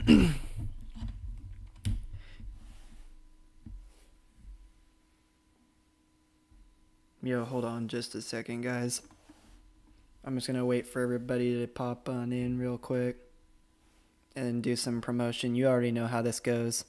Yo, hold on just a second, guys. I'm just gonna wait for everybody to pop on in real quick and do some promotion. You already know how this goes.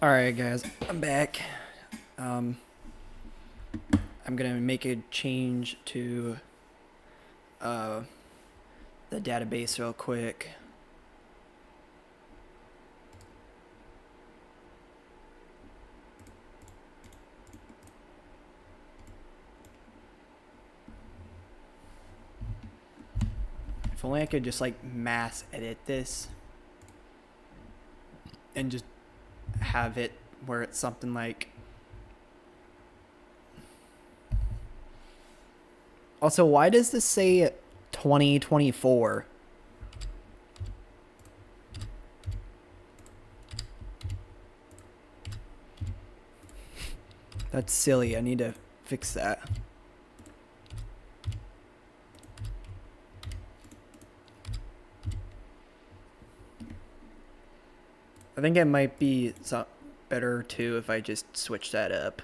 Alright, guys, I'm back. I'm gonna make a change to the database real quick. If only I could just like mass edit this and just have it where it's something like. Also, why does this say 2024? That's silly. I need to fix that. I think it might be better too if I just switch that up.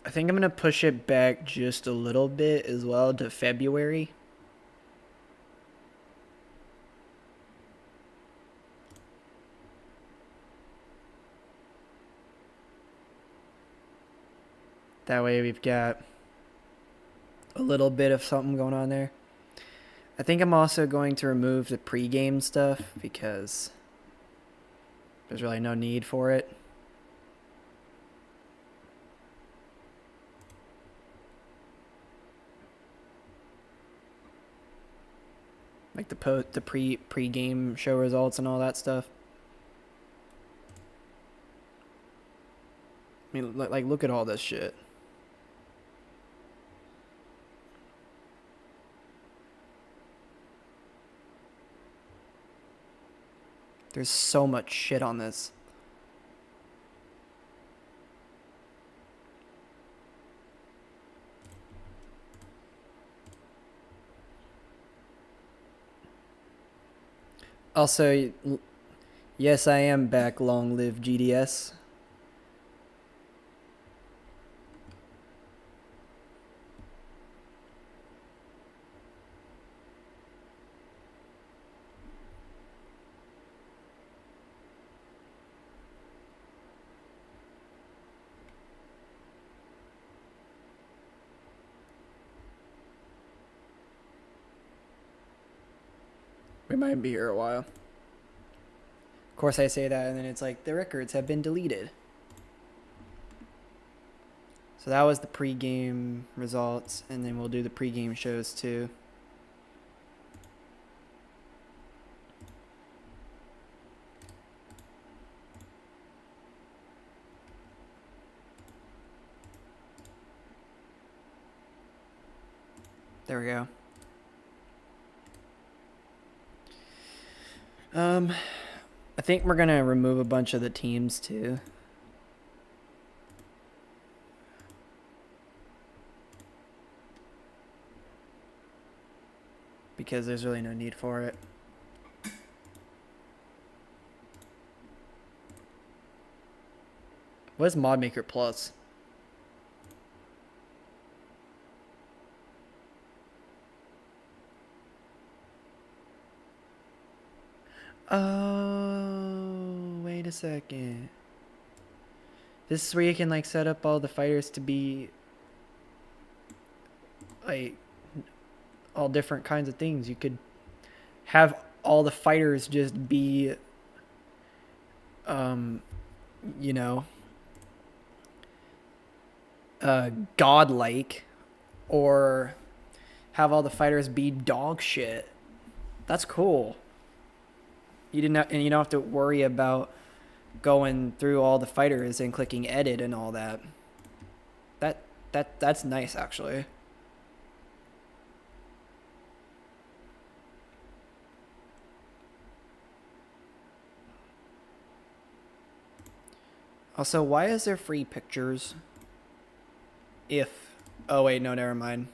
I think I'm going to push it back just a little bit as well to February. That way we've got a little bit of something going on there. I think I'm also going to remove the pregame stuff because there's really no need for it. Like the pre-game show results and all that stuff. I mean, like look at all this shit. There's so much shit on this. Also, yes, I am back. Long live GDS. We might be here a while. Of course, I say that, and then it's like the records have been deleted. So that was the pregame results, and then we'll do the pregame shows too. There we go. I think we're gonna remove a bunch of the teams too. Because there's really no need for it. What is Mod Maker Plus? Oh, wait a second. This is where you can like set up all the fighters to be like all different kinds of things. You could have all the fighters just be you know, godlike, or have all the fighters be dog shit. That's cool. You don't have to worry about going through all the fighters and clicking edit and all that. That's nice actually. Also, why is there free pictures? Oh wait, no, never mind.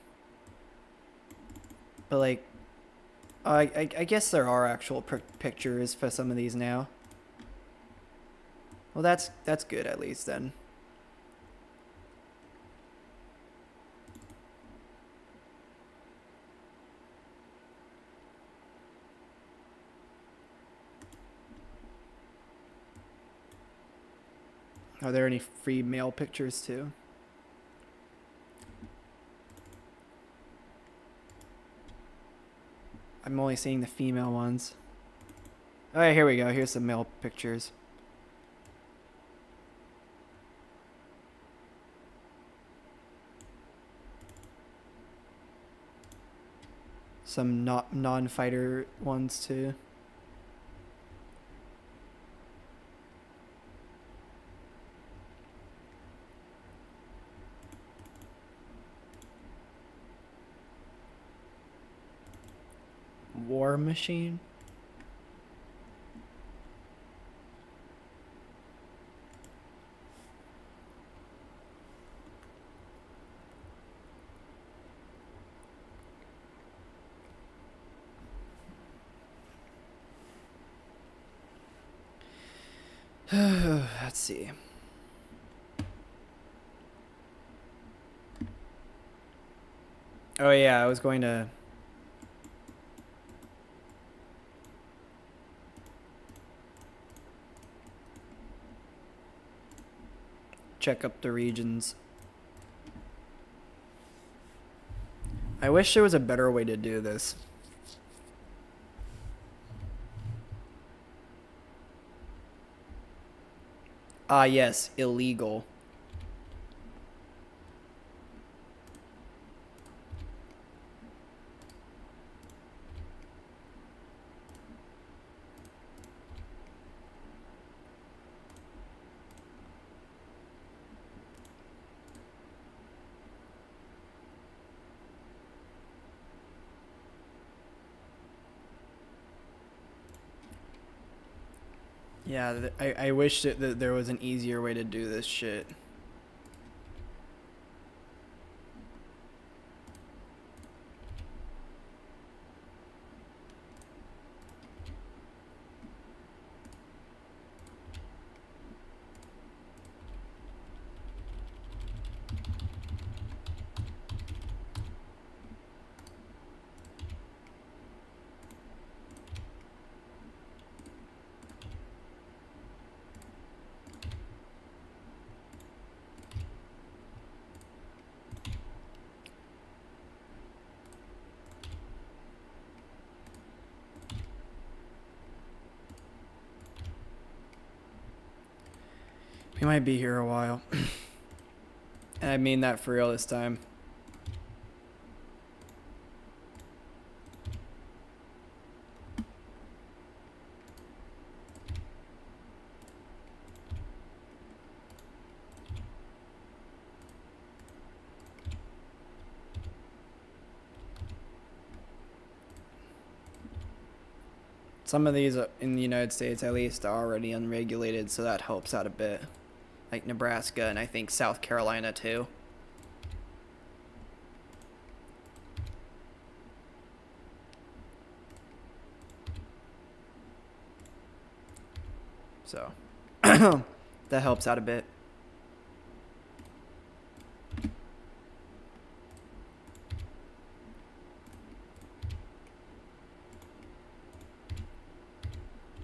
But like, I guess there are actual pictures for some of these now. Well, that's good at least then. Are there any free male pictures too? I'm only seeing the female ones. Alright, here we go. Here's some male pictures. Some non-fighter ones too. War Machine? Let's see. Oh yeah, I was going to check up the regions. I wish there was a better way to do this. Ah, yes, illegal. Yeah, I wish that there was an easier way to do this shit. We might be here a while. And I mean that for real this time. Some of these in the United States, at least, are already unregulated, so that helps out a bit. Like Nebraska and I think South Carolina too. So that helps out a bit.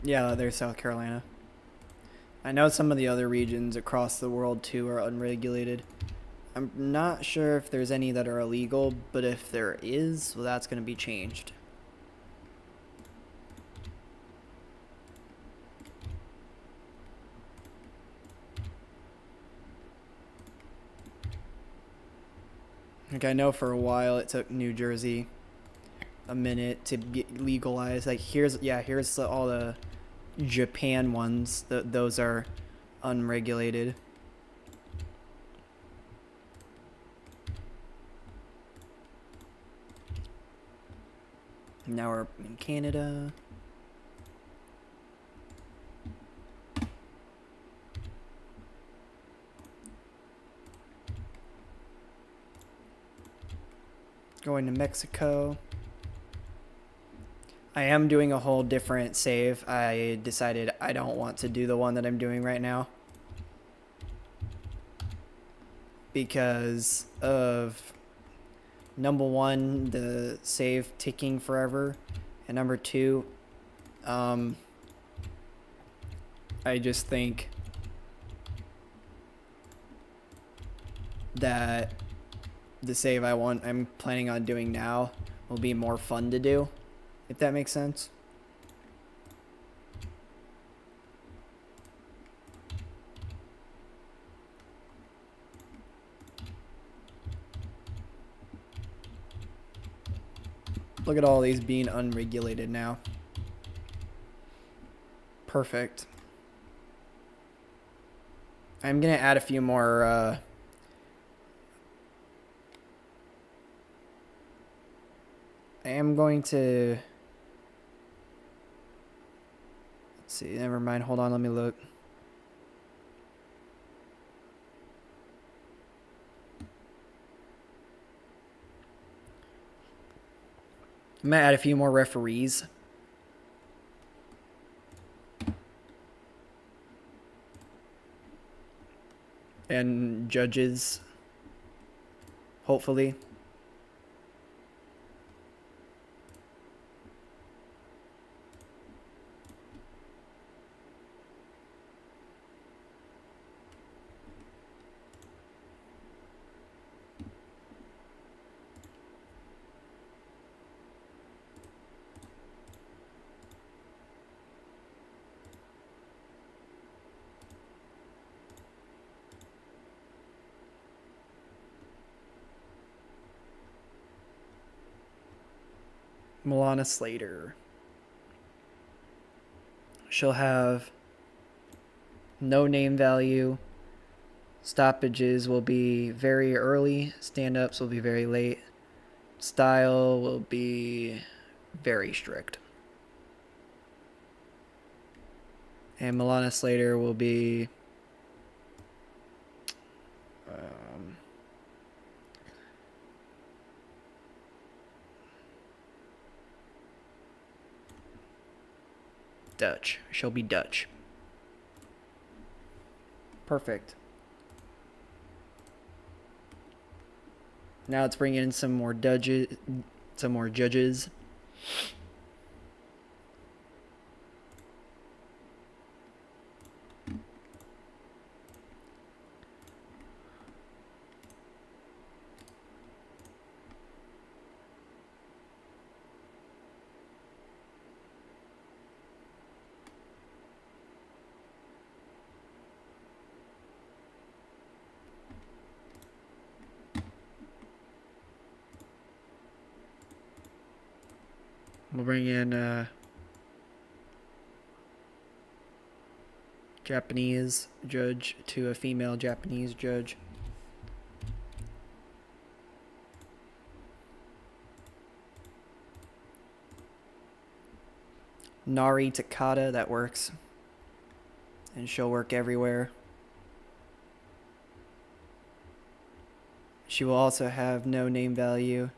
Yeah, there's South Carolina. I know some of the other regions across the world too are unregulated. I'm not sure if there's any that are illegal, but if there is, well, that's going to be changed. Like, I know for a while it took New Jersey a minute to get legalized. Like, here's all the Japan ones. Those are unregulated. Now we're in Canada. Going to Mexico. I am doing a whole different save. I decided I don't want to do the one that I'm doing right now because of number one, the save ticking forever, and number two, I just think that the save I'm planning on doing now will be more fun to do, if that makes sense. Look at all these being unregulated now. Perfect. I'm gonna add a few more I am going to, let's see, never mind, hold on, let me look. I'm gonna add a few more referees. And judges, hopefully. Milana Slater. She'll have no name value. Stoppages will be very early. Stand-ups will be very late. Style will be very strict. And Milana Slater will be Dutch. She'll be Dutch. Perfect. Now let's bring in some more judges. We'll bring in Japanese judge to a female Japanese judge. Nari Takada, that works. And she'll work everywhere. She will also have no name value,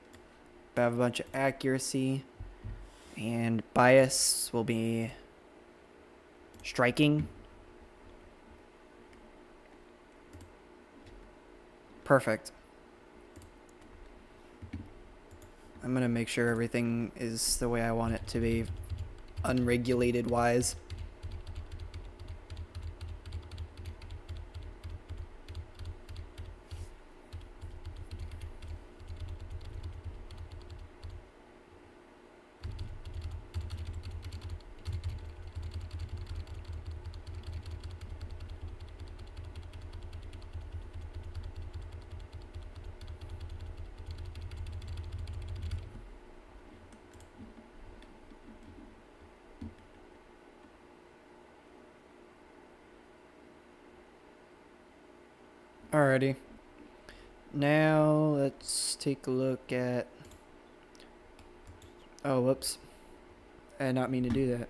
but have a bunch of accuracy. And bias will be striking. Perfect. I'm going to make sure everything is the way I want it to be, unregulated wise. Alrighty. Now let's take a look at... Oh, whoops. I did not mean to do that.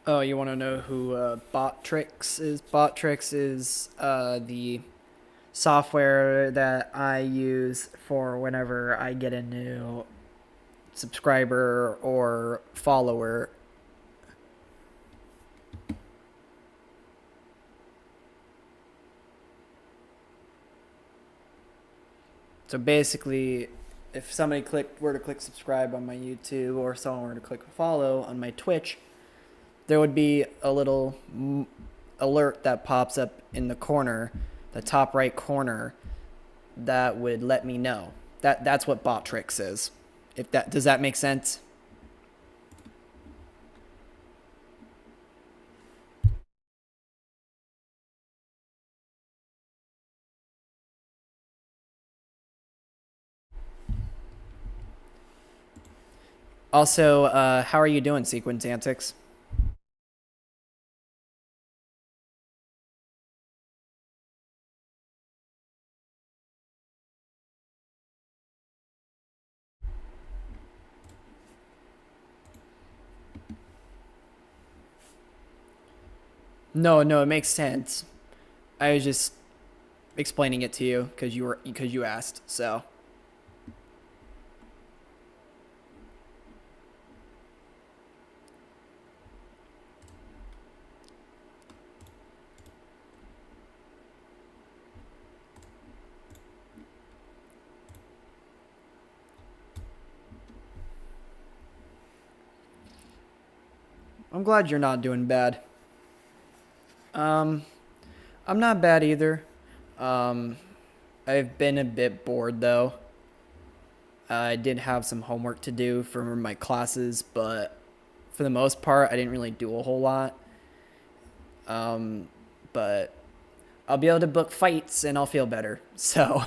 Oh, you want to know who Botrix is? Botrix is the software that I use for whenever I get a new subscriber or follower. So basically, if somebody were to click subscribe on my YouTube, or someone were to click follow on my Twitch, there would be a little alert that pops up in the corner, the top right corner, that would let me know. That's what Botrix is. If that does that make sense? Also, how are you doing, Sequence Antics? No, no, it makes sense. I was just explaining it to you because you asked. So I'm glad you're not doing bad. Um, I'm not bad either. Um, I've been a bit bored though. I did have some homework to do for my classes, but for the most part, I didn't really do a whole lot. Um, but I'll be able to book fights and I'll feel better. So,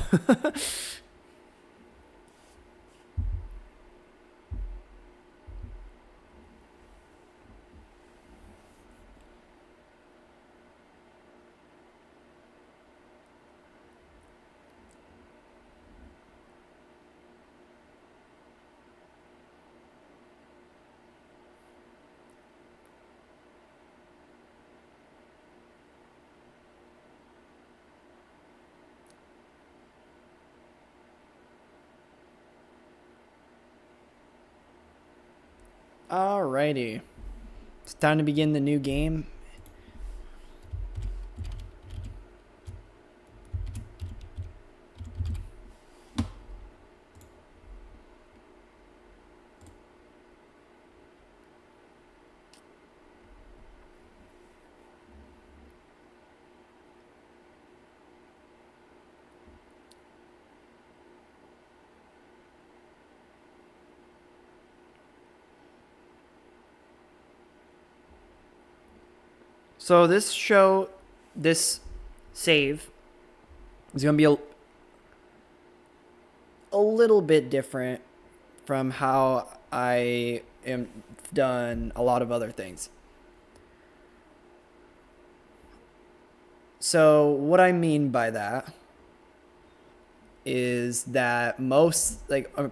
alrighty. It's time to begin the new game. So this save is gonna be a little bit different from how I am done a lot of other things. So what I mean by that is that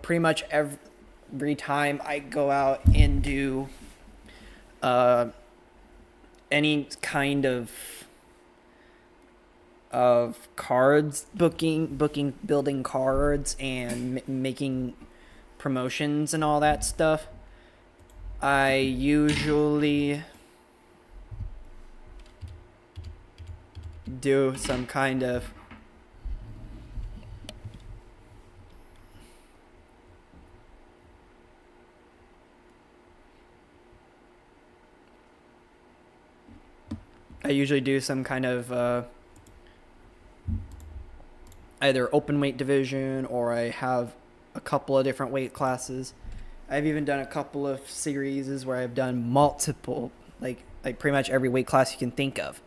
pretty much every time I go out and do uh, any kind of cards booking building cards and making promotions and all that stuff, I usually do some kind of either open weight division, or I have a couple of different weight classes. I've even done a couple of series where I've done multiple, like pretty much every weight class you can think of.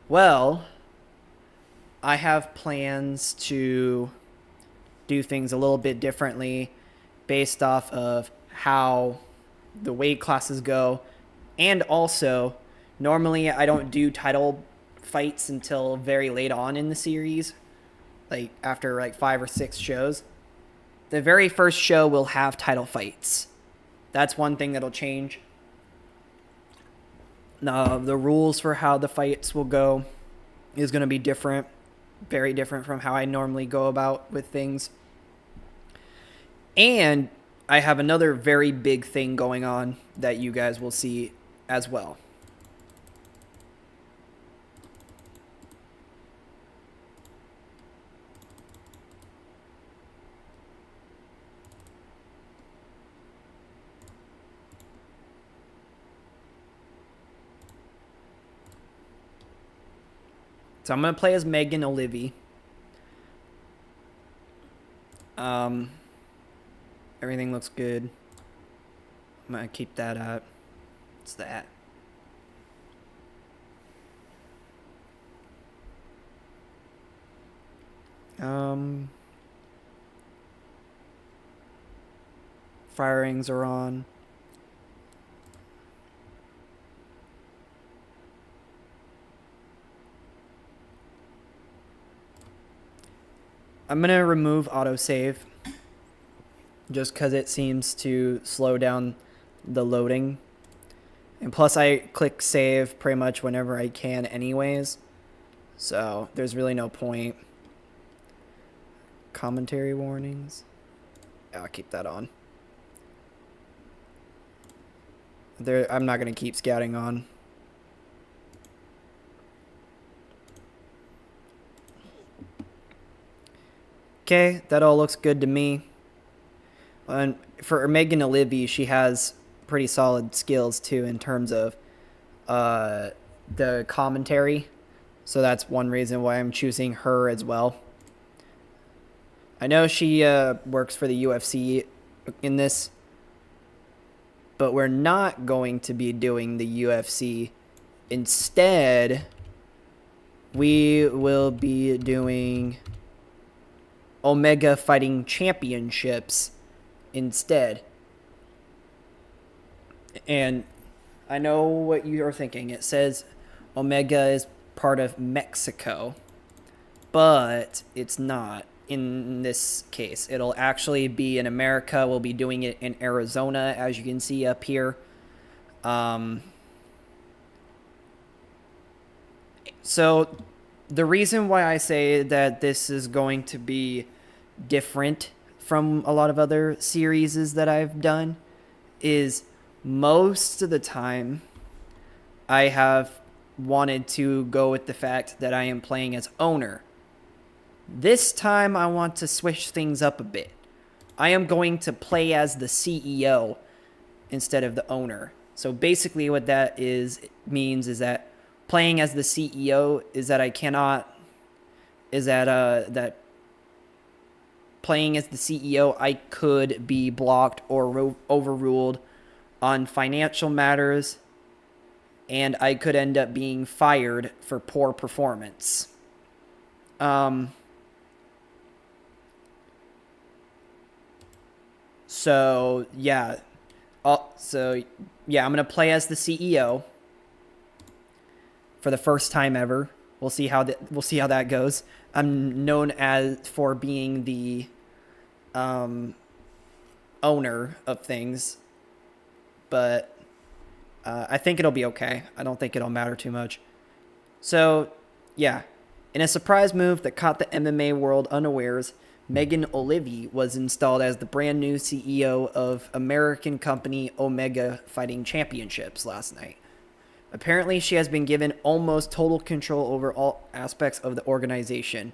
Well, I have plans to do things a little bit differently based off of how the weight classes go. And also, normally I don't do title fights until very late on in the series, like after like 5 or 6 shows. The very first show will have title fights. That's one thing that'll change. The rules for how the fights will go is going to be different, very different from how I normally go about with things. And I have another very big thing going on that you guys will see as well. So I'm going to play as Megan Olivia. Um, Everything looks good. I'm going to keep that up. It's that. Um, firings are on. I'm going to remove autosave just because it seems to slow down the loading. And plus I click save pretty much whenever I can anyways. So there's really no point. Commentary warnings. Yeah, I'll keep that on. I'm not going to keep scouting on. Okay, that all looks good to me. And for Megan Olivia, she has pretty solid skills too in terms of the commentary. So that's one reason why I'm choosing her as well. I know she works for the UFC in this, but we're not going to be doing the UFC. Instead, we will be doing Omega Fighting Championships instead. And I know what you're thinking. It says Omega is part of Mexico, but it's not in this case. It'll actually be in America. We'll be doing it in Arizona, as you can see up here. So the reason why I say that this is going to be different from a lot of other series that I've done is most of the time I have wanted to go with the fact that I am playing as owner. This time I want to switch things up a bit. I am going to play as the CEO instead of the owner. So basically what that means is that playing as the CEO is that that playing as the CEO, I could be blocked or overruled on financial matters, and I could end up being fired for poor performance. So yeah, I'm gonna play as the CEO for the first time ever. We'll see how that goes. I'm known for being the owner of things, but I think it'll be okay. I don't think it'll matter too much. So yeah, in a surprise move that caught the MMA world unawares, Megan Olivia was installed as the brand new CEO of American company Omega Fighting Championships last night. Apparently, she has been given almost total control over all aspects of the organization,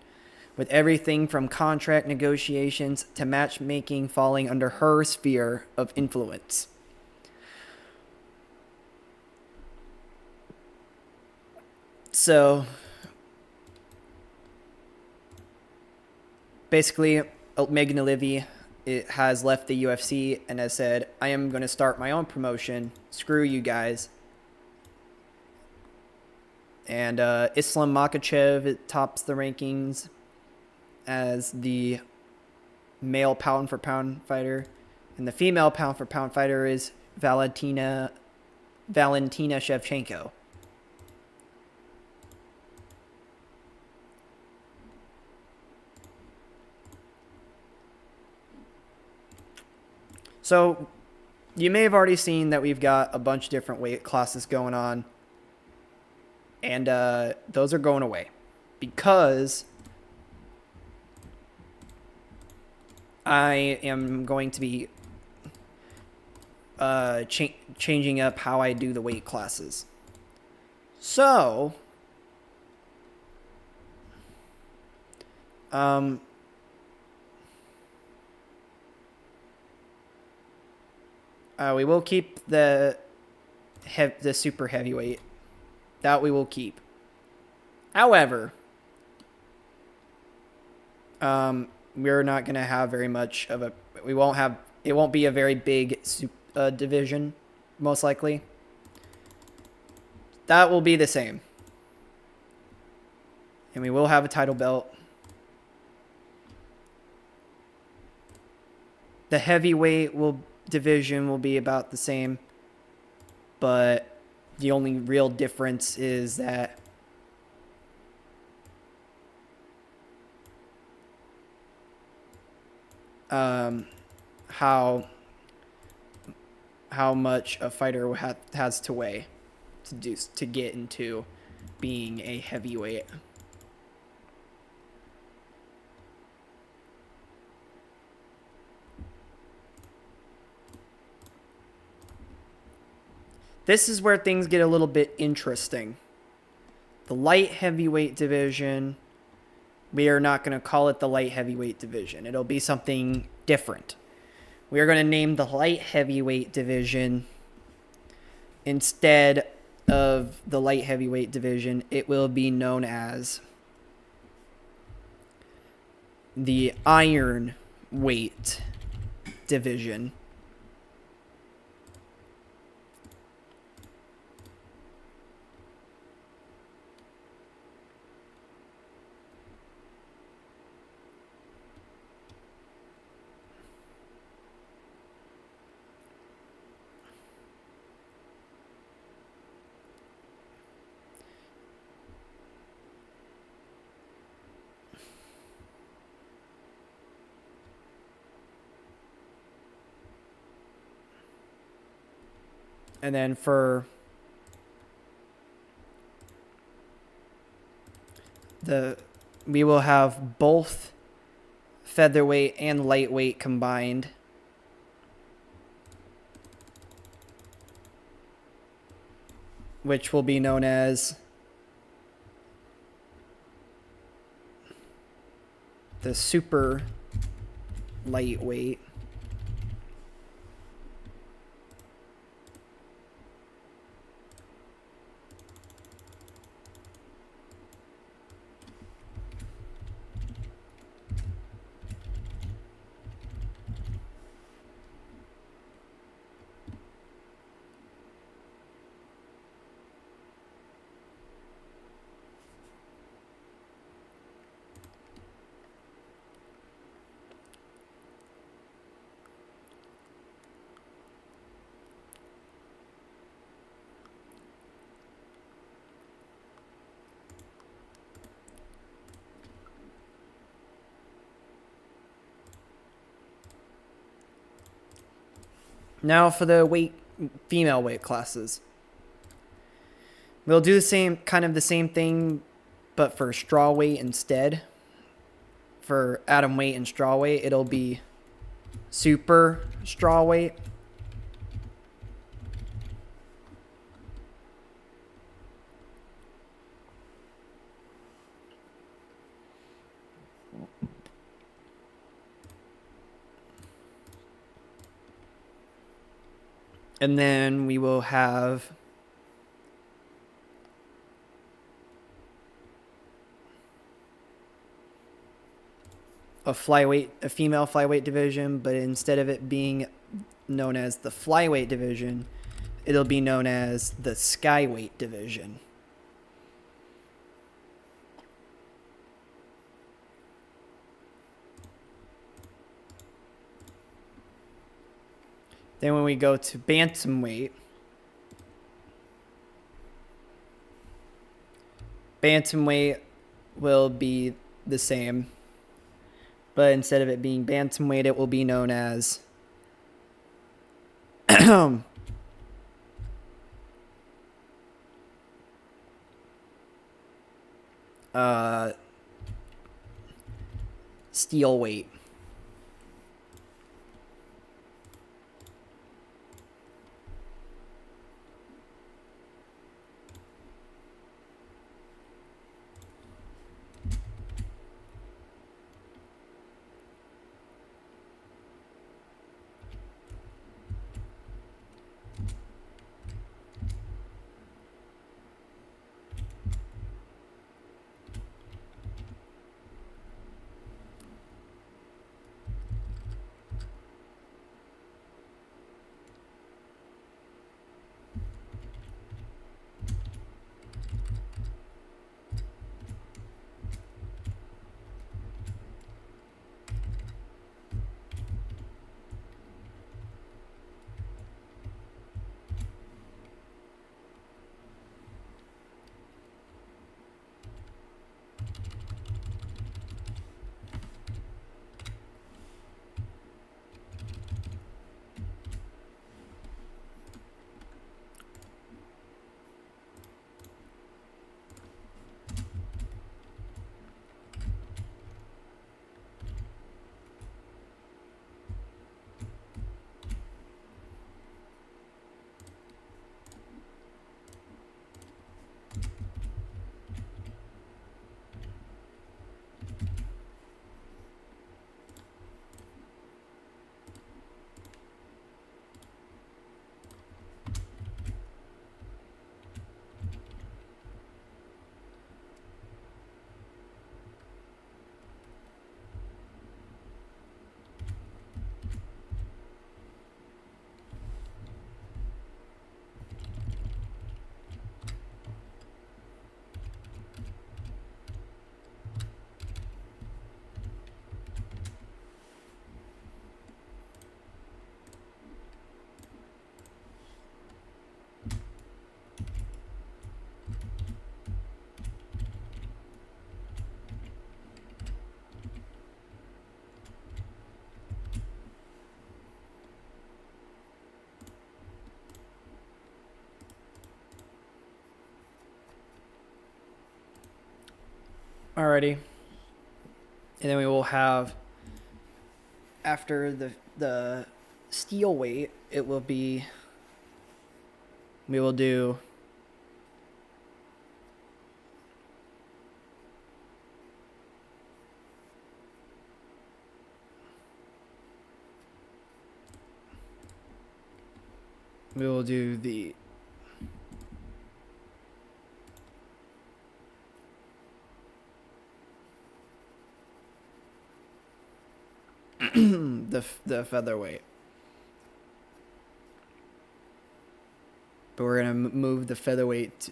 with everything from contract negotiations to matchmaking falling under her sphere of influence. So, basically, Megan Olivia has left the UFC and has said, I am going to start my own promotion. Screw you guys. And Islam Makhachev tops the rankings as the male pound-for-pound fighter. And the female pound-for-pound fighter is Valentina Shevchenko. So you may have already seen that we've got a bunch of different weight classes going on. And those are going away because I am going to be changing up how I do the weight classes. So, we will keep the super heavyweight. That we will keep. However, we're not going to have very much of it won't be a very big division, most likely. That will be the same. And we will have a title belt. The heavyweight will division will be about the same, but the only real difference is that how much a fighter has to weigh to get into being a heavyweight. This is where things get a little bit interesting. The light heavyweight division, we are not going to call it the light heavyweight division. It'll be something different. We are going to name the light heavyweight division, instead of the light heavyweight division, it will be known as the iron weight division. And then we will have both featherweight and lightweight combined. Which will be known as the super lightweight. Now for the female weight classes. We'll do the same thing, but for straw weight instead. For atom weight and straw weight, it'll be super straw weight. And then we will have a female flyweight division, but instead of it being known as the flyweight division, it'll be known as the skyweight division. Then when we go to bantamweight, will be the same, but instead of it being bantamweight, it will be known as steel weight. Alrighty. And then we will have, after the steel weight, it will be, we will do the the featherweight. But we're going to move the featherweight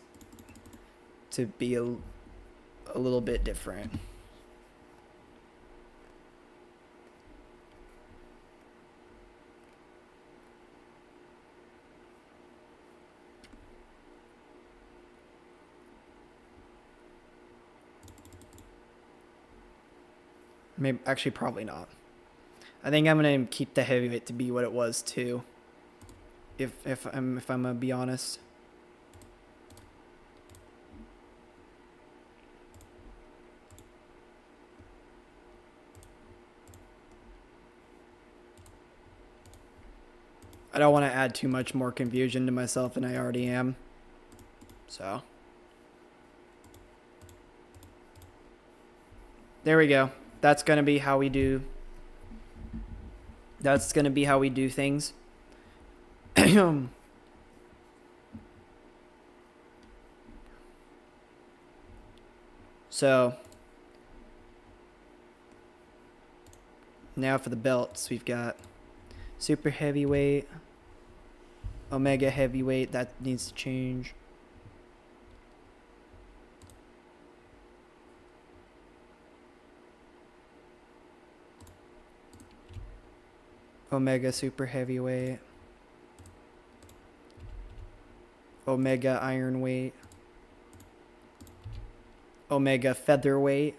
to be a little bit different. Maybe, actually, probably not. I think I'm gonna keep the heavyweight to be what it was too. If I'm gonna be honest. I don't want to add too much more confusion to myself than I already am. So. There we go. That's going to be how we do. That's going to be how we do things. So. Now for the belts, we've got super heavyweight, omega heavyweight, that needs to change. Omega super heavyweight, omega iron weight, omega featherweight,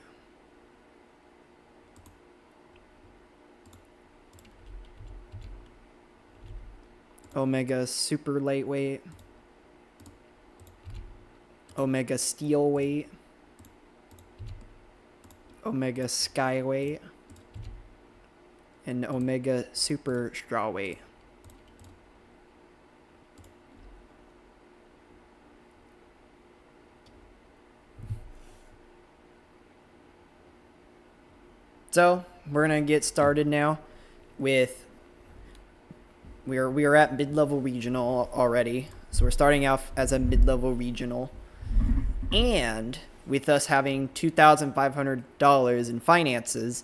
omega super lightweight, omega steel weight, omega skyweight, and omega super straw weight. So we're gonna get started now with we are at mid-level regional already. So we're starting off as a mid-level regional, and with us having $2,500 in finances,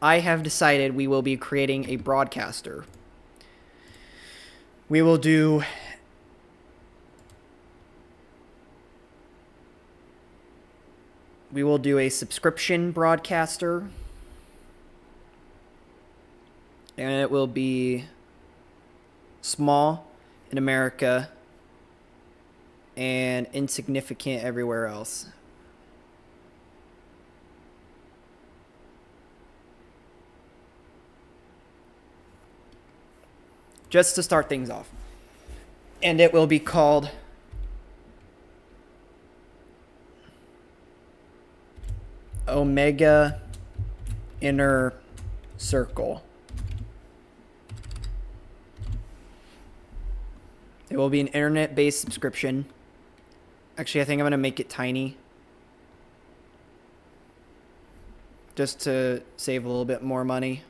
I have decided we will be creating a broadcaster. We will do a subscription broadcaster, and it will be small in America and insignificant everywhere else. Just to start things off. And it will be called Omega Inner Circle. It will be an internet-based subscription. Actually, I think I'm going to make it tiny, just to save a little bit more money.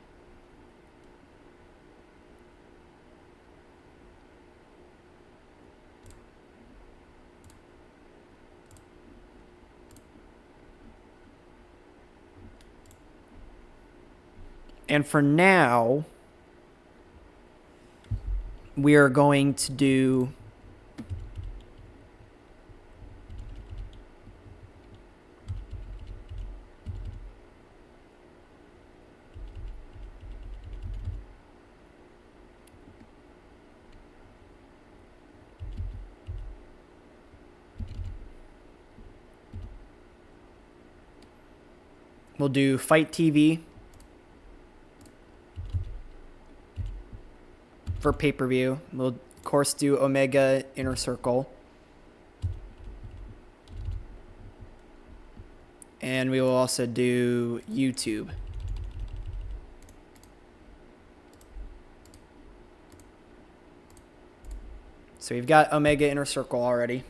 And for now, we are going to do Fight TV for pay-per-view. We'll, of course, do Omega Inner Circle. And we will also do YouTube. So we've got Omega Inner Circle already.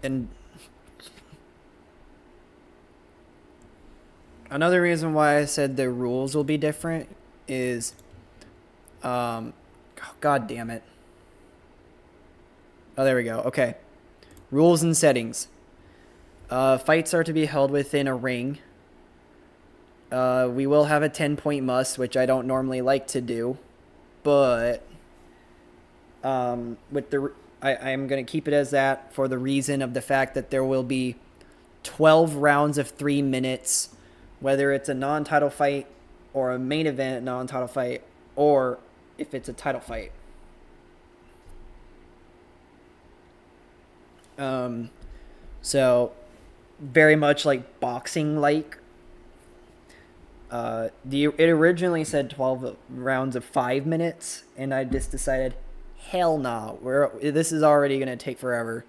And another reason why I said the rules will be different is, oh, God damn it. Oh, there we go. Okay. Rules and settings. Fights are to be held within a ring. We will have a 10-point must, which I don't normally like to do, but with the I'm going to keep it as that for the reason of the fact that there will be 12 rounds of 3 minutes, whether it's a non-title fight or a main event non-title fight, or if it's a title fight. So very much like boxing like. It originally said 12 rounds of 5 minutes, and I just decided, hell no, this is already going to take forever.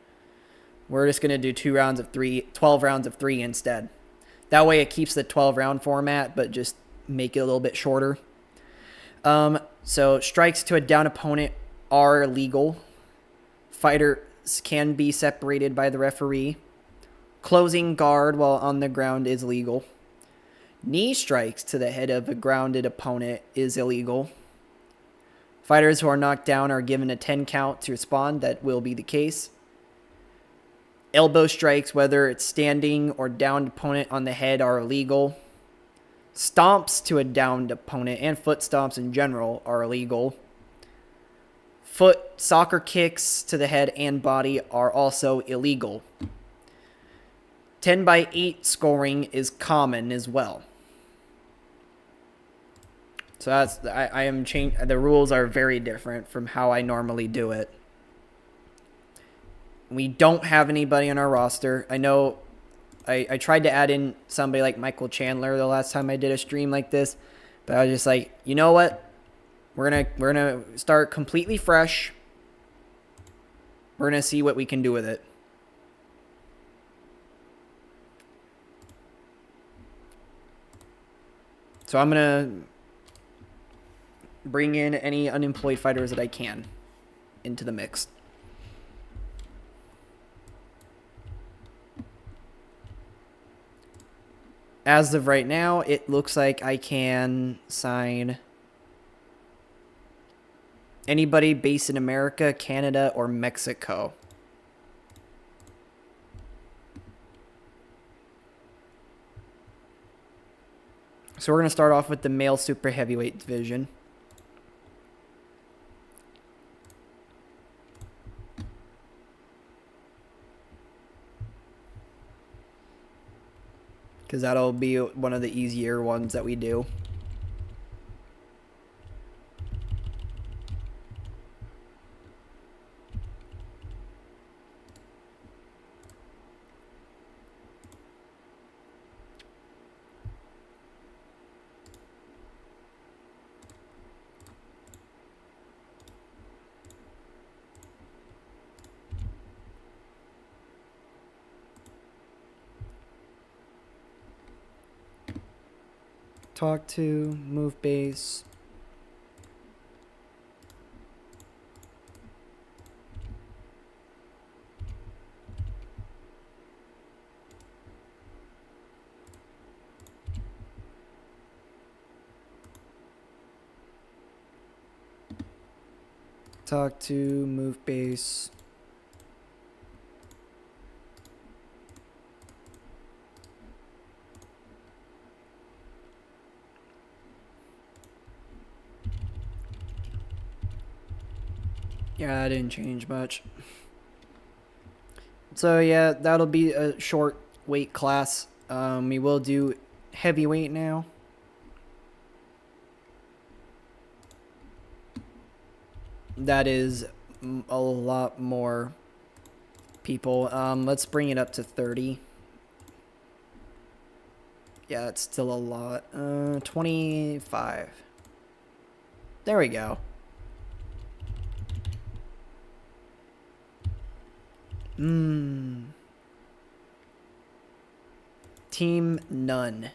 We're just going to do 12 rounds of 3 instead. That way it keeps the 12 round format, but just make it a little bit shorter. So strikes to a down opponent are illegal. Fighters can be separated by the referee. Closing guard while on the ground is legal. Knee strikes to the head of a grounded opponent is illegal. Fighters who are knocked down are given a 10 count to respond. That will be the case. Elbow strikes, whether it's standing or downed opponent on the head, are illegal. Stomps to a downed opponent and foot stomps in general are illegal. Foot soccer kicks to the head and body are also illegal. 10-by-8 scoring is common as well. So that's I am changing. The rules are very different from how I normally do it. We don't have anybody on our roster. I know I tried to add in somebody like Michael Chandler the last time I did a stream like this, but I was just like, you know what? We're gonna start completely fresh. We're gonna see what we can do with it. So I'm gonna bring in any unemployed fighters that I can into the mix. As of right now, it looks like I can sign anybody based in America, Canada, or Mexico. So we're going to start off with the male super heavyweight division. Because that'll be one of the easier ones that we do. Talk to, move base. Talk to, move base. Yeah, that didn't change much. So yeah, that'll be a short weight class. We will do heavyweight now. That is a lot more people. Let's bring it up to 30. Yeah, it's still a lot. 25. There we go. Team none.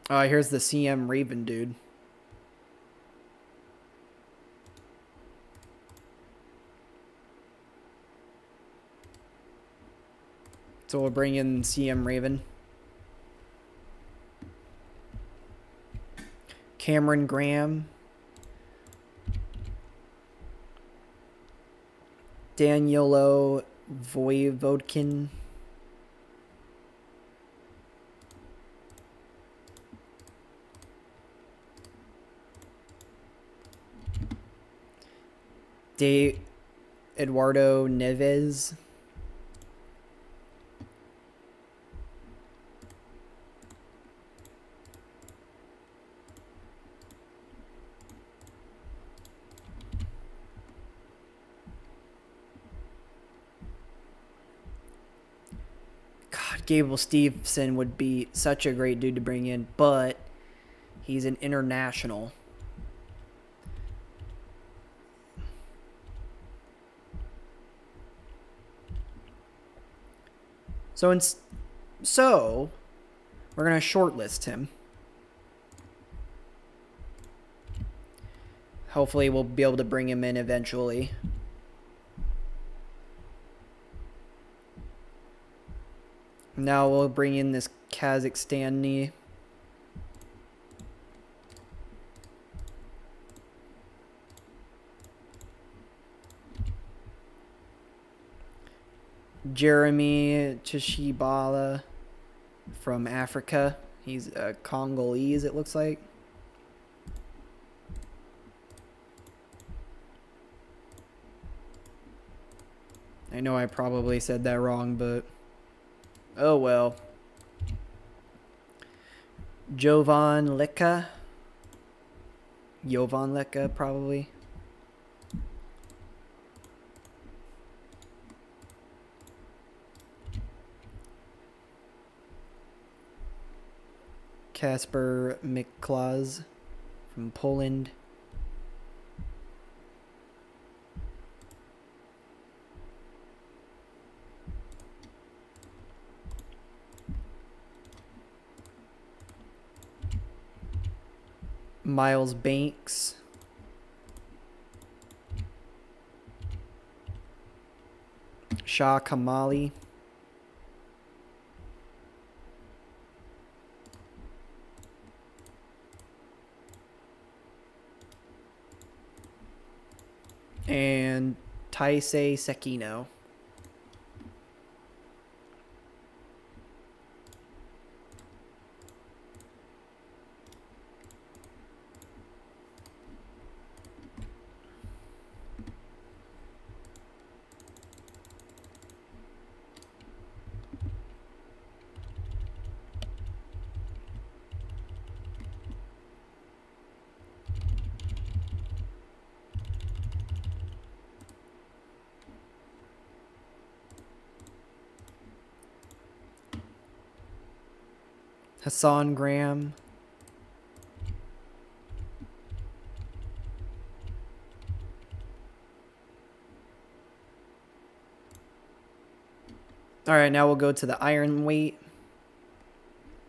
Oh, here's the CM Raven dude. So we'll bring in CM Raven. Cameron Graham. Danielo Voivodkin. De Eduardo Neves. God, Gable Steveson would be such a great dude to bring in, but he's an international. So we're gonna shortlist him. Hopefully we'll be able to bring him in eventually. Now we'll bring in this Kazakhstani. Jeremy Chishibala from Africa. He's a Congolese, it looks like. I know I probably said that wrong, but oh well. Jovan Leka. Jovan Leka, probably. Kasper Miklas from Poland. Miles Banks. Shah Kamali. And Taisei Sekino. Hassan Graham. All right, now we'll go to the iron weight.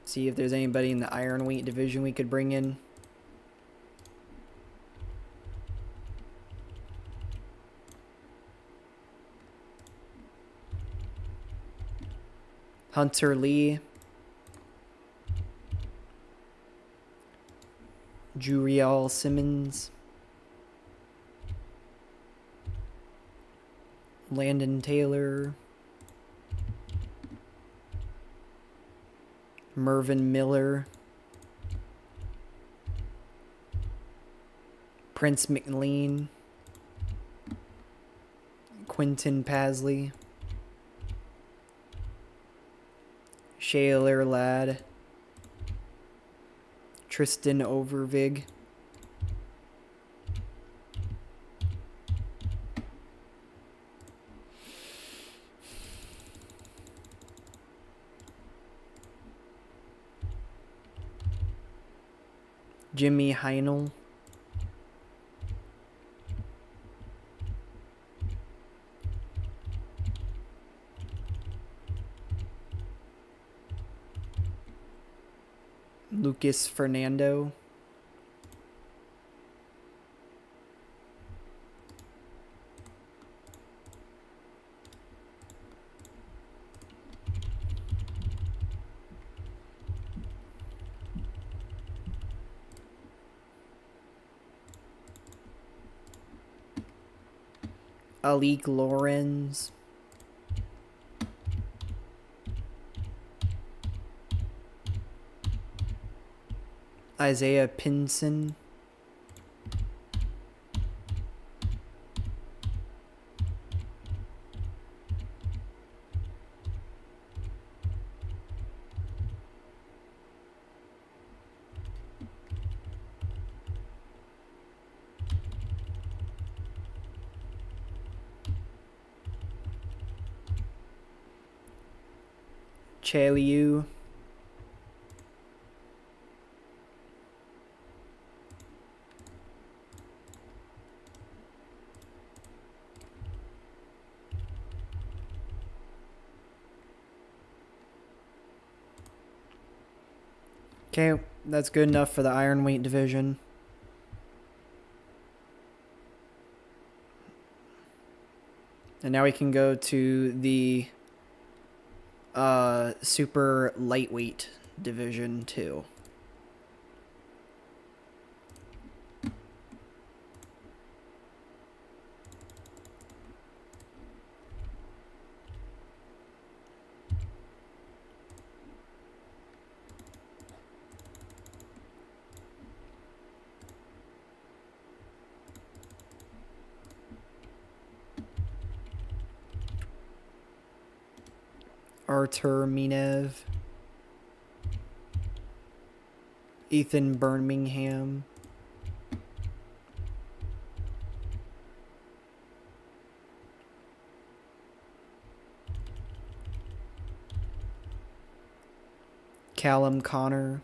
See if there's anybody in the iron weight division we could bring in. Hunter Lee. Juriel Simmons. Landon Taylor. Mervyn Miller. Prince McLean. Quentin Pasley. Shaler Ladd. Tristan Overvig. Jimmy Heinel. Lucas Fernando. Alec Lorenz. Isaiah Pinson. Che Liu. Okay, that's good enough for the iron weight division. And now we can go to the super lightweight division 2. Artur Minev. Ethan Birmingham. Callum Connor.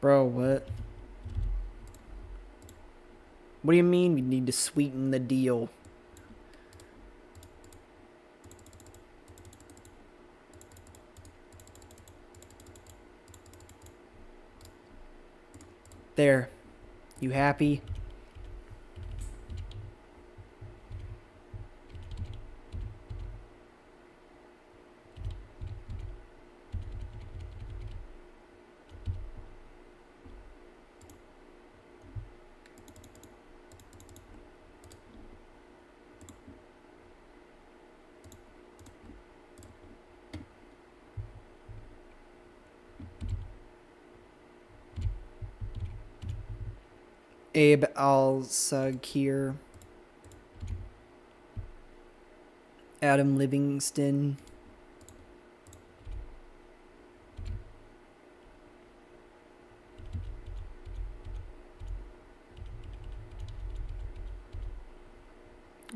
Bro, what? What do you mean we need to sweeten the deal? There. You happy? Abe Al-Sakir. Adam Livingston.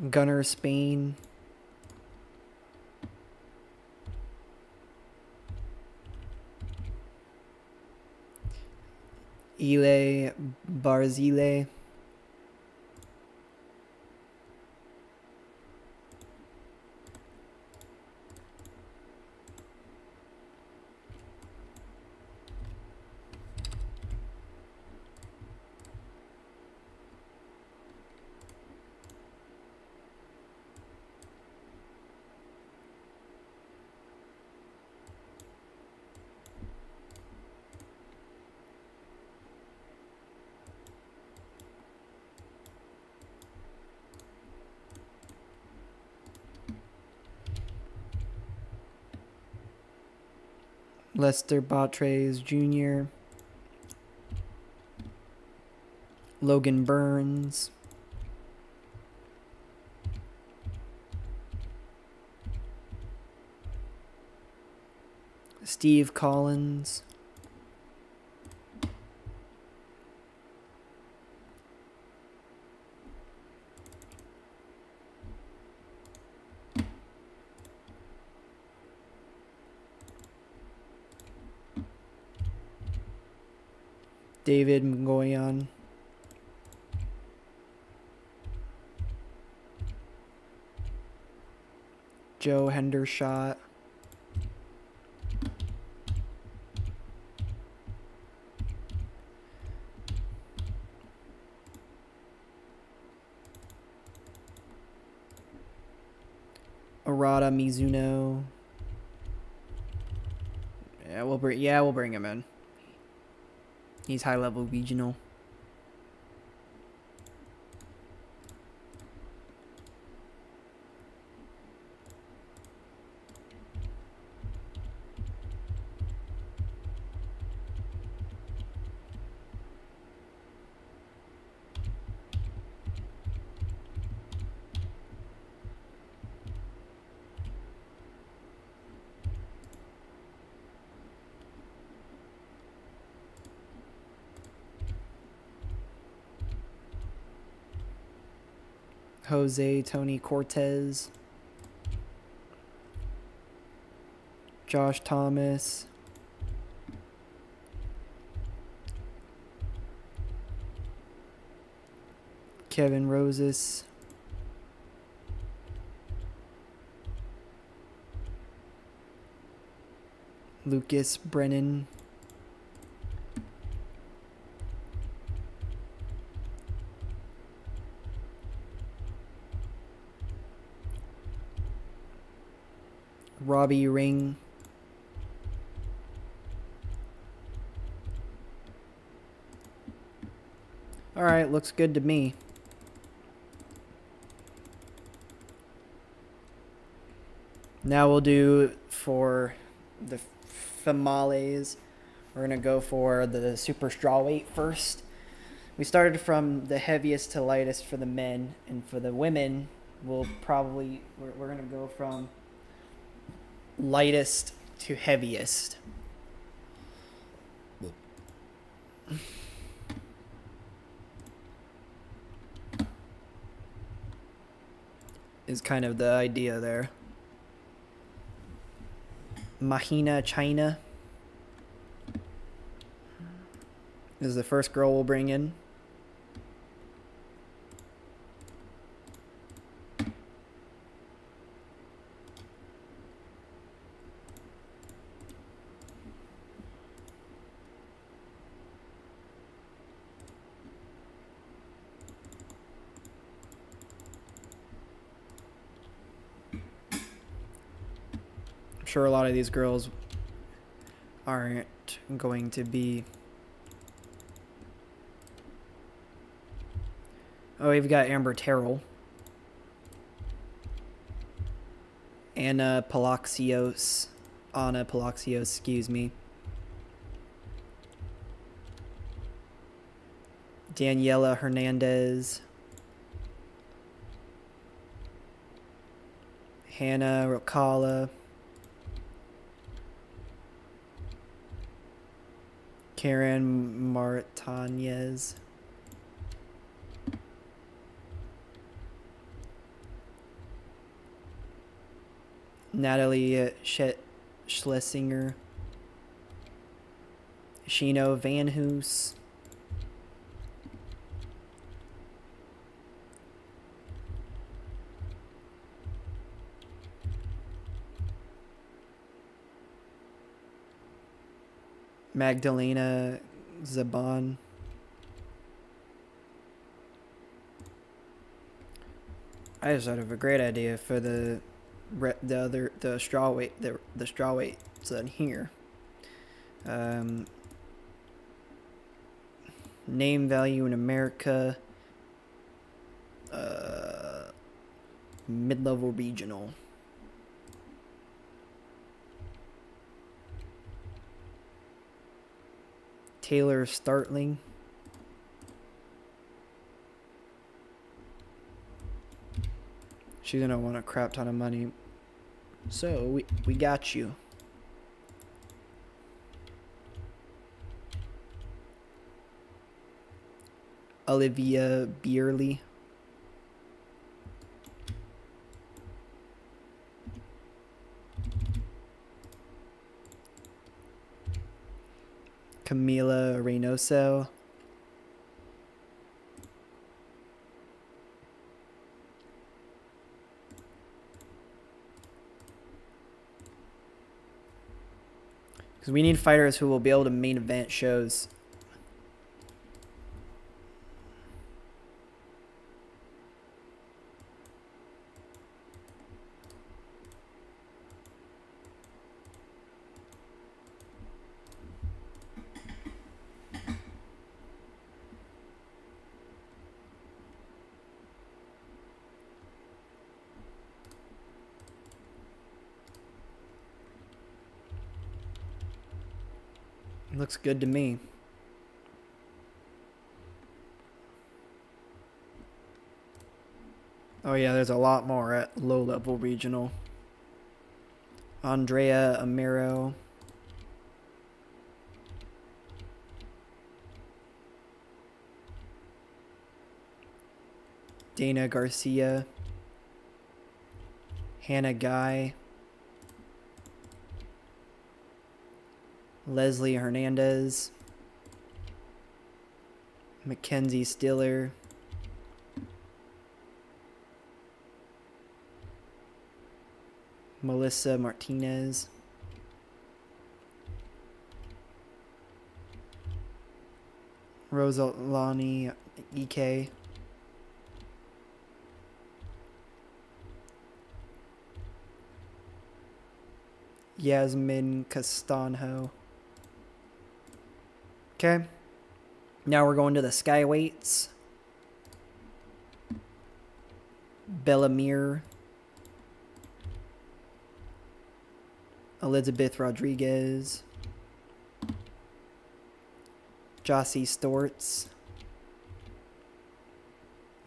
Gunnar Spain. Ile Barzile. Lester Batres Jr. Logan Burns. Steve Collins. David Ngoyan. Joe Hendershot. Arata Mizuno. Yeah, we'll bring him in. He's high level regional. Jose Tony Cortez. Josh Thomas. Kevin Roses. Lucas Brennan. Robbie Ring. All right, looks good to me. Now we'll do for the females. We're going to go for the super strawweight first. We started from the heaviest to lightest for the men, and for the women, we're going to go from lightest to heaviest. Is kind of the idea there. Mahina China is the first girl we'll bring in. I'm sure a lot of these girls aren't going to be. Oh, we've got Amber Terrell. Anna Palacios, excuse me. Daniela Hernandez. Hannah Rocala. Karen Martinez. Natalie Schlesinger. Shino Van Hoos. Magdalena Zaban. I just thought of a great idea for the strawweights in here. Name value in America. Mid-level regional. Taylor Startling. She's gonna want a crap ton of money. So we got you. Olivia Beerley. Camila Reynoso. Because we need fighters who will be able to main event shows. Looks good to me. Oh yeah, there's a lot more at low-level regional. Andrea Amiro. Dana Garcia. Hannah Guy. Leslie Hernandez. Mackenzie Stiller. Melissa Martinez. Rosalani EK. Yasmin Castanho. Okay. Now we're going to the skyweights. Bellamere. Elizabeth Rodriguez. Jossie Storts.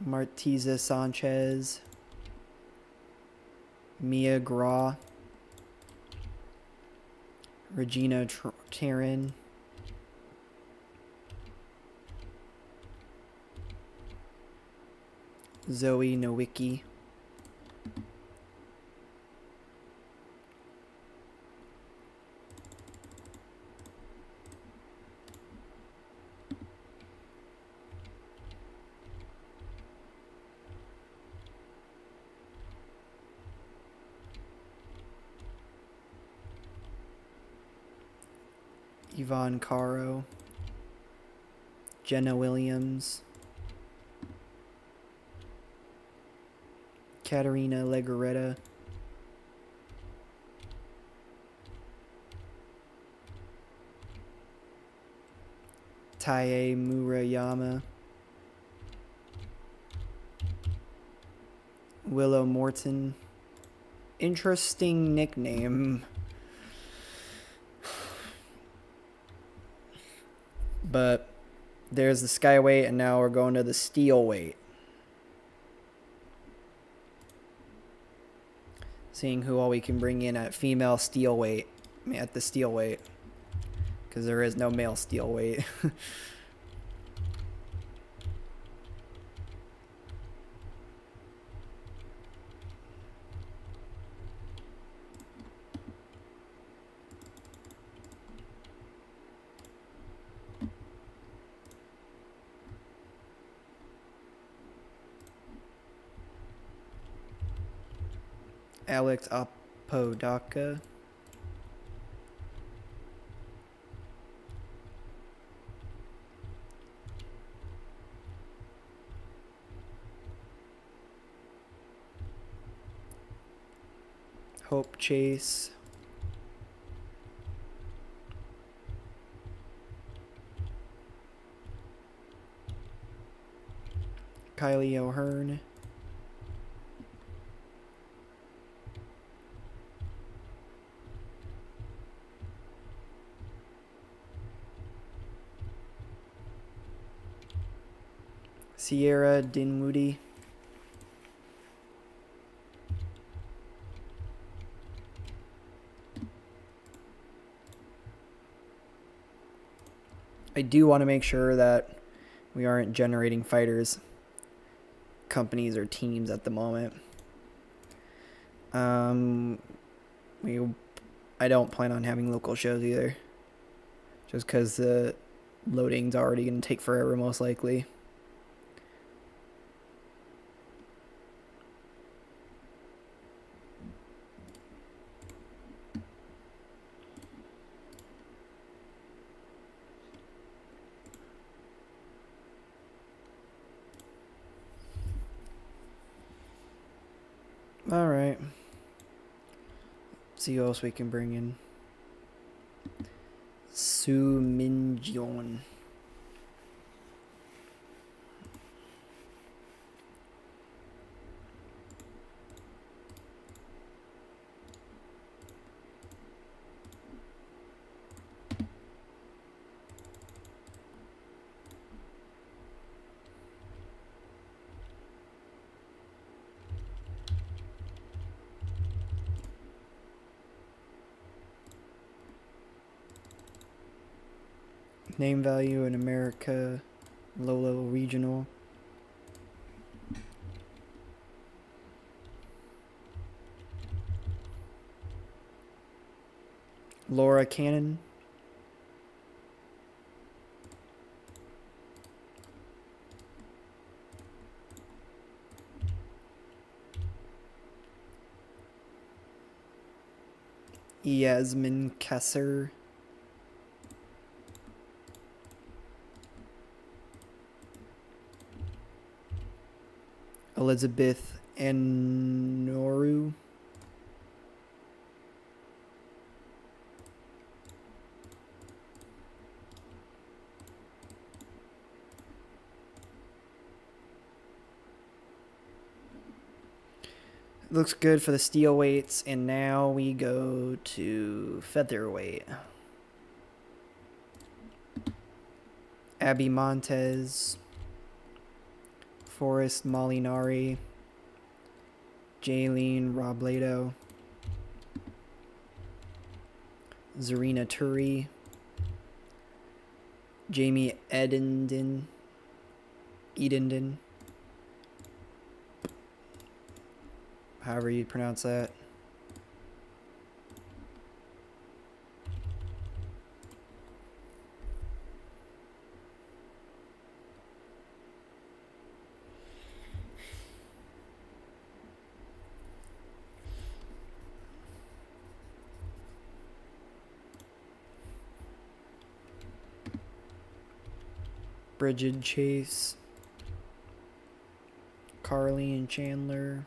Martiza Sanchez. Mia Gra. Regina Taryn. Zoe Nowicki. Yvonne Caro. Jenna Williams. Katerina Legaretta. Taye Murayama. Willow Morton. Interesting nickname. But there's the skyweight, and now we're going to the steel weight. Seeing who all we can bring in at female steel weight, at the steel weight, because there is no male steel weight. Alex Apodaca. Hope Chase. Kylie O'Hearn. Sierra Dinwoody. I do want to make sure that we aren't generating fighters, companies, or teams at the moment. I don't plan on having local shows either, just because the loading's already going to take forever, most likely. All right. See who else we can bring in. Su Min Jeon. Name value in America, low level regional. Laura Cannon. Yasmin Kasser. Elizabeth Anoru. Looks good for the steel weights, and now we go to featherweight. Abby Montez, Forrest Molinari, Jaylene Robledo, Zarina Turi, Jamie Edenden, however you pronounce that. Bridget Chase, Carleen Chandler,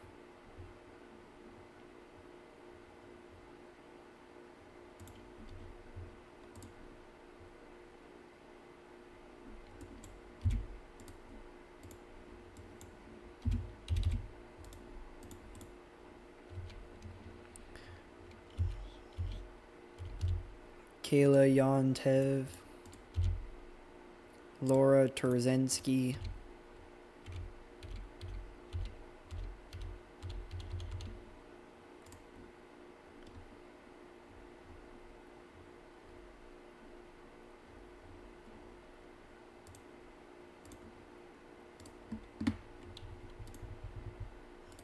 Kayla Yontev, Laura Turzensky,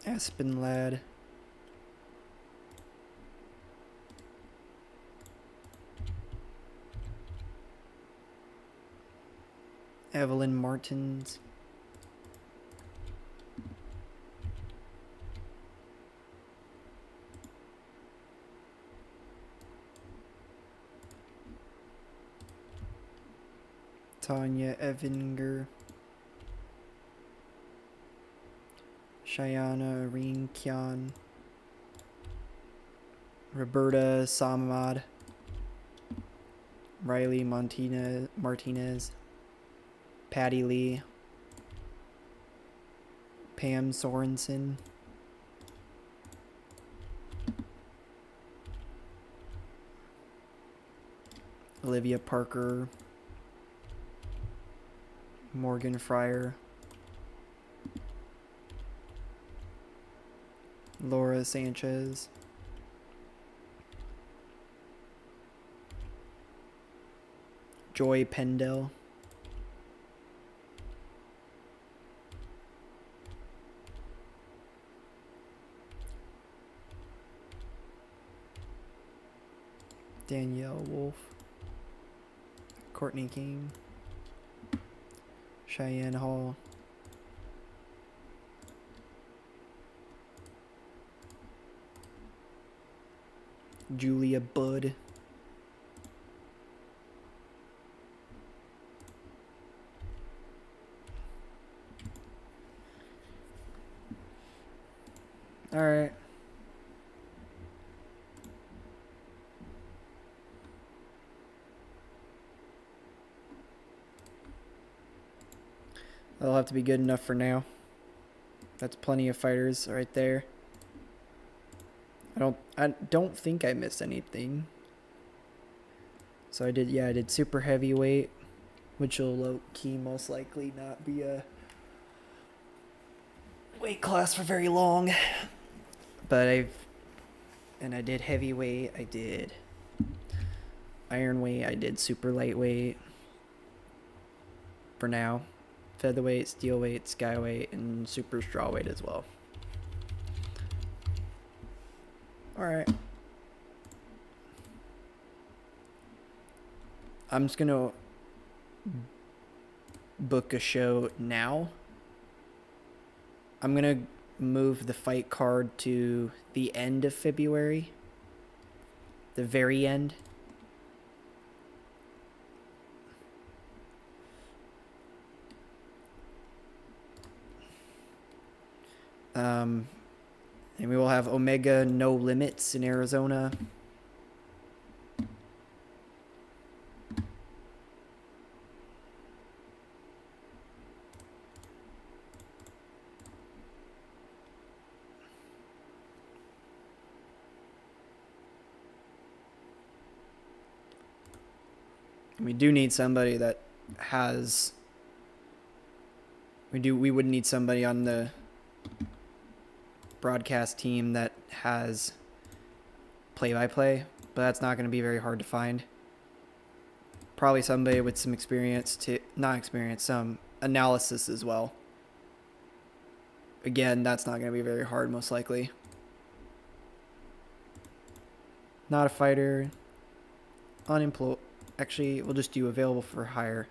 Aspen Ladd, Evelyn Martins, Tanya Evinger, Shayana Rinkian, Roberta Samad, Riley Martinez, Patty Lee, Pam Sorensen, Olivia Parker, Morgan Fryer, Laura Sanchez, Joy Pendell, Danielle Wolf, Courtney King, Cheyenne Hall, Julia Budd, all right. That'll have to be good enough for now. That's plenty of fighters right there. I don't think I missed anything. So I did super heavyweight, which will low key most likely not be a weight class for very long. But I did heavyweight, I did iron weight, I did super lightweight for now. Featherweight, steel weight, skyweight, and super strawweight as well. Alright. I'm just gonna book a show now. I'm gonna move the fight card to the end of February. The very end. And we will have Omega No Limits in Arizona. We do need somebody that has... We would need somebody on the broadcast team that has play-by-play, but that's not going to be very hard to find. Probably somebody with some experience some analysis as well. Again, that's not going to be very hard, most likely. Not a fighter. Unemployed. Actually, we'll just do available for hire.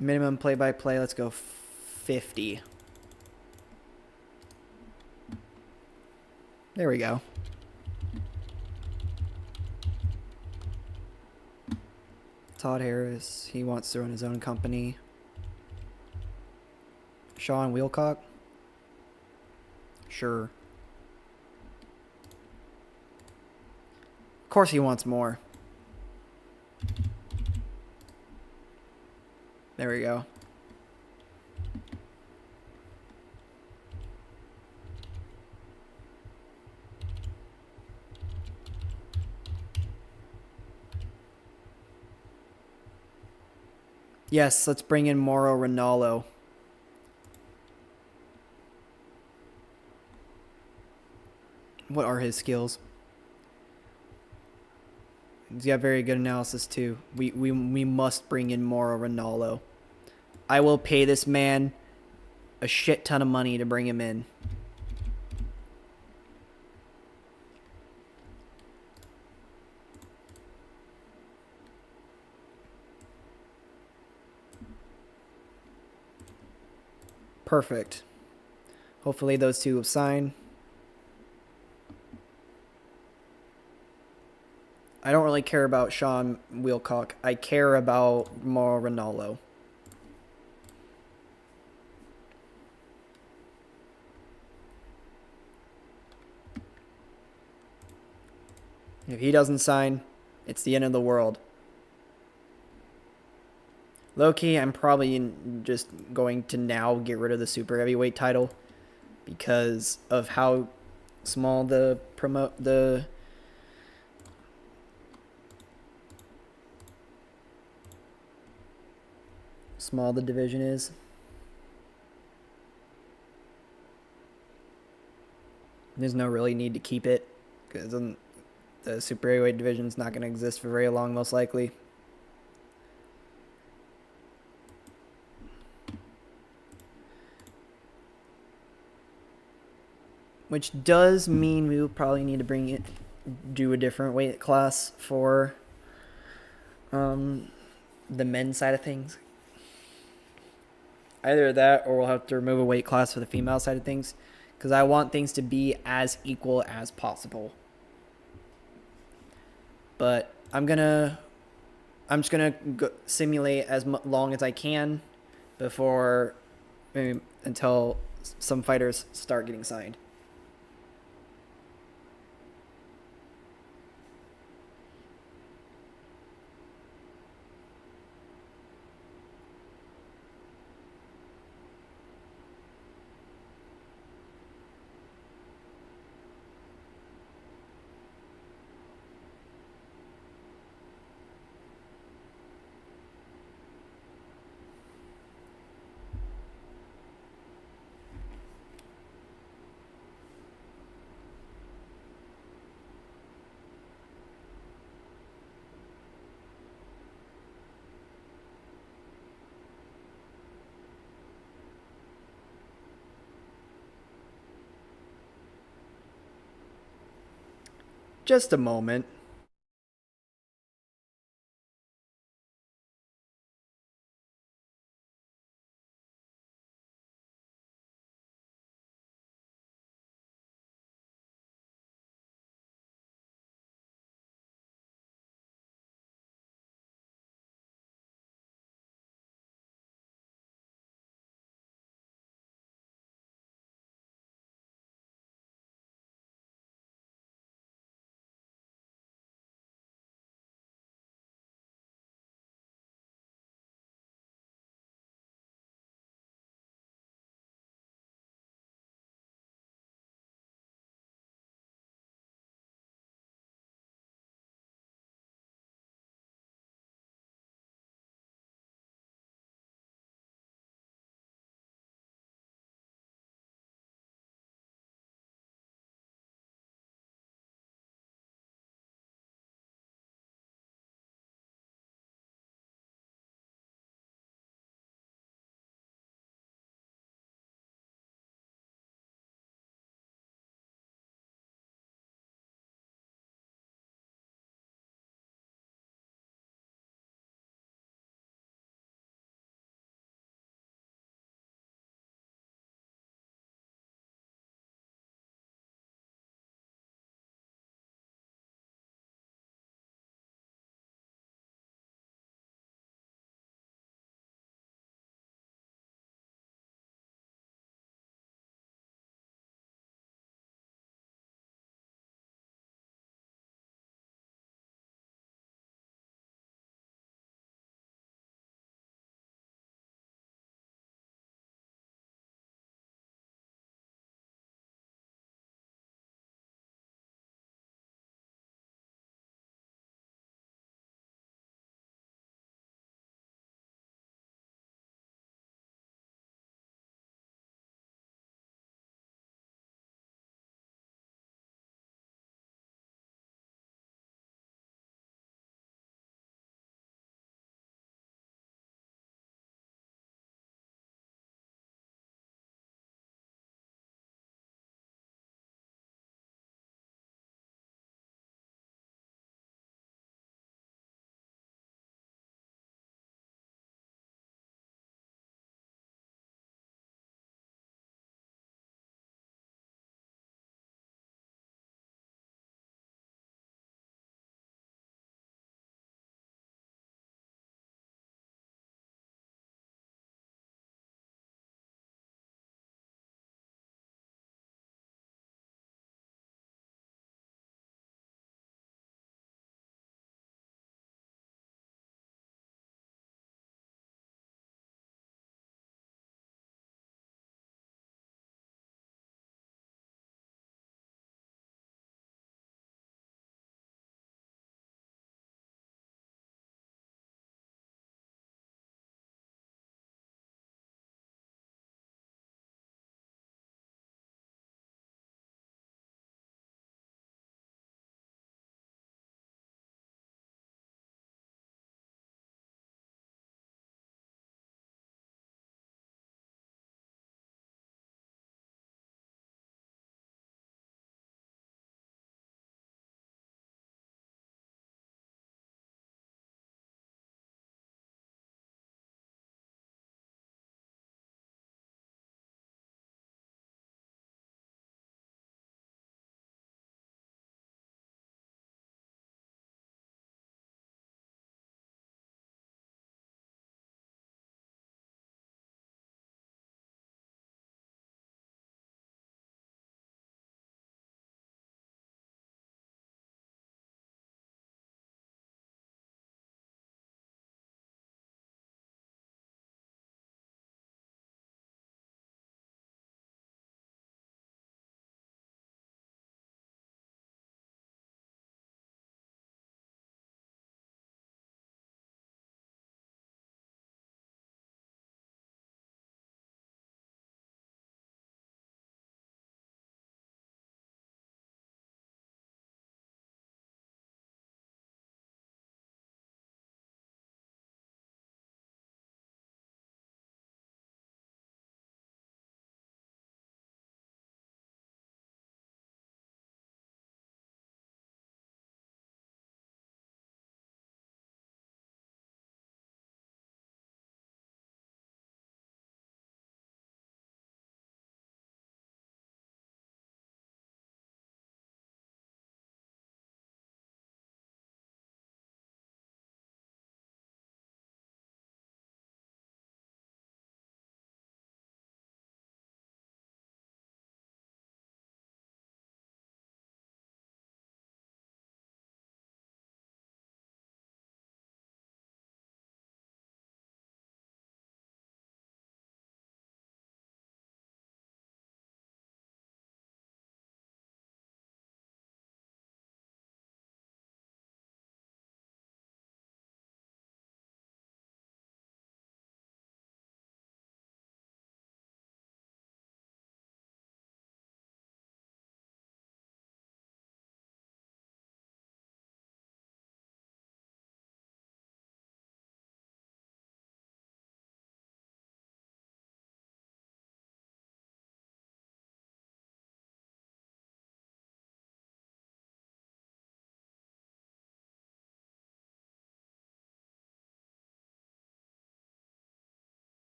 Minimum play-by-play, let's go 50. There we go. Todd Harris, he wants to run his own company. Sean Wheelcock? Sure. Of course he wants more. There we go. Yes, let's bring in Mauro Ranallo. What are his skills? He's got very good analysis too. We must bring in Mauro Ranallo. I will pay this man a shit ton of money to bring him in. Perfect. Hopefully those two will sign. I don't really care about Sean Wheelcock. I care about Mauro Ranallo. If he doesn't sign, it's the end of the world. Low-key, I'm probably just going to now get rid of the super heavyweight title because of how small the division is. There's no really need to keep it because the super heavyweight division is not going to exist for very long, most likely. Which does mean we will probably need to do a different weight class for the men's side of things. Either that or we'll have to remove a weight class for the female side of things because I want things to be as equal as possible. But I'm just gonna simulate as long as I can before until some fighters start getting signed. Just a moment.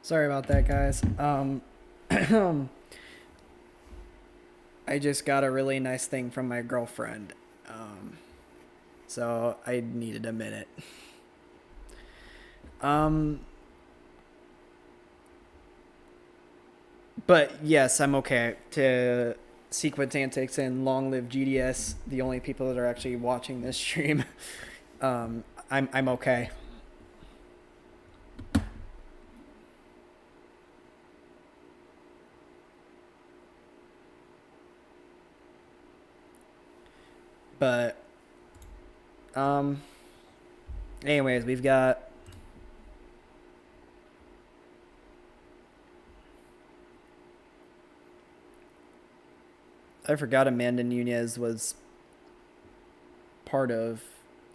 Sorry about that, guys. I just got a really nice thing from my girlfriend. So I needed a minute. But yes, I'm okay to Sequence Antics and Long Live GDS, the only people that are actually watching this stream. I'm okay. But anyways, we've got I forgot Amanda Nunes was part of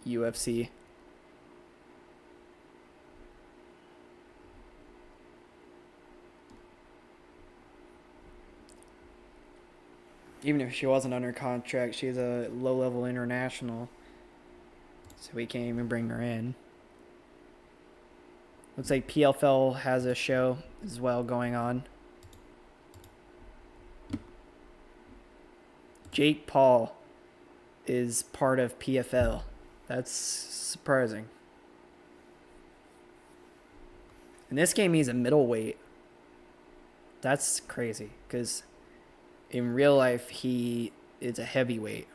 UFC. Even if she wasn't under contract, she's a low-level international, so we can't even bring her in. Looks like PFL has a show as well going on. Jake Paul is part of PFL. That's surprising. In this game, he's a middleweight. That's crazy, because in real life, he is a heavyweight.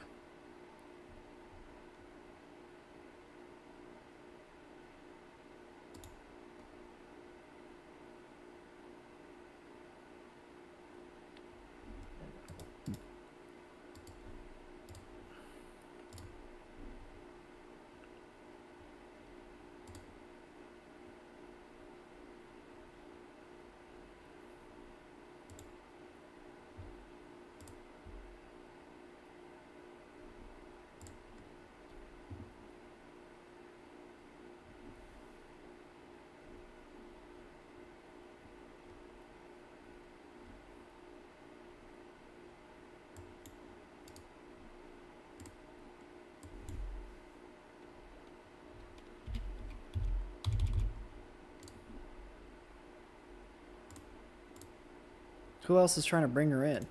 Who else is trying to bring her in?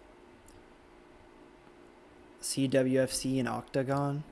CWFC and Octagon?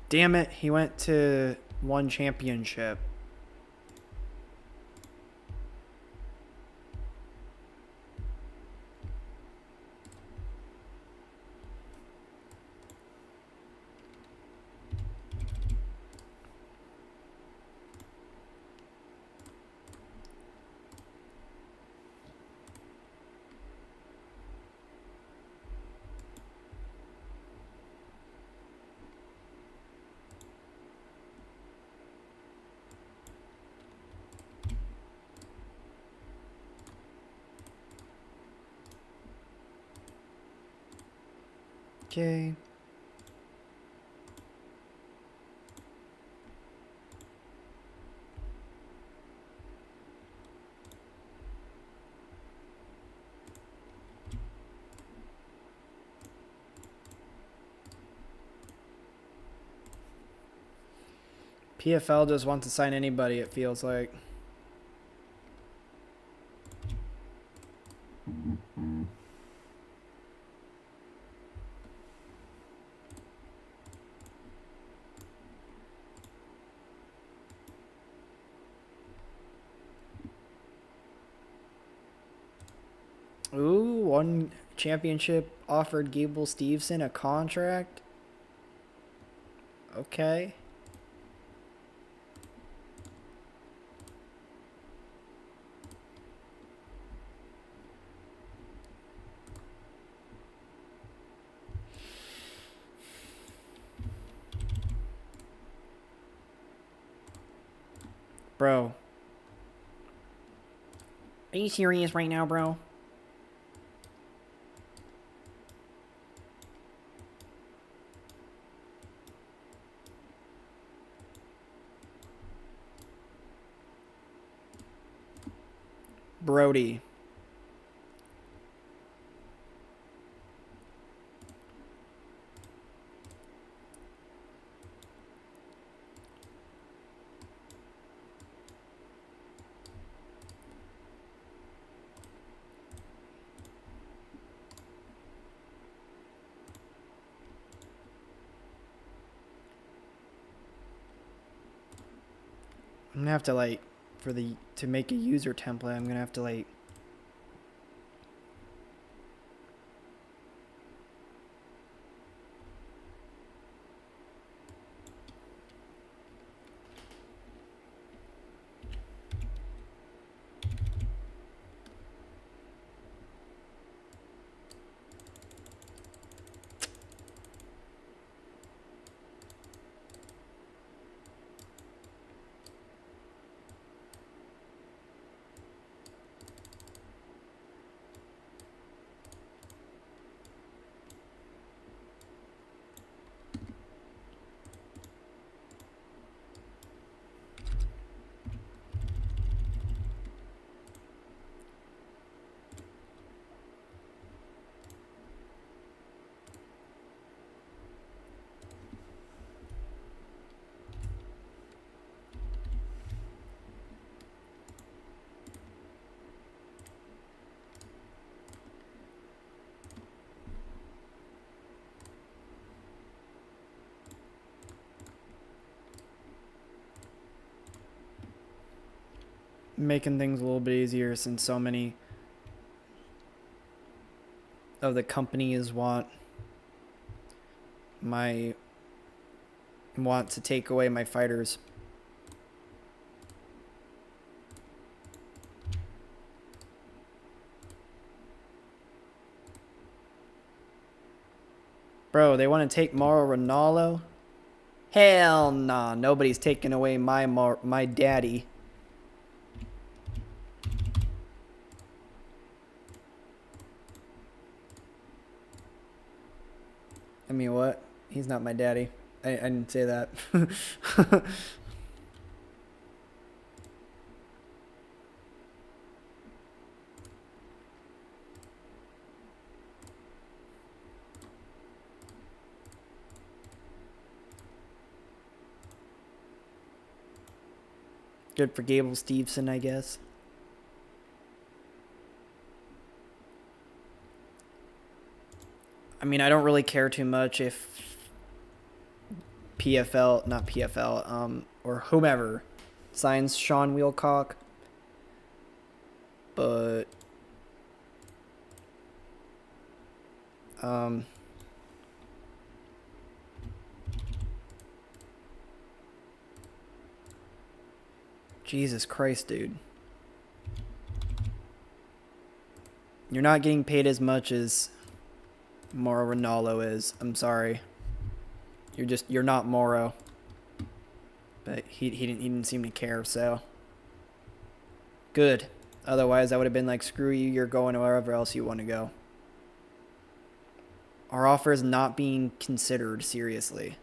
Damn it, he went to one championship. Okay. PFL just wants to sign anybody, it feels like. Ooh, one championship offered Gable Steveson a contract. Okay. Bro. Are you serious right now, bro? Brody. I'm gonna have to like to make a user template, I'm gonna have to like making things a little bit easier since so many of the companies want to take away my fighters. Bro, they want to take Mauro Ronaldo? Hell nah, nobody's taking away my daddy. I mean, what? He's not my daddy. I didn't say that. Good for Gable Steveson, I guess. I mean, I don't really care too much if not PFL, or whomever signs Sean Wheelcock. But, Jesus Christ, dude. You're not getting paid as much as Mauro Ronaldo is. I'm sorry. You're not Mauro. But he didn't seem to care, so good. Otherwise I would have been like, screw you, you're going wherever else you want to go. Our offer is not being considered seriously.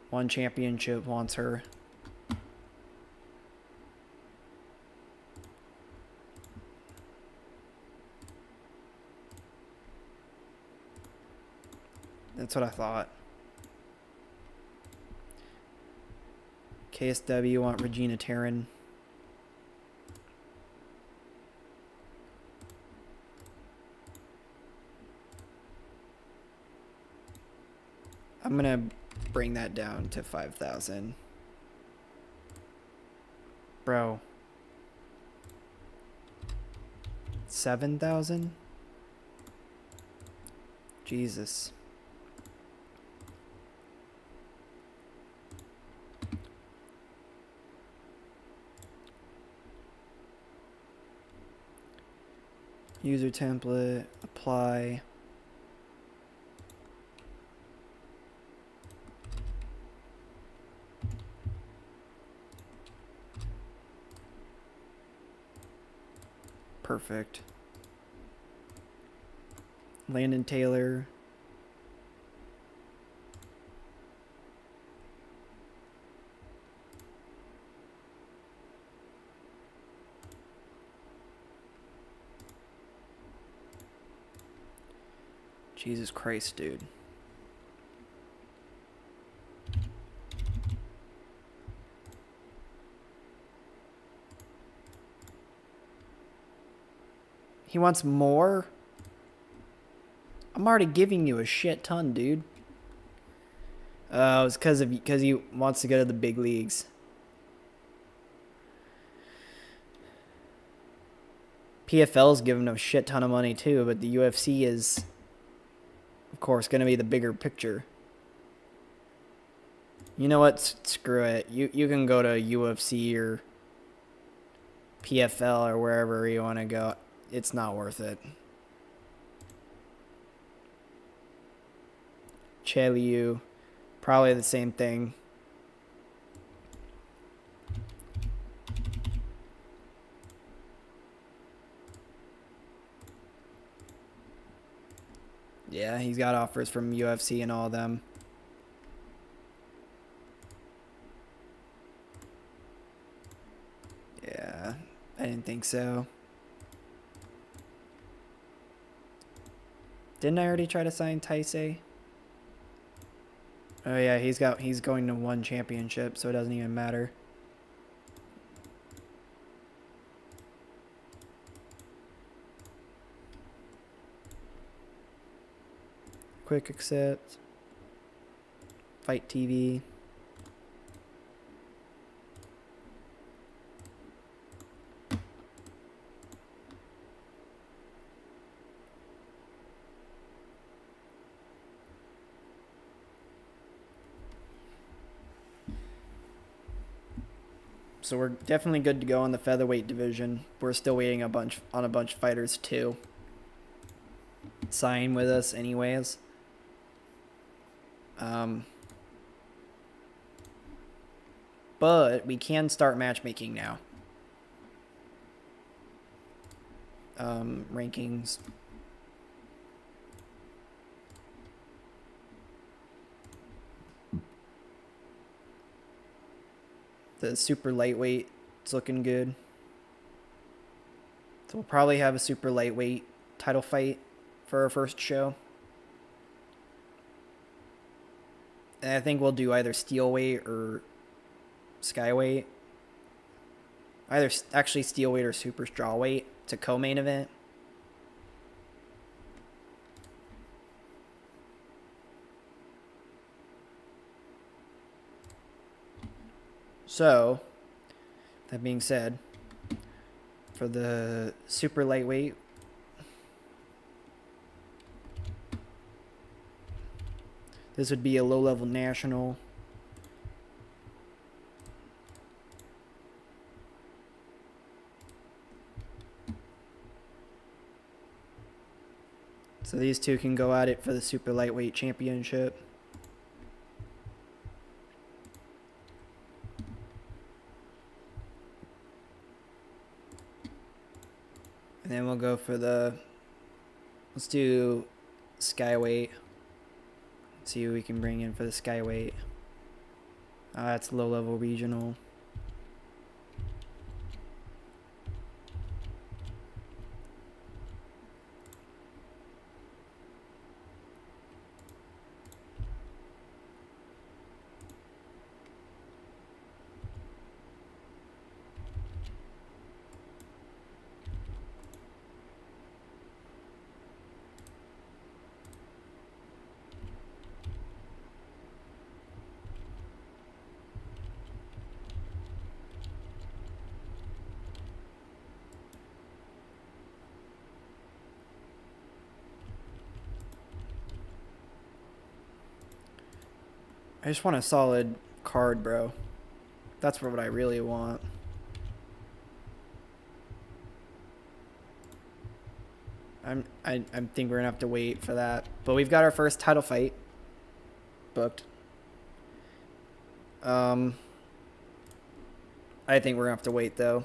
One championship wants her. That's what I thought. KSW want Regina Taryn. I'm gonna bring that down to 5,000. Bro. 7,000? Jesus. User template, apply. Perfect. Landon Taylor. Jesus Christ, dude. He wants more? I'm already giving you a shit ton, dude. It's because he wants to go to the big leagues. PFL's giving him a shit ton of money too, but the UFC is, of course, going to be the bigger picture. You know what? Screw it. You can go to UFC or PFL or wherever you want to go. It's not worth it. Liu, probably the same thing. Yeah, he's got offers from UFC and all of them. Yeah, I didn't think so. Didn't I already try to sign Taisei? Oh yeah, he's going to one championship, so it doesn't even matter. Quick accept. Fight TV. So we're definitely good to go on the featherweight division. We're still waiting on a bunch of fighters too. Sign with us anyways. But we can start matchmaking now. Rankings. The super lightweight is looking good. So we'll probably have a super lightweight title fight for our first show. And I think we'll do either steelweight or skyweight. Either actually steelweight or super strawweight to co-main event. So, that being said, for the super lightweight, this would be a low-level national. So these two can go at it for the super lightweight championship. And then we'll go for let's do skyweight. See who we can bring in for the skyweight. That's low-level regional. I just want a solid card, bro. That's what I really want. I think we're gonna have to wait for that. But we've got our first title fight booked. I think we're gonna have to wait though.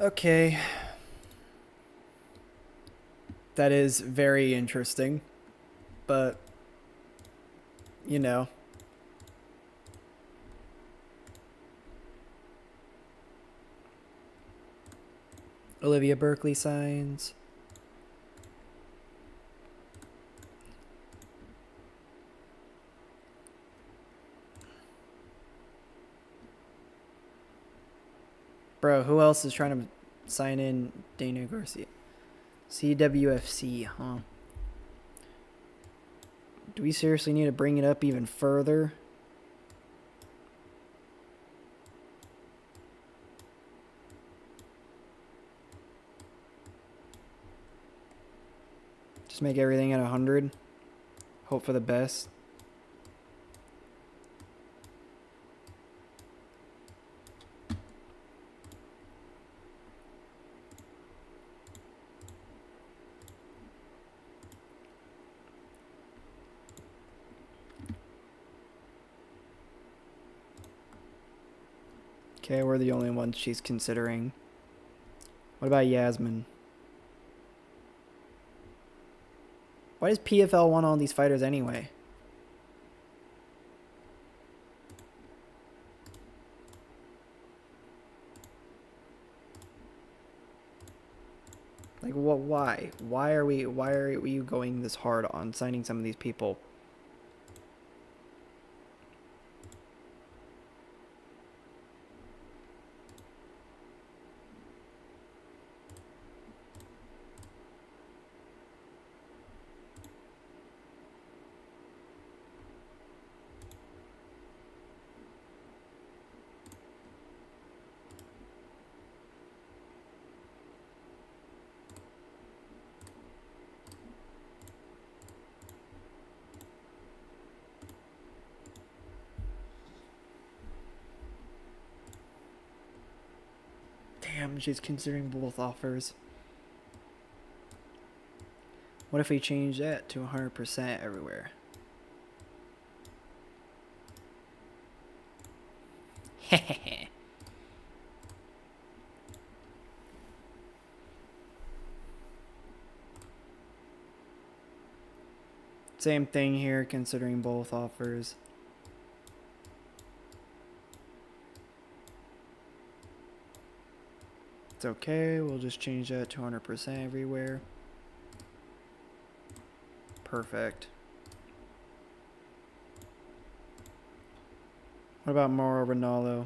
Okay. That is very interesting. But, you know. Olivia Berkeley signs. Bro, who else is trying to sign in Dana Garcia? CWFC, huh? Do we seriously need to bring it up even further? Just make everything at 100. Hope for the best. Okay, we're the only ones she's considering. What about Yasmin? Why does PFL want all these fighters anyway? Like, what? Why? Why are we going this hard on signing some of these people? Damn, she's considering both offers. What if we change that to 100% everywhere? Same thing here, considering both offers. It's okay, we'll just change that to 100% everywhere. Perfect. What about Mauro Ronaldo?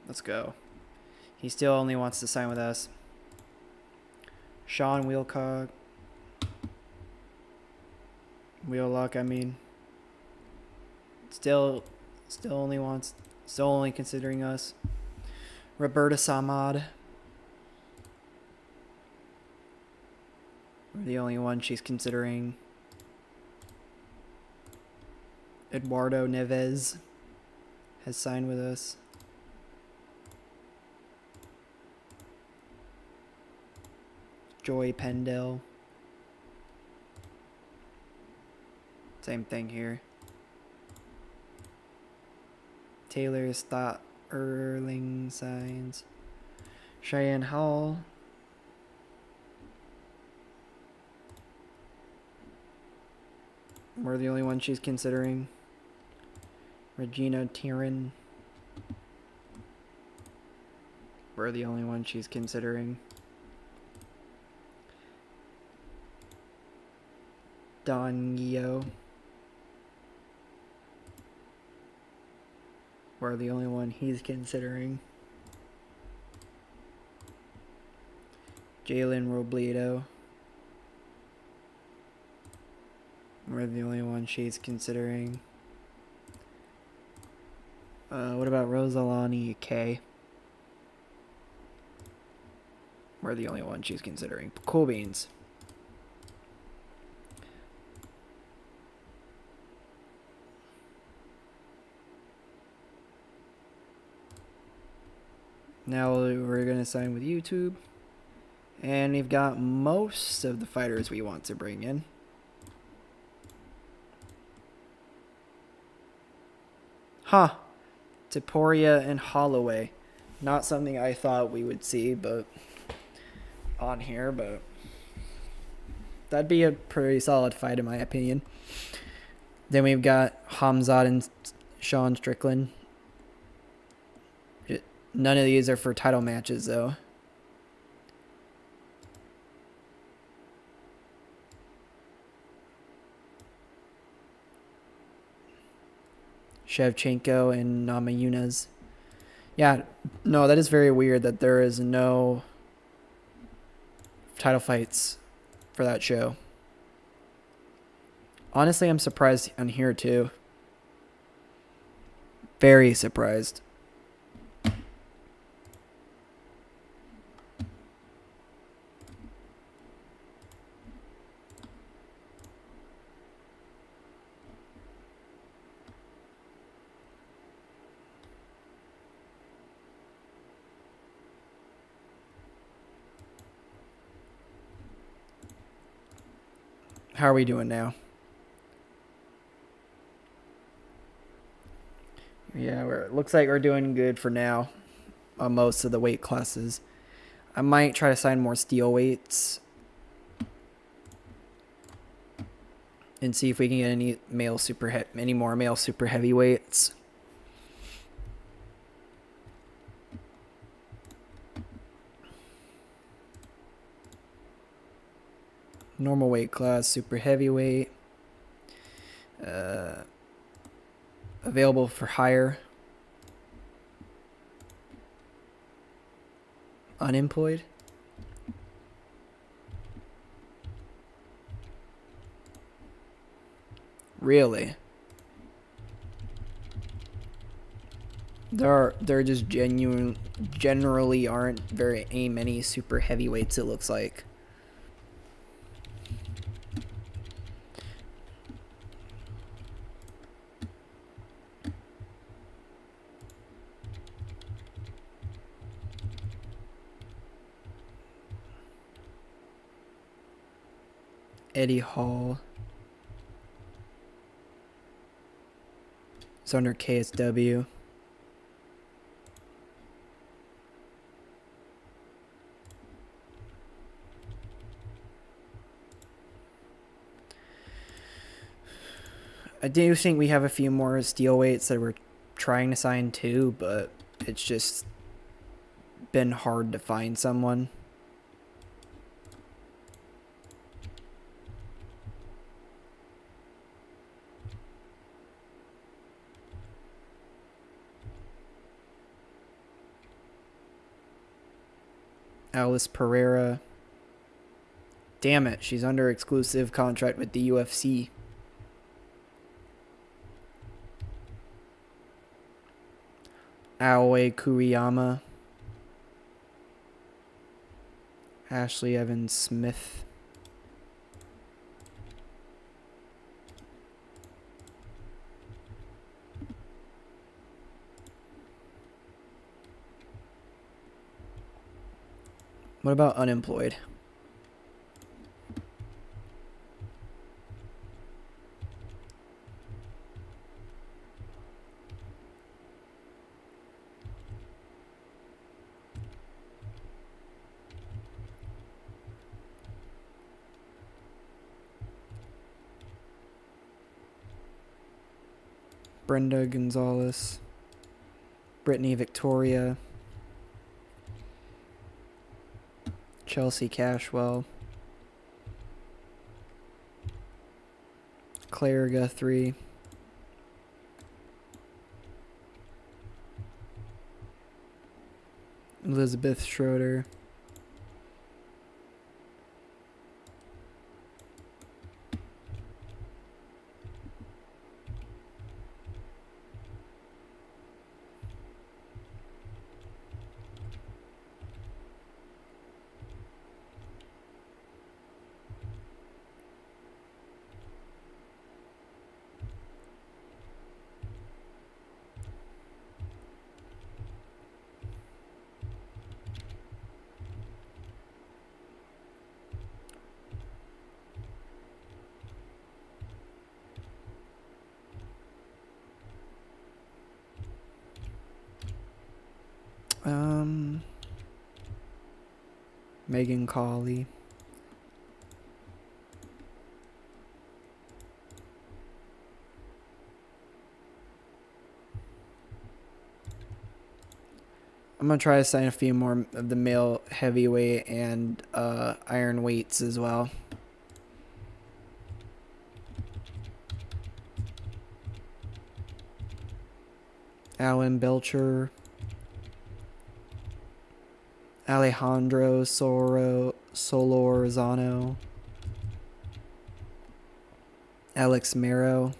Let's go. He still only wants to sign with us. Sean Wheelcock. Wheelock, I mean. Still only considering us. Roberta Samad. We're the only one she's considering. Eduardo Neves has signed with us. Joy Pendel. Same thing here. Taylor Stott Erling signs. Cheyenne Hall. We're the only one she's considering. Regina Tyran. We're the only one she's considering. Don Yeo. We're the only one he's considering. Jalen Robledo. We're the only one she's considering. What about Rosalani K? We're the only one she's considering. Cool beans. Now we're going to sign with YouTube. And we've got most of the fighters we want to bring in. Huh. Taporia and Holloway. Not something I thought we would see, but on here, but that'd be a pretty solid fight in my opinion. Then we've got Hamzat and Sean Strickland. None of these are for title matches, though. Shevchenko and Namajunas. Yeah, no, that is very weird that there is no title fights for that show. Honestly, I'm surprised on here, too. Very surprised. How are we doing now? Yeah, it looks like we're doing good for now on most of the weight classes. I might try to sign more steel weights and see if we can get any more male super heavyweights. Normal weight class, super heavyweight. Available for hire. Unemployed. Really? There just generally aren't very many super heavyweights, it looks like. Eddie Hall. It's under KSW. I do think we have a few more steel weights that we're trying to sign too, but it's just been hard to find someone. Alice Pereira. Damn it, she's under exclusive contract with the UFC. Aoi Kuriyama. Ashley Evans Smith. What about unemployed? Brenda Gonzalez. Brittany Victoria. Chelsea Cashwell. Claire Guthrie. Elizabeth Schroeder. Megan Colley. I'm gonna try to sign a few more of the male heavyweight and iron weights as well. Alan Belcher, Alejandro Solorzano, Alex Mero,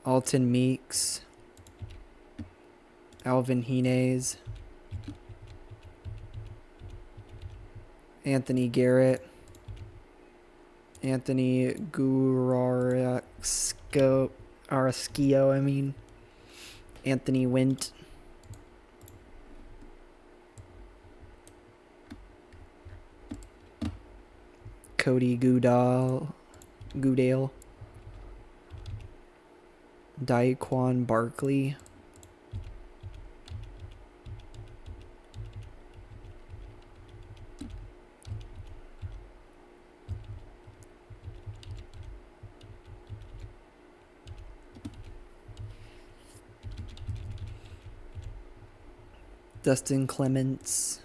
Alton Meeks, Alvin Hines, Anthony Garrett, Anthony Arasquio, Anthony Wint, Cody Goodale, Daquan Barkley, Dustin Clements.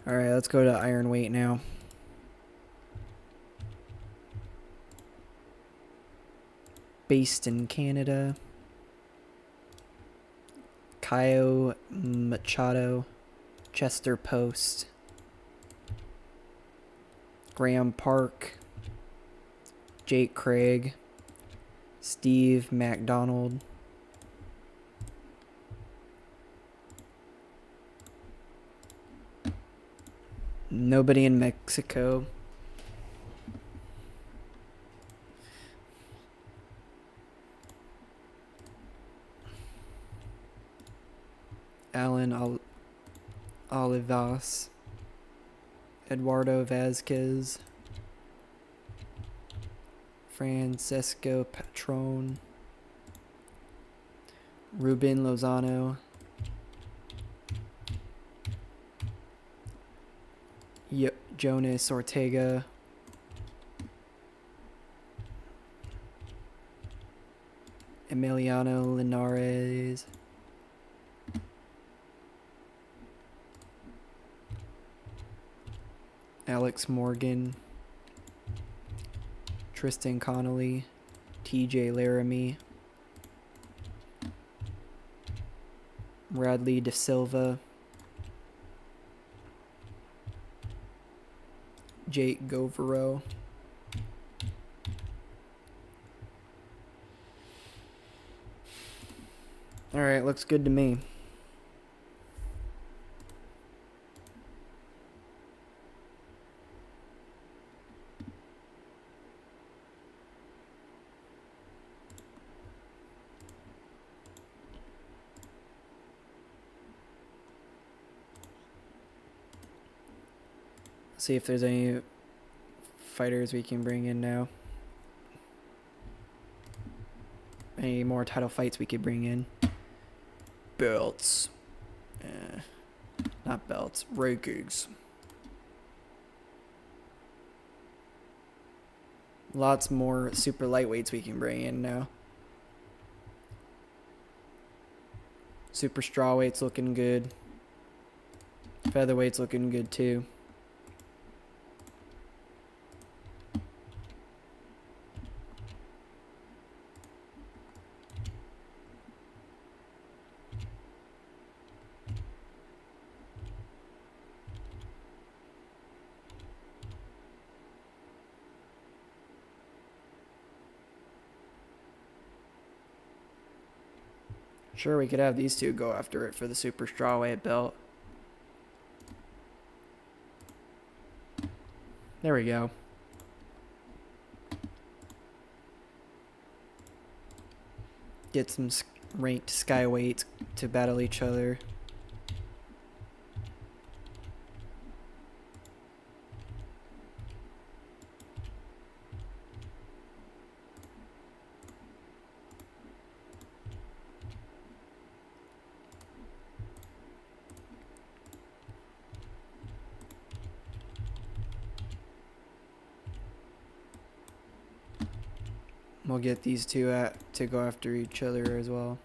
All right, let's go to iron weight now. Based in Canada, Caio Machado, Chester Post, Graham Park, Jake Craig, Steve MacDonald, nobody in Mexico. Alan Olivas, Eduardo Vazquez, Francesco Patron, Ruben Lozano, Jonas Ortega, Emiliano Linares, Alex Morgan, Tristan Connolly, TJ Laramie, Bradley De Silva, Jake Govero, all right, looks good to me. See if there's any fighters we can bring in now. Any more title fights we could bring in. Belts. Not belts. Rankings. Lots more super lightweights we can bring in now. Super strawweight's looking good. Featherweight's looking good too. Sure, we could have these two go after it for the super strawweight belt. There we go. Get some ranked skyweights to battle each other. We'll get these two to go after each other as well.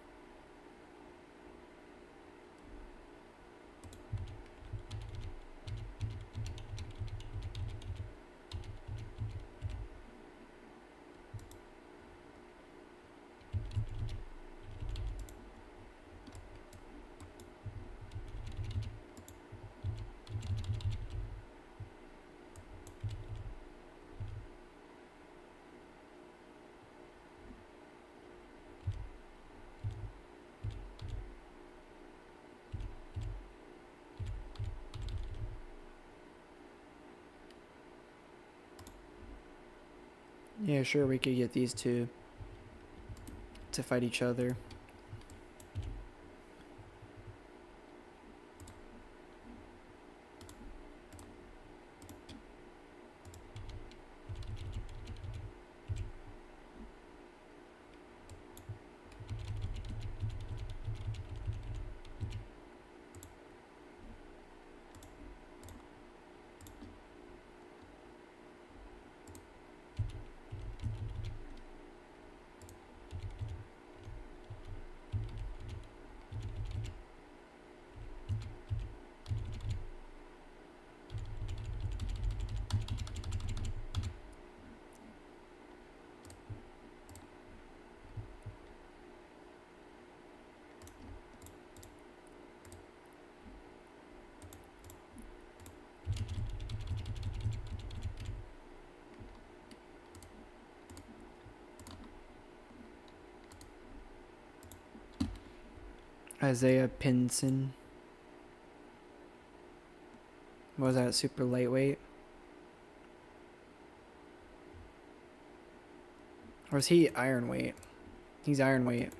Yeah, sure, we could get these two to fight each other. Isaiah Pinson. What was that, super lightweight? Or is he iron weight? He's iron weight.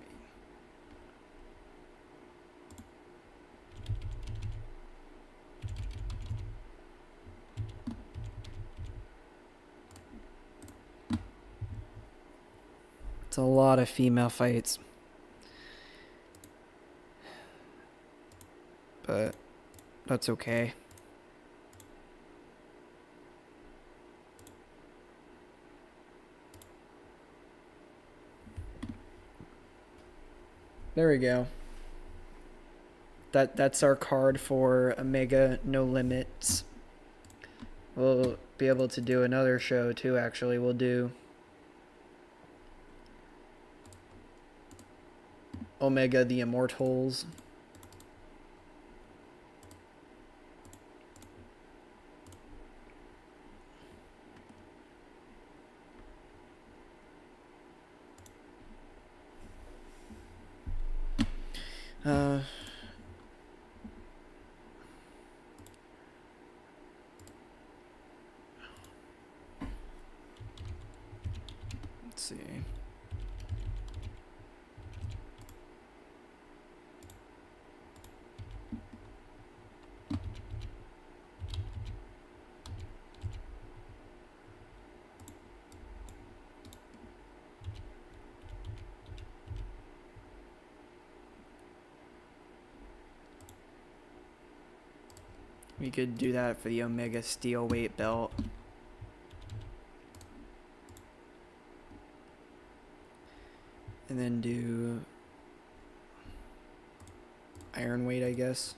It's a lot of female fights. But that's okay. There we go. That's our card for Omega No Limits. We'll be able to do another show too, actually. We'll do Omega the Immortals. Let's see. We could do that for the Omega Steel Weight belt. And then do iron weight, I guess.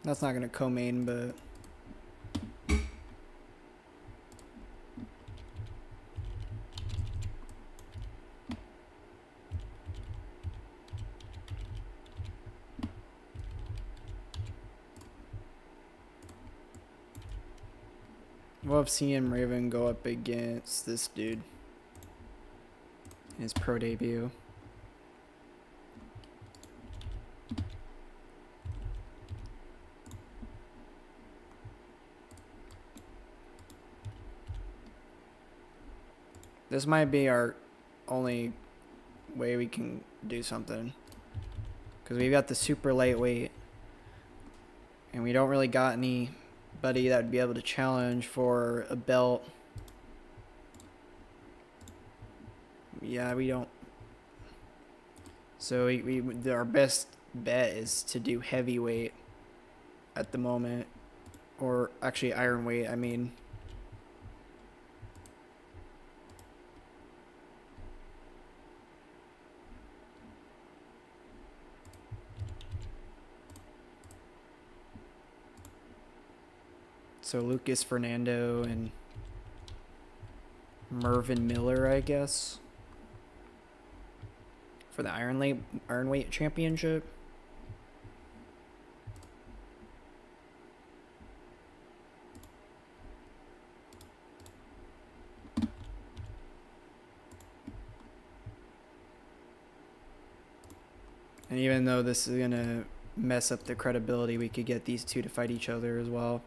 That's not gonna co-main, but We'll have CM Raven go up against this dude in his pro debut. This might be our only way we can do something. Because we've got the super lightweight. And we don't really got anybody that would be able to challenge for a belt. Yeah, we don't. So our best bet is to do heavyweight at the moment. Or actually iron weight, I mean. So Lucas Fernando and Mervyn Miller, I guess, for the iron weight championship. And even though this is gonna mess up the credibility, we could get these two to fight each other as well.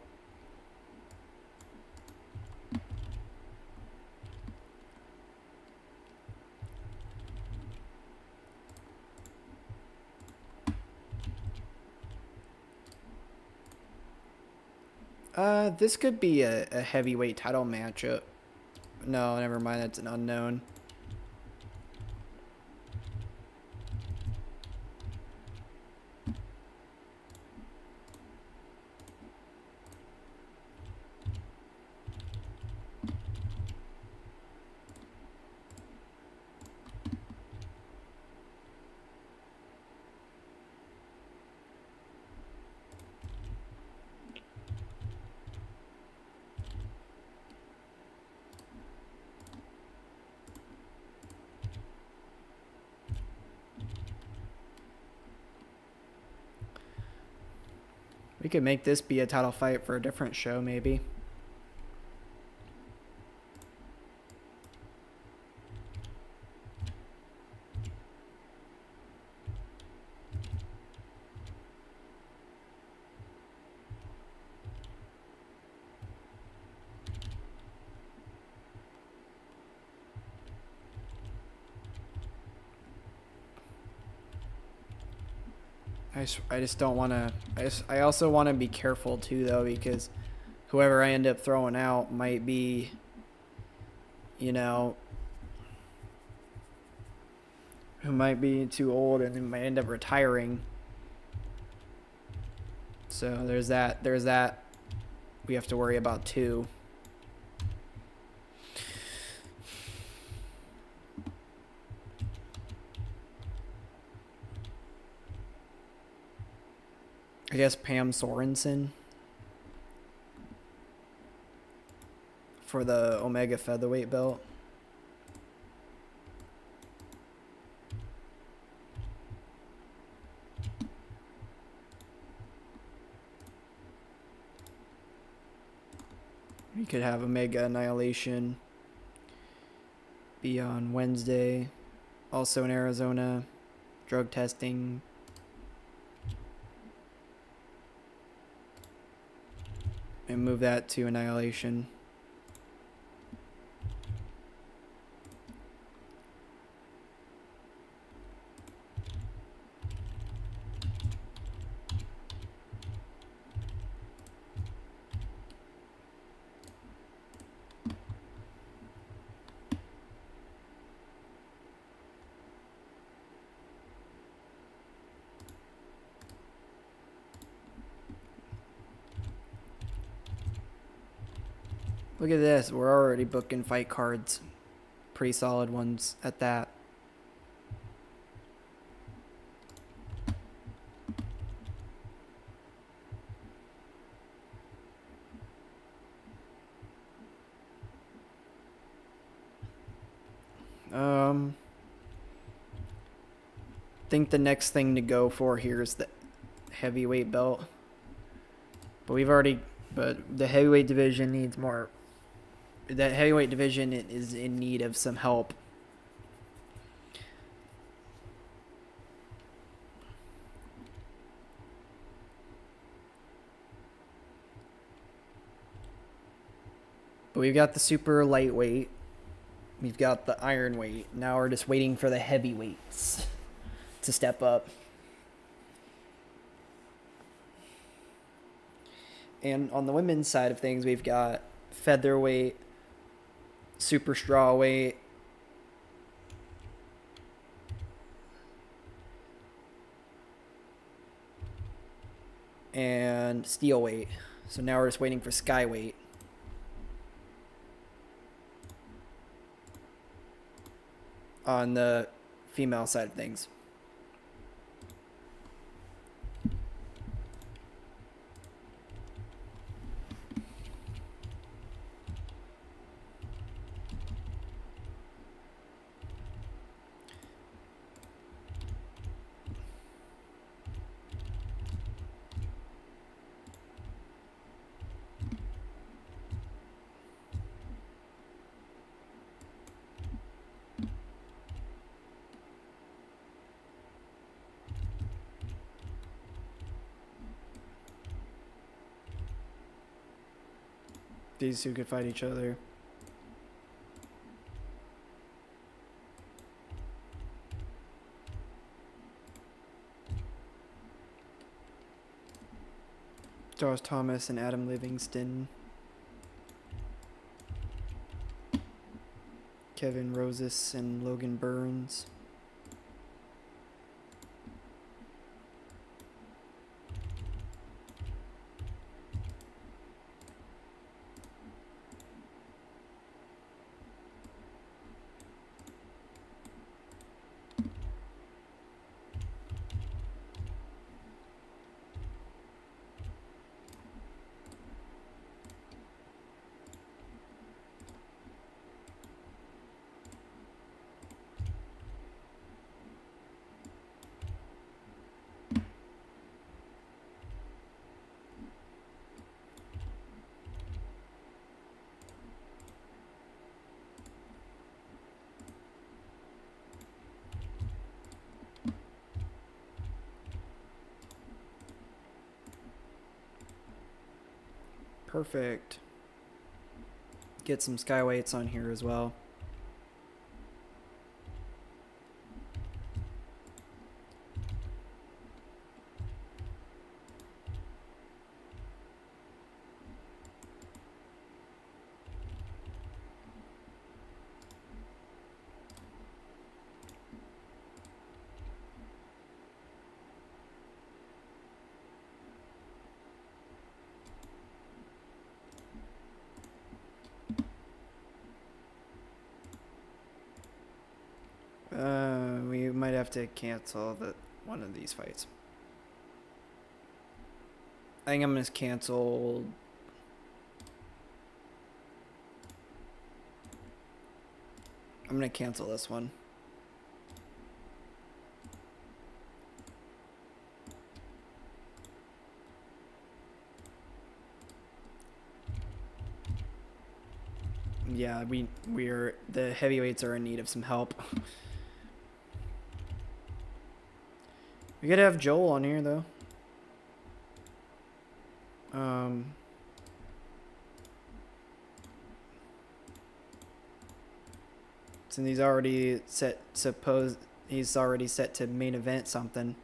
This could be a heavyweight title matchup. No, never mind. That's an unknown. We could make this be a title fight for a different show, maybe. I just don't want to. I also want to be careful too, though, because whoever I end up throwing out might be, you know, who might be too old and might end up retiring. So there's that. There's that. We have to worry about too. I guess Pam Sorensen for the Omega featherweight belt. We could have Omega Annihilation be on Wednesday, also in Arizona, drug testing. And move that to Annihilation. Look at this. We're already booking fight cards. Pretty solid ones at that. I think the next thing to go for here is the heavyweight belt. But the heavyweight division needs more that heavyweight division is in need of some help. But we've got the super lightweight. We've got the iron weight. Now we're just waiting for the heavyweights to step up. And on the women's side of things, we've got featherweight, super strawweight, and steel weight. So now we're just waiting for skyweight. On the female side of things. These two could fight each other. Josh Thomas and Adam Livingston. Kevin Rosas and Logan Burns. Perfect. Get some skyweights on here as well. We might have to cancel one of these fights. I think I'm gonna cancel. I'm gonna cancel this one. Yeah, we're the heavyweights are in need of some help. We gotta have Joel on here though. Since he's already he's already set to main event something.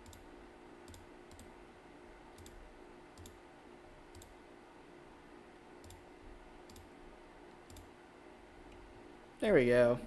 There we go.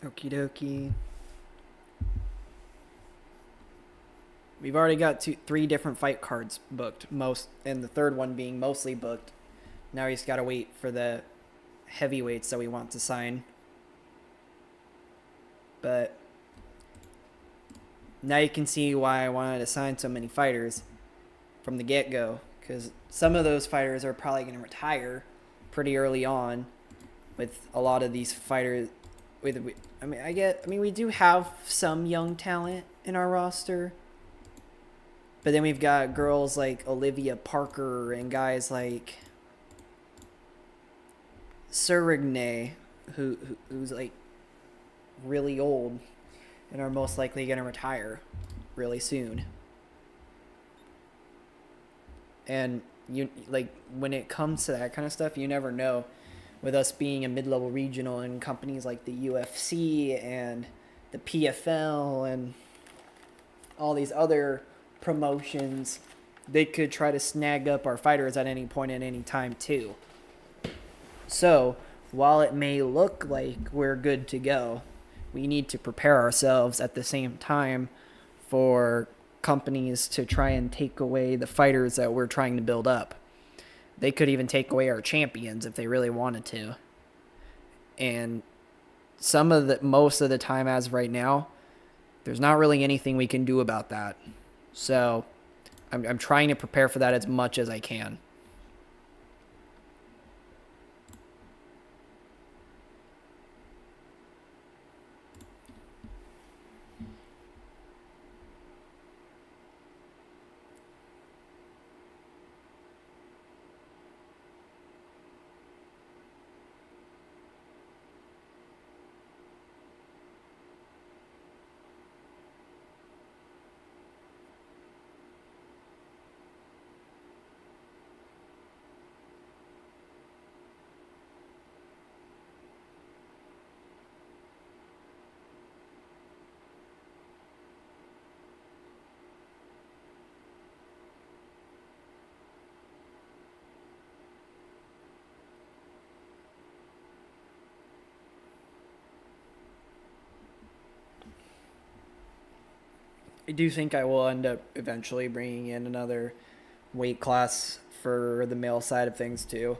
Okie dokie. We've already got 3 different fight cards booked, and the third one being mostly booked. Now we just gotta wait for the heavyweights that we want to sign. But now you can see why I wanted to sign so many fighters from the get-go, because some of those fighters are probably going to retire pretty early on. With a lot of these fighters, we do have some young talent in our roster, but then we've got girls like Olivia Parker and guys like Surigne, who's like really old and are most likely going to retire really soon. And when it comes to that kind of stuff, you never know. With us being a mid-level regional and companies like the UFC and the PFL and all these other promotions, they could try to snag up our fighters at any point at any time too. So while it may look like we're good to go, we need to prepare ourselves at the same time for companies to try and take away the fighters that we're trying to build up. They could even take away our champions if they really wanted to. And most of the time as of right now, there's not really anything we can do about that. So I'm trying to prepare for that as much as I can. I do think I will end up eventually bringing in another weight class for the male side of things too.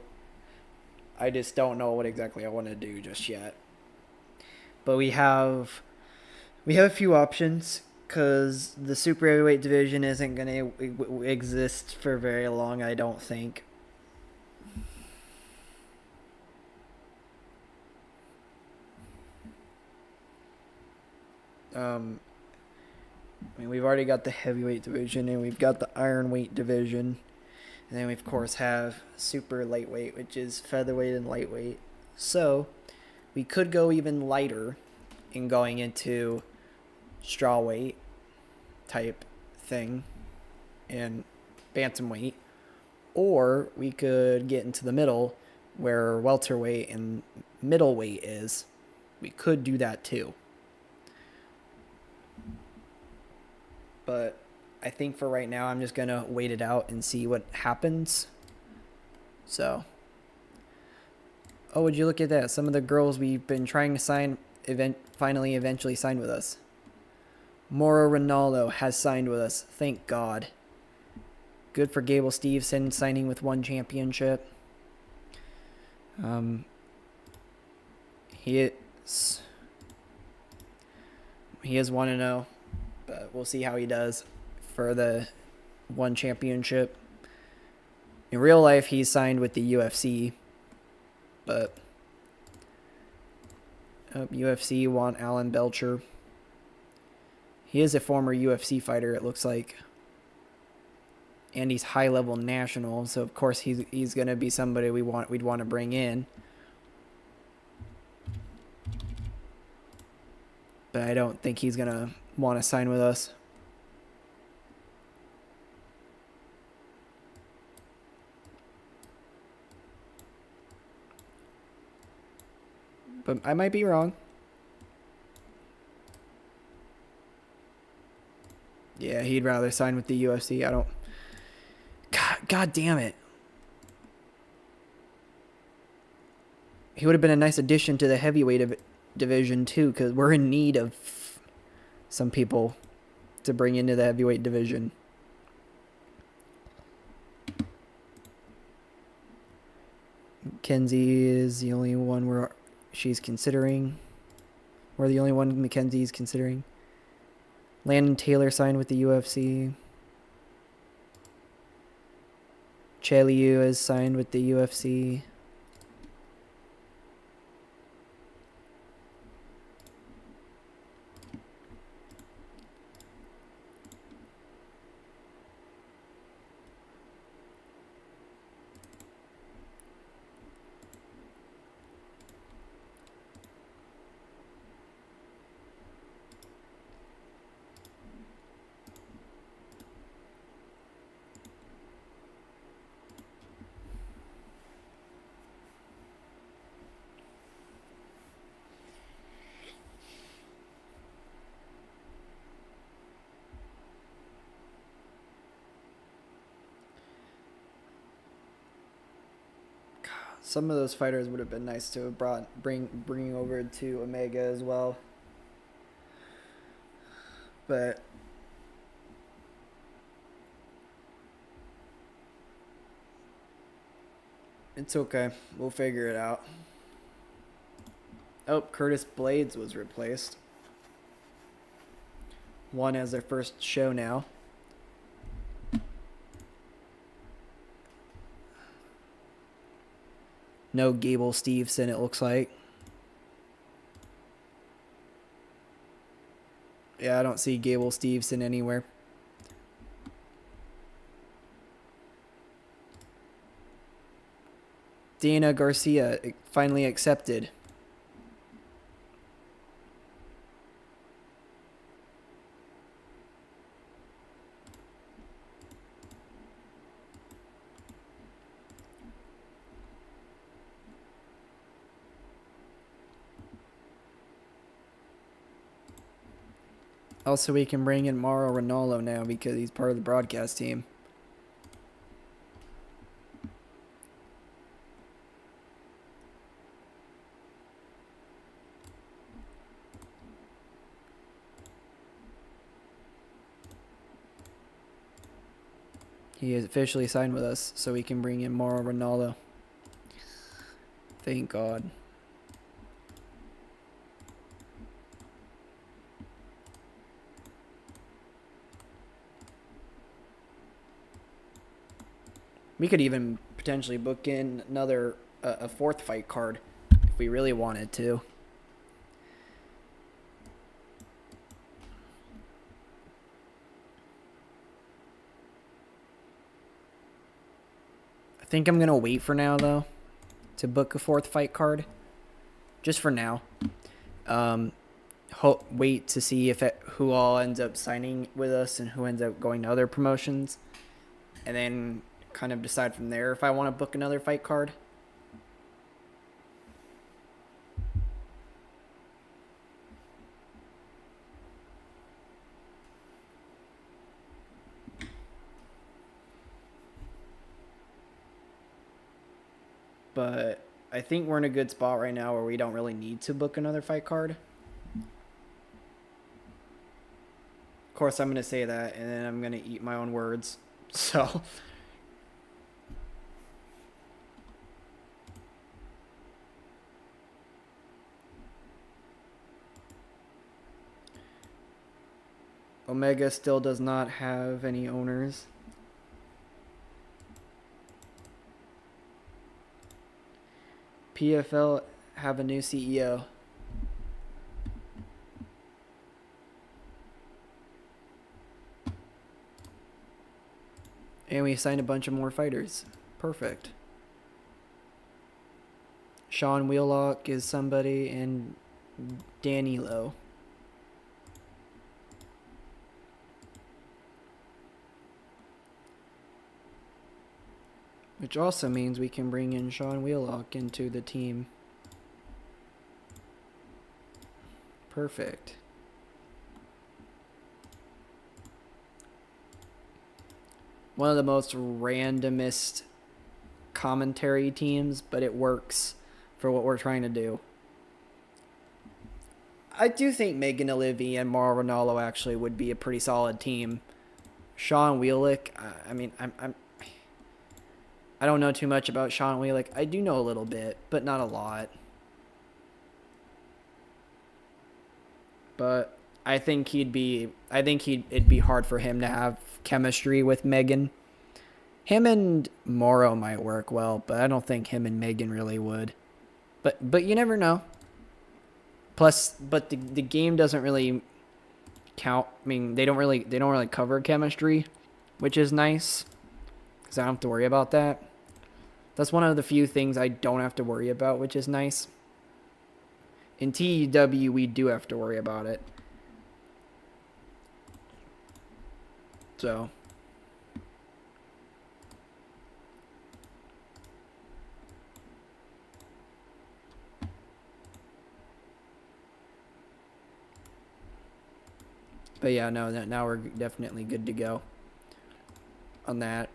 I just don't know what exactly I want to do just yet. But we have a few options because the super heavyweight division isn't going to exist for very long, I don't think. We've already got the heavyweight division and we've got the ironweight division. And then we, of course, have super lightweight, which is featherweight and lightweight. So we could go even lighter in going into strawweight type thing and bantamweight. Or we could get into the middle where welterweight and middleweight is. We could do that too. But I think for right now, I'm just going to wait it out and see what happens. So. Oh, would you look at that? Some of the girls we've been trying to sign eventually signed with us. Mauro Ronaldo has signed with us. Thank God. Good for Gable Steveson signing with one championship. He is 1-0. But we'll see how he does for the one championship. In real life, he's signed with the UFC. But UFC want Alan Belcher. He is a former UFC fighter, it looks like. And he's high-level national, so of course he's going to be somebody we'd want to bring in. But I don't think he's going to want to sign with us. But I might be wrong. Yeah, he'd rather sign with the UFC. I don't... God damn it. He would have been a nice addition to the heavyweight division too, because we're in need of some people to bring into the heavyweight division. Mackenzie is the only one she's considering. We're the only one Mackenzie's considering. Landon Taylor signed with the UFC. Che Liu is signed with the UFC. Some of those fighters would have been nice to have bringing over to Omega as well. But it's okay. We'll figure it out. Oh, Curtis Blades was replaced. One as their first show now. No Gable Steveson, it looks like. Yeah, I don't see Gable Steveson anywhere. Dana Garcia finally accepted. Also, we can bring in Mauro Ranallo now because he's part of the broadcast team. He is officially signed with us, so we can bring in Mauro Ranallo. Thank God. We could even potentially book in a fourth fight card if we really wanted to. I think I'm going to wait for now, though, to book a fourth fight card. Just for now. Wait to see who all ends up signing with us and who ends up going to other promotions. And then kind of decide from there if I want to book another fight card. But I think we're in a good spot right now where we don't really need to book another fight card. Of course, I'm going to say that, and then I'm going to eat my own words. So Omega still does not have any owners. PFL have a new CEO. And we signed a bunch of more fighters. Perfect. Sean Wheelock is somebody, and Danilo. Which also means we can bring in Sean Wheelock into the team. Perfect. One of the most randomest commentary teams, but it works for what we're trying to do. I do think Megan Olivia and Mauro Ranallo actually would be a pretty solid team. Sean Wheelick, I mean, I don't know too much about Sean Wheelick. I do know a little bit, but not a lot. But I think it'd be hard for him to have chemistry with Megan. Him and Morrow might work well, but I don't think him and Megan really would. But you never know. Plus, but the game doesn't really count. I mean, they don't really cover chemistry, which is nice because I don't have to worry about that. That's one of the few things I don't have to worry about, which is nice. In TEW, we do have to worry about it. So, but yeah, no, now we're definitely good to go on that.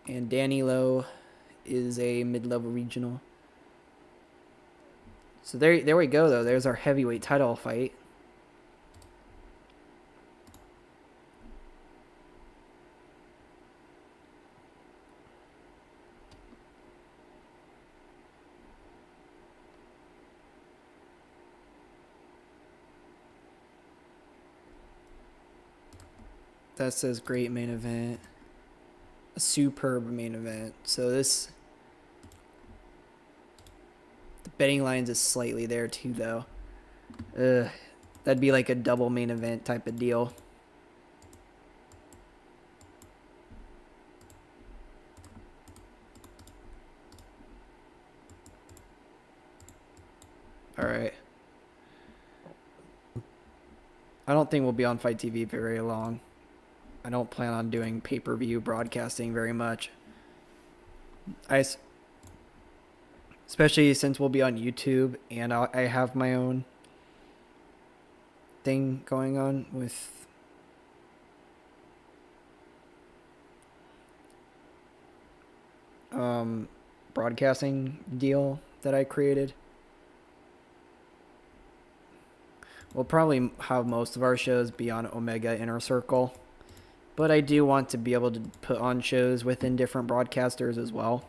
And Danny Lowe is a mid-level regional. So there we go, though. There's our heavyweight title fight. That says great main event. A superb main event. So the betting lines is slightly there too, though. That'd be like a double main event type of deal. All right. I don't think we'll be on Fight TV for very long. I don't plan on doing pay-per-view broadcasting very much. Especially since we'll be on YouTube and I have my own thing going on with broadcasting deal that I created. We'll probably have most of our shows be on Omega Inner Circle. But I do want to be able to put on shows within different broadcasters as well.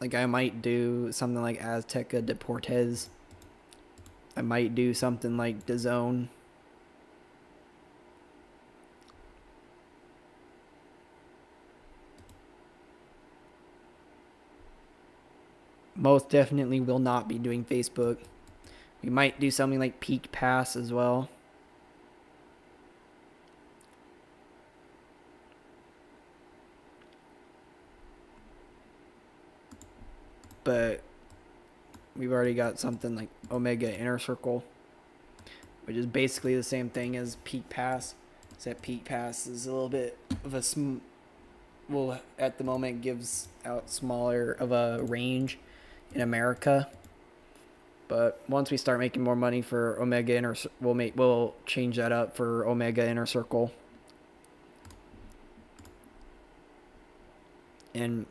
Like I might do something like Azteca Deportes. I might do something like DAZN. Most definitely will not be doing Facebook. We might do something like Peak Pass as well. But we've already got something like Omega Inner Circle, which is basically the same thing as Peak Pass, except Peak Pass is a little bit of a well, at the moment gives out smaller of a range in America. But once we start making more money for Omega Inner, we'll change that up for Omega Inner Circle. And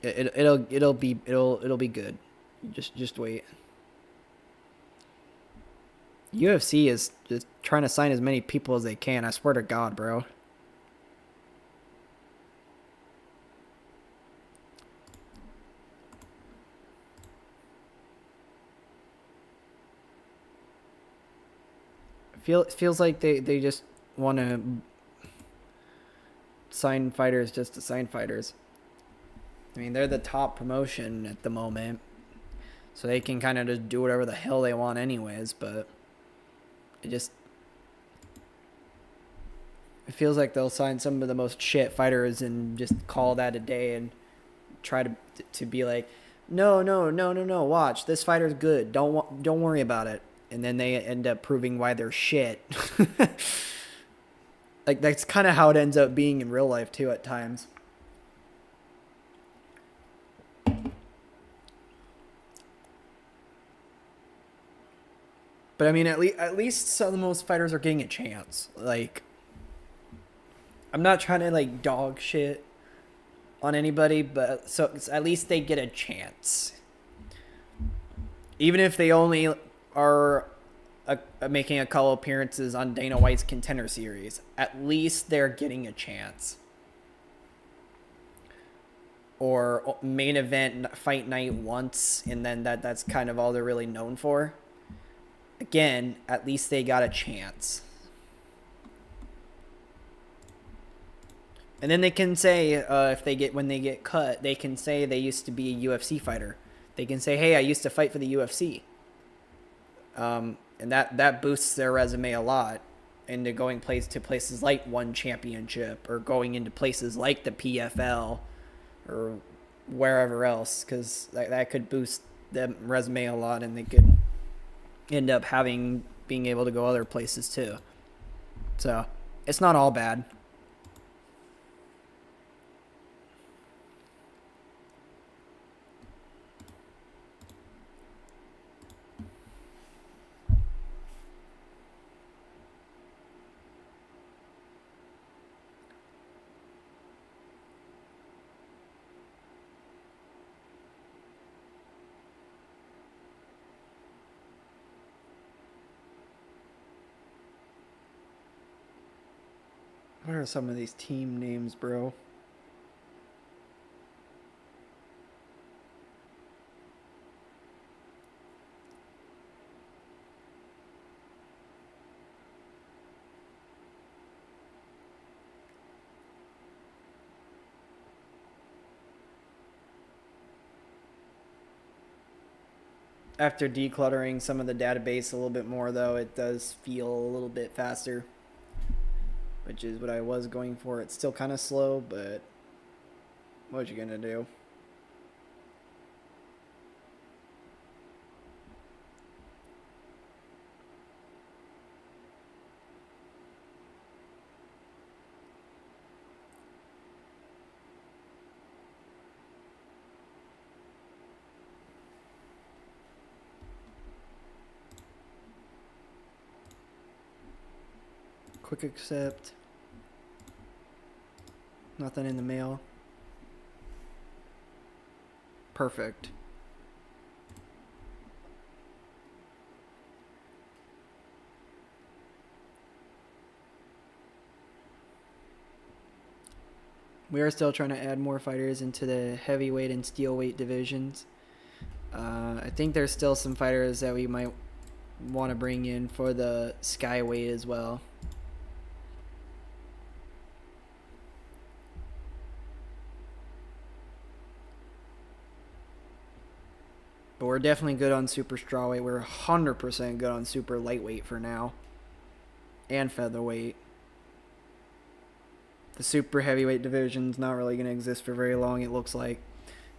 it'll be good. Just wait. UFC is just trying to sign as many people as they can. I swear to God, bro. It feels like they just want to sign fighters just to sign fighters. I mean, they're the top promotion at the moment, so they can kind of just do whatever the hell they want anyways, but it feels like they'll sign some of the most shit fighters and just call that a day and try to be like, no, watch, this fighter's good, don't worry about it, and then they end up proving why they're shit. Like that's kind of how it ends up being in real life too at times. But I mean, at least some of most fighters are getting a chance. Like, I'm not trying to like dog shit on anybody, but so at least they get a chance. Even if they only are making a couple appearances on Dana White's Contender Series, at least they're getting a chance. Or main event fight night once, and then that's kind of all they're really known for. Again, at least they got a chance. And then they can say, when they get cut, they can say they used to be a UFC fighter. They can say, hey, I used to fight for the UFC. And that boosts their resume a lot into going to places like One Championship, or going into places like the PFL or wherever else, because that could boost their resume a lot, and they could end up being able to go other places too. So it's not all bad. What are some of these team names, bro? After decluttering some of the database a little bit more, though, it does feel a little bit faster, which is what I was going for. It's still kind of slow, but what you gonna do? Quick accept. Nothing in the mail. Perfect. We are still trying to add more fighters into the heavyweight and steelweight divisions. I think there's still some fighters that we might want to bring in for the skyweight as well. But we're definitely good on super strawweight. We're 100% good on super lightweight for now. And featherweight. The super heavyweight division's not really going to exist for very long, it looks like.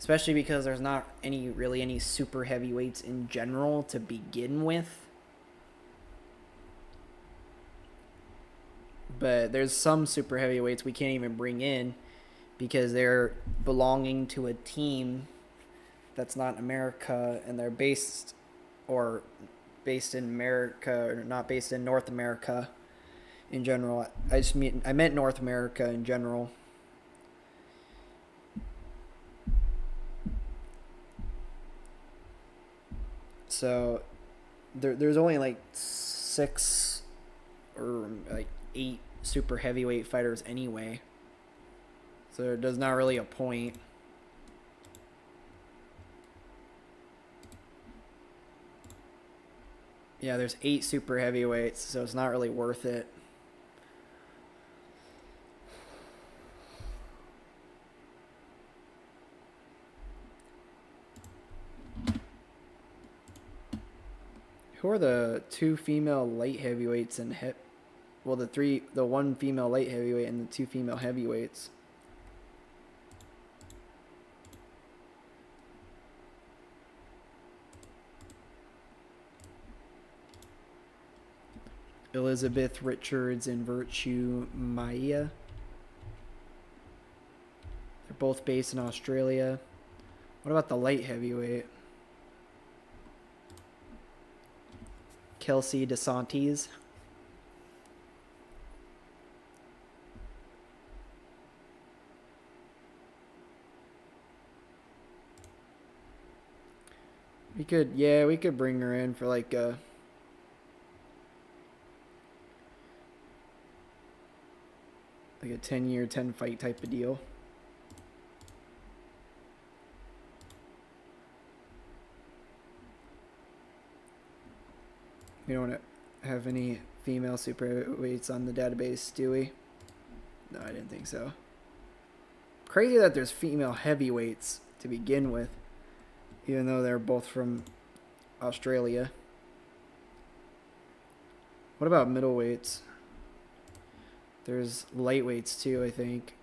Especially because there's not really any super heavyweights in general to begin with. But there's some super heavyweights we can't even bring in because they're belonging to a team that's not America, and they're based in America, or not based in North America in general. I meant North America in general. So there's only like 6 or like 8 super heavyweight fighters anyway. So there's not really a point. Yeah, there's 8 super heavyweights, so it's not really worth it. Who are the 2 female light heavyweights and the 1 female light heavyweight and the 2 female heavyweights? Elizabeth Richards and Virtue Maia. They're both based in Australia. What about the light heavyweight? Kelsey DeSantis. We could bring her in for like a 10-year, 10 fight type of deal. We don't have any female superweights on the database, do we? No, I didn't think so. Crazy that there's female heavyweights to begin with, even though they're both from Australia. What about middleweights? There's lightweights too, I think.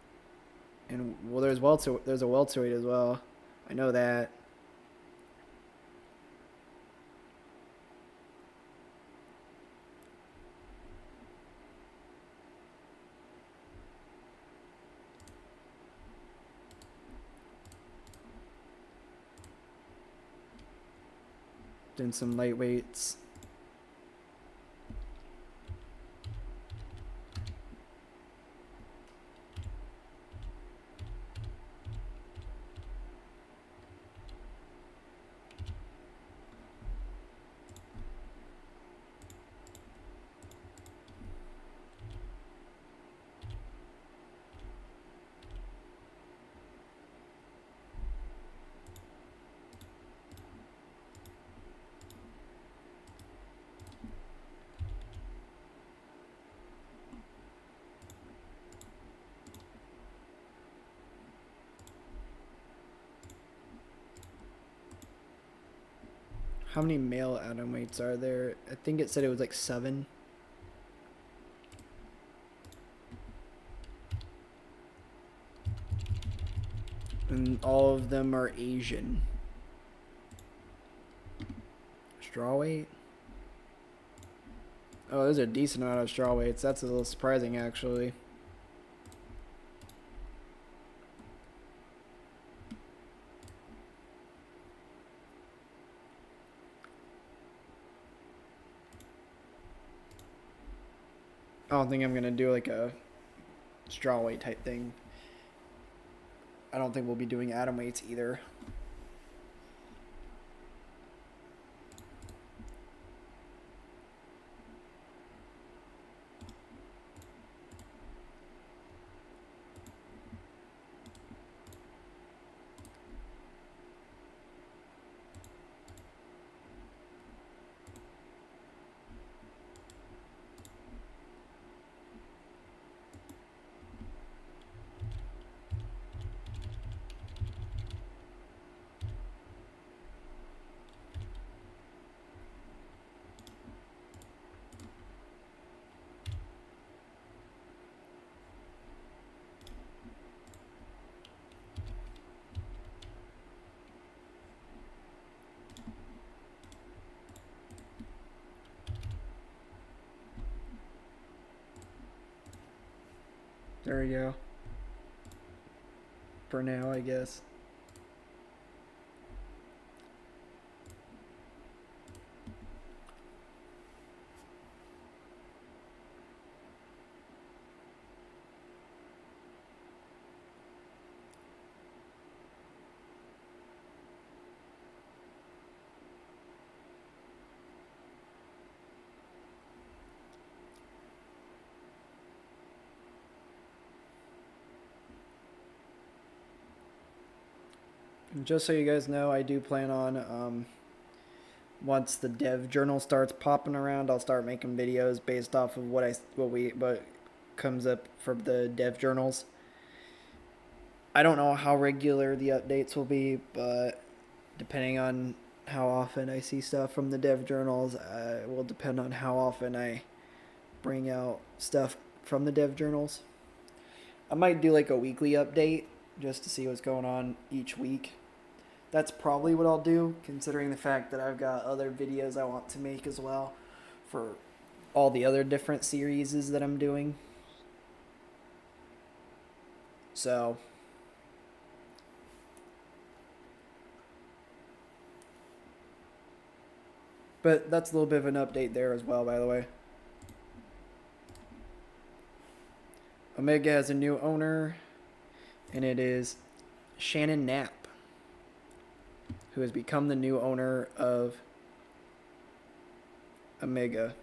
And well, there's a welterweight as well. I know that. Then some lightweights. How many male atomweights are there? I think it said it was like 7. And all of them are Asian. Strawweight? Oh, there's a decent amount of strawweights. That's a little surprising, actually. I don't think I'm going to do like a strawweight type thing. I don't think we'll be doing atom weights either. There we go. For now, I guess. Just so you guys know, I do plan on, once the dev journal starts popping around, I'll start making videos based off of what comes up for the dev journals. I don't know how regular the updates will be, but depending on how often I see stuff from the dev journals, will depend on how often I bring out stuff from the dev journals. I might do like a weekly update just to see what's going on each week. That's probably what I'll do, considering the fact that I've got other videos I want to make as well for all the other different series that I'm doing. So But that's a little bit of an update there as well, by the way. Omega has a new owner, and it is Shannon Knapp, who has become the new owner of Omega.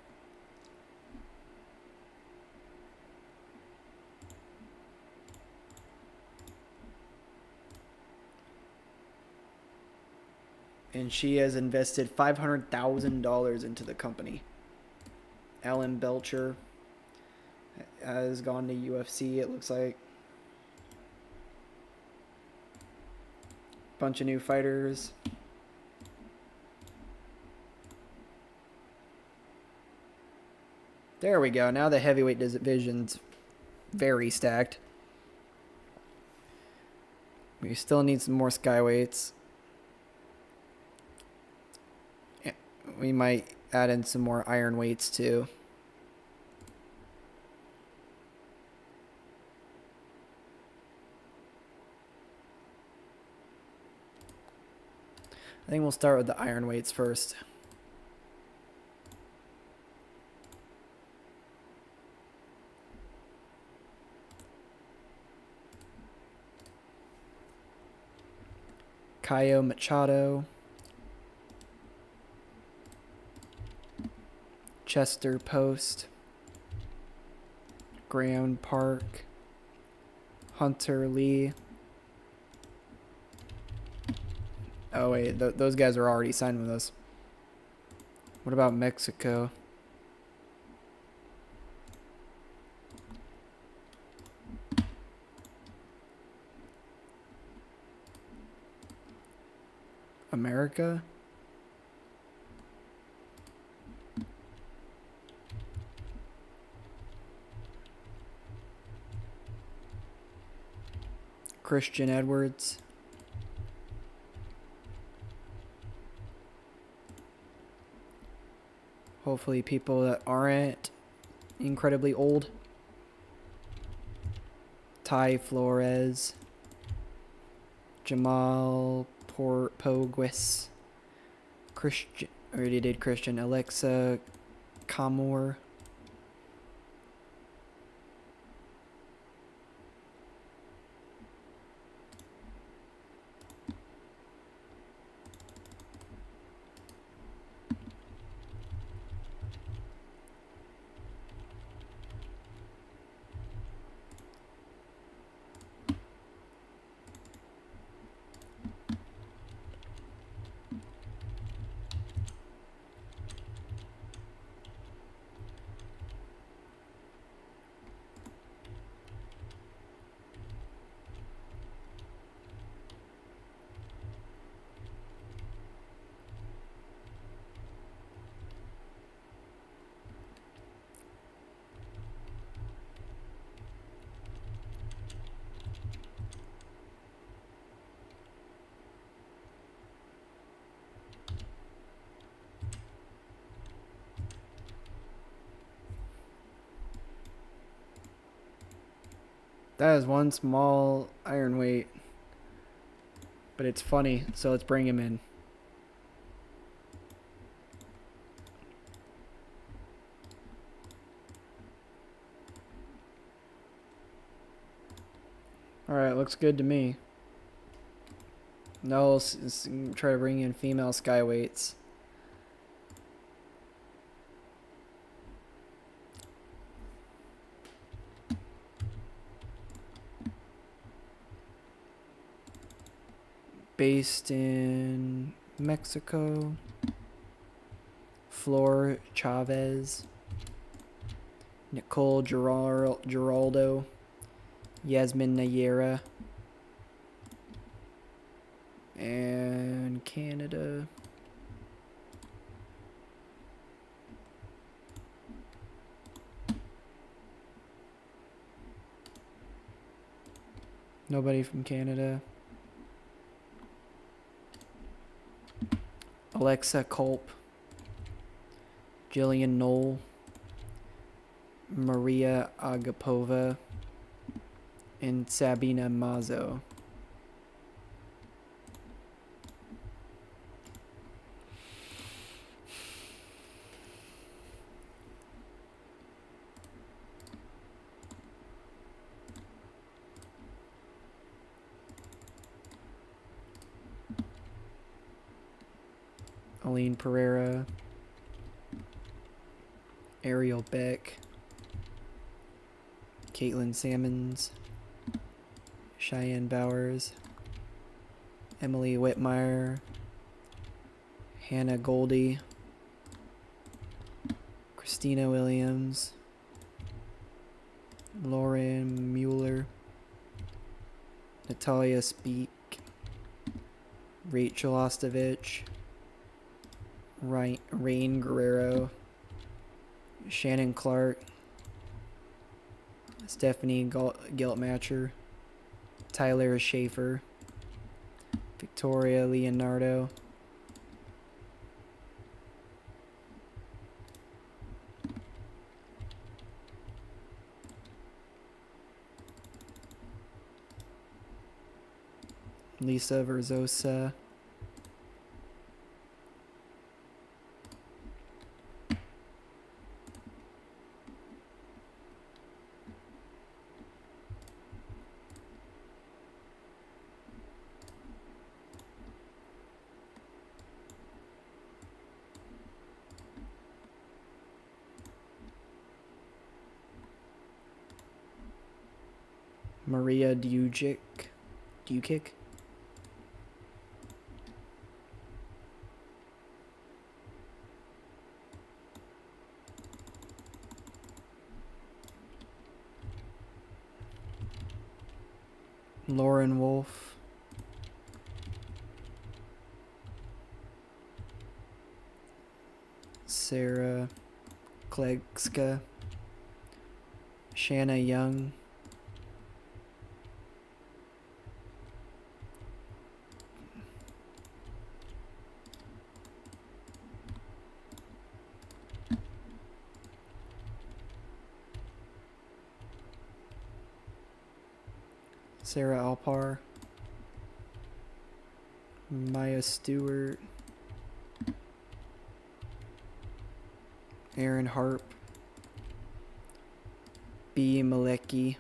And she has invested $500,000 into the company. Alan Belcher has gone to UFC, it looks like. Bunch of new fighters. There we go. Now the heavyweight division's very stacked. We still need some more skyweights. We might add in some more iron weights too. I think we'll start with the iron weights first. Caio Machado. Chester Post. Graham Park. Hunter Lee. Oh wait, those guys are already signed with us. What about Mexico? America? Christian Edwards. Hopefully people that aren't incredibly old. Ty Flores. Jamal Pogues. Christian, already did Christian. Alexa Kamor. That is one small iron weight. But it's funny, so let's bring him in. Alright, looks good to me. No, let's try to bring in female skyweights. Based in Mexico. Flor Chavez. Nicole Giraldo. Yasmin Nayera. And Canada. Nobody from Canada. Alexa Culp. Jillian Knoll. Maria Agapova. And Sabina Mazo. Aline Pereira, Ariel Beck, Caitlin Salmons, Cheyenne Bowers, Emily Whitmire, Hannah Goldie, Christina Williams, Lauren Mueller, Natalia Speak, Rachel Ostovich, Rain Guerrero, Shannon Clark, Stephanie Giltmatcher, Tyler Schaefer, Victoria Leonardo, Lisa Verzosa, Maria Dukic, Lauren Wolf, Sarah Klegska, Shanna Young, Sarah Alpar, Maya Stewart, Aaron Harp, B. Malecki,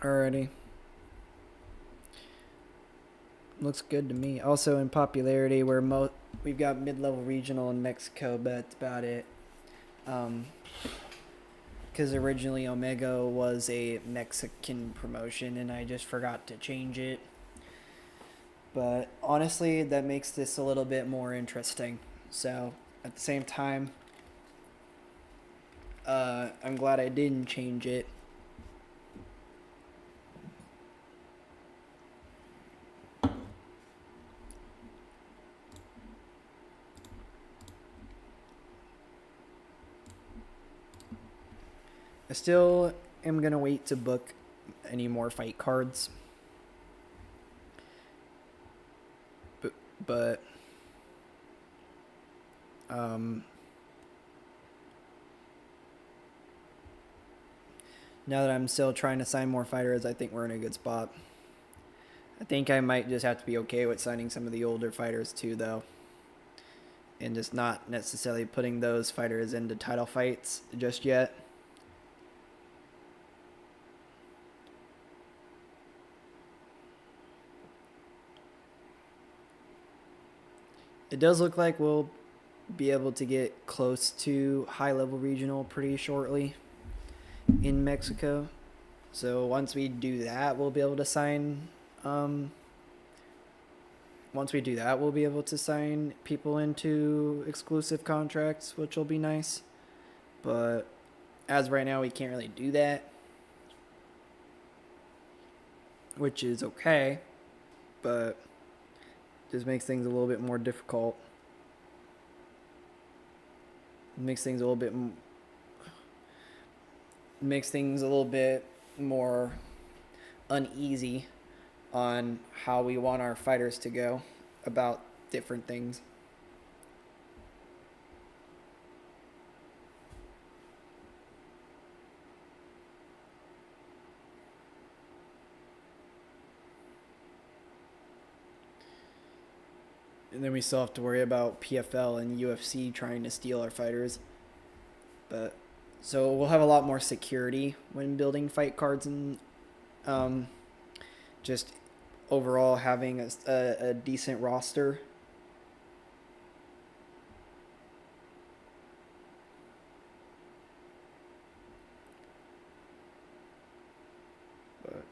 Alrighty. Looks good to me. Also in popularity, we've got mid-level regional in Mexico, but that's about it. Because originally Omega was a Mexican promotion, and I just forgot to change it. But honestly, that makes this a little bit more interesting. So at the same time, I'm glad I didn't change it. I still am going to wait to book any more fight cards. But now that I'm still trying to sign more fighters, I think we're in a good spot. I think I might just have to be okay with signing some of the older fighters too, though. and just not necessarily putting those fighters into title fights just yet. It does look like we'll be able to get close to high level regional pretty shortly in Mexico. So once we do that, we'll be able to sign. Once we do that, we'll be able to sign people into exclusive contracts, which will be nice. But as of right now, we can't really do that, which is okay, but just makes things a little bit more difficult. It makes things a little bit more uneasy on how we want our fighters to go about different things. And then we still have to worry about PFL and UFC trying to steal our fighters. But so we'll have a lot more security when building fight cards and just overall having a decent roster. But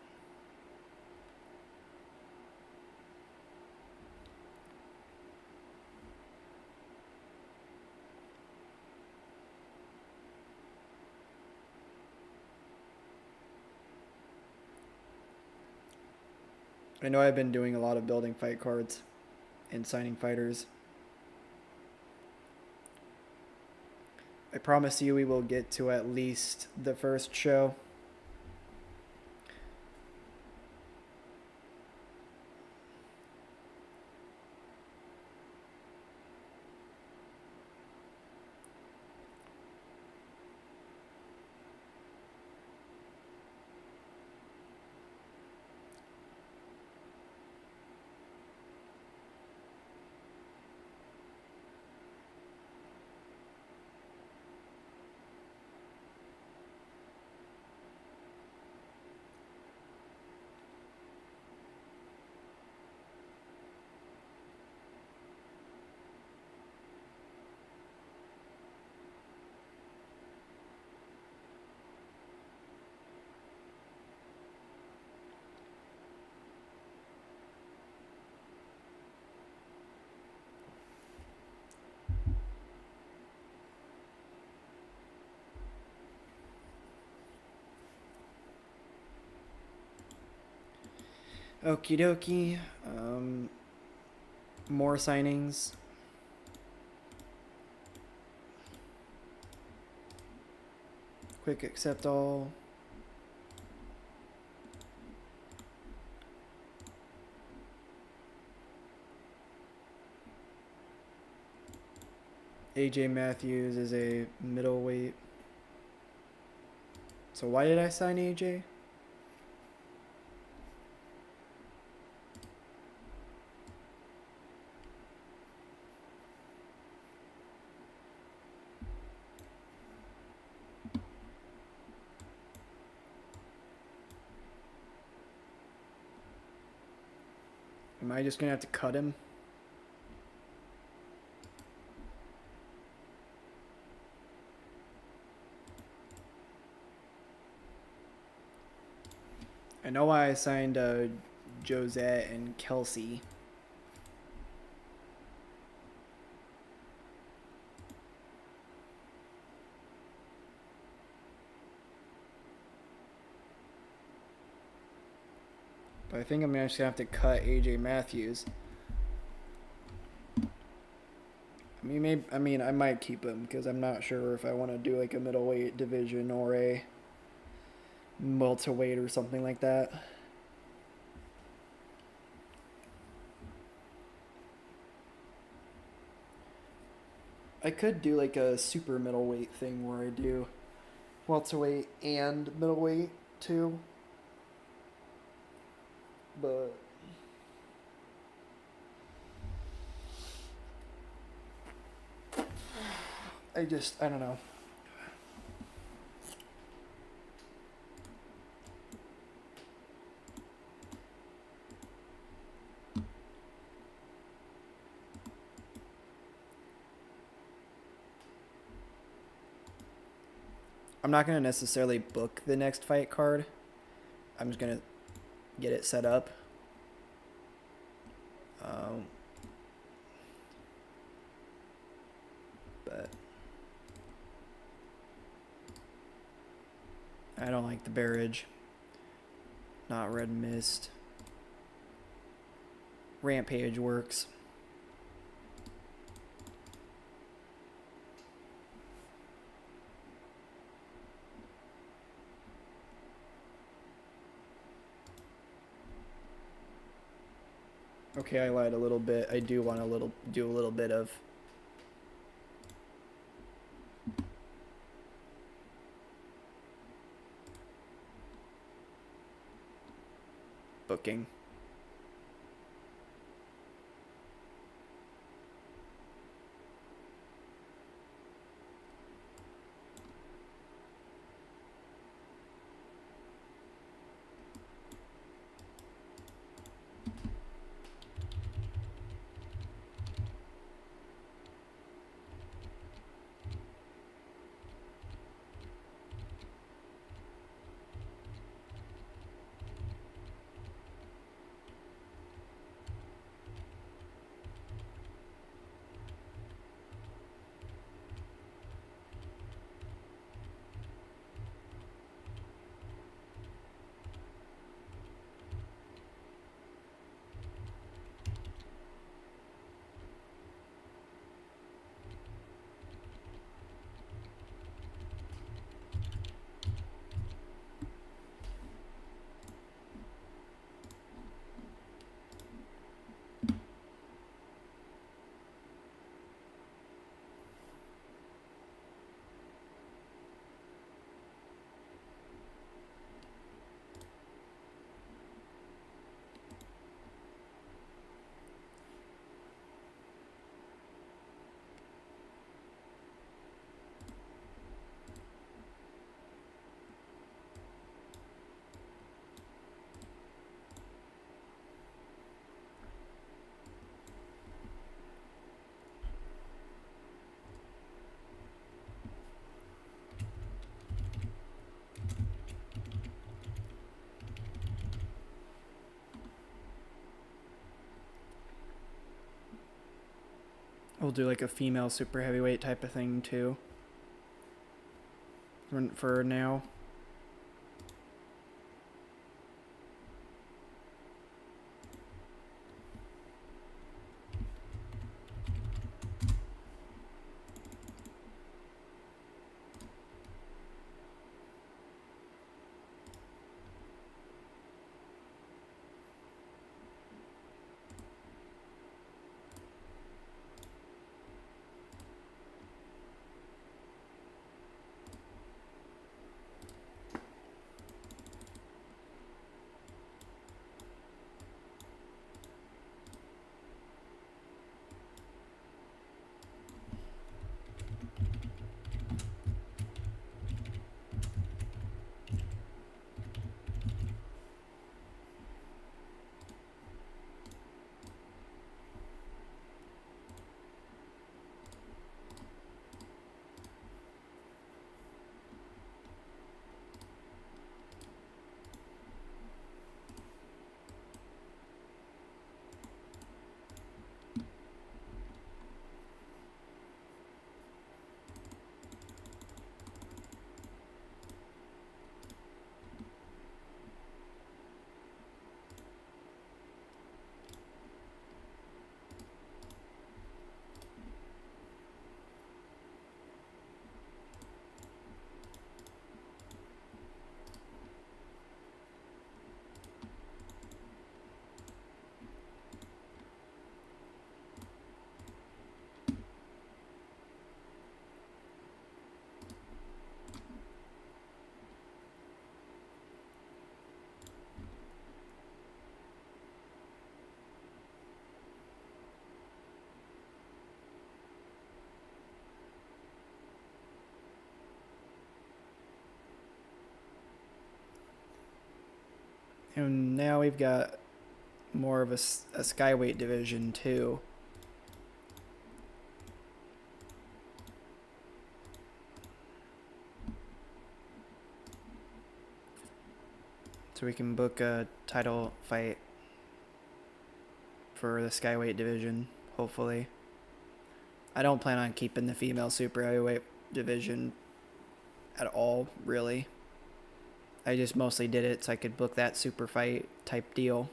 I know I've been doing a lot of building fight cards and signing fighters. I promise you we will get to at least the first show. Okie dokie. More signings. Quick accept all. AJ Matthews is a middleweight. So why did I sign AJ? Am I just gonna have to cut him? I know why I signed Josette and Kelsey. But I think I'm just gonna have to cut AJ Matthews. I mean, I might keep him because I'm not sure if I want to do like a middleweight division or a welterweight or something like that. I could do like a super middleweight thing where I do welterweight and middleweight too. But I don't know. I'm not gonna necessarily book the next fight card. I'm just gonna get it set up. Um, but I don't like the barrage. Not red mist. Rampage works. Okay, I lied a little bit. I do want to do a little bit of booking. We'll do like a female super heavyweight type of thing too. For now. And now we've got more of a skyweight division too. So we can book a title fight for the skyweight division, hopefully. I don't plan on keeping the female super heavyweight division at all, really. I just mostly did it so I could book that super fight type deal.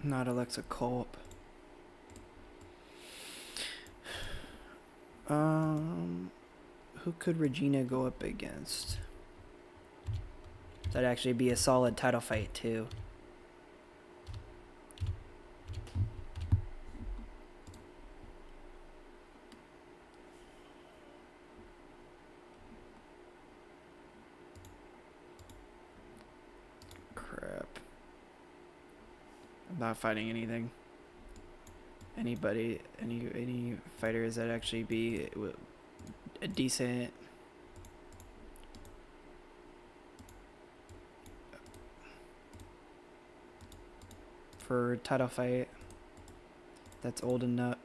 Not Alexa Culp. Who could Regina go up against? That'd actually be a solid title fight too. Crap. I'm not fighting anything. Anybody, any fighters that actually be a decent for title fight that's old enough,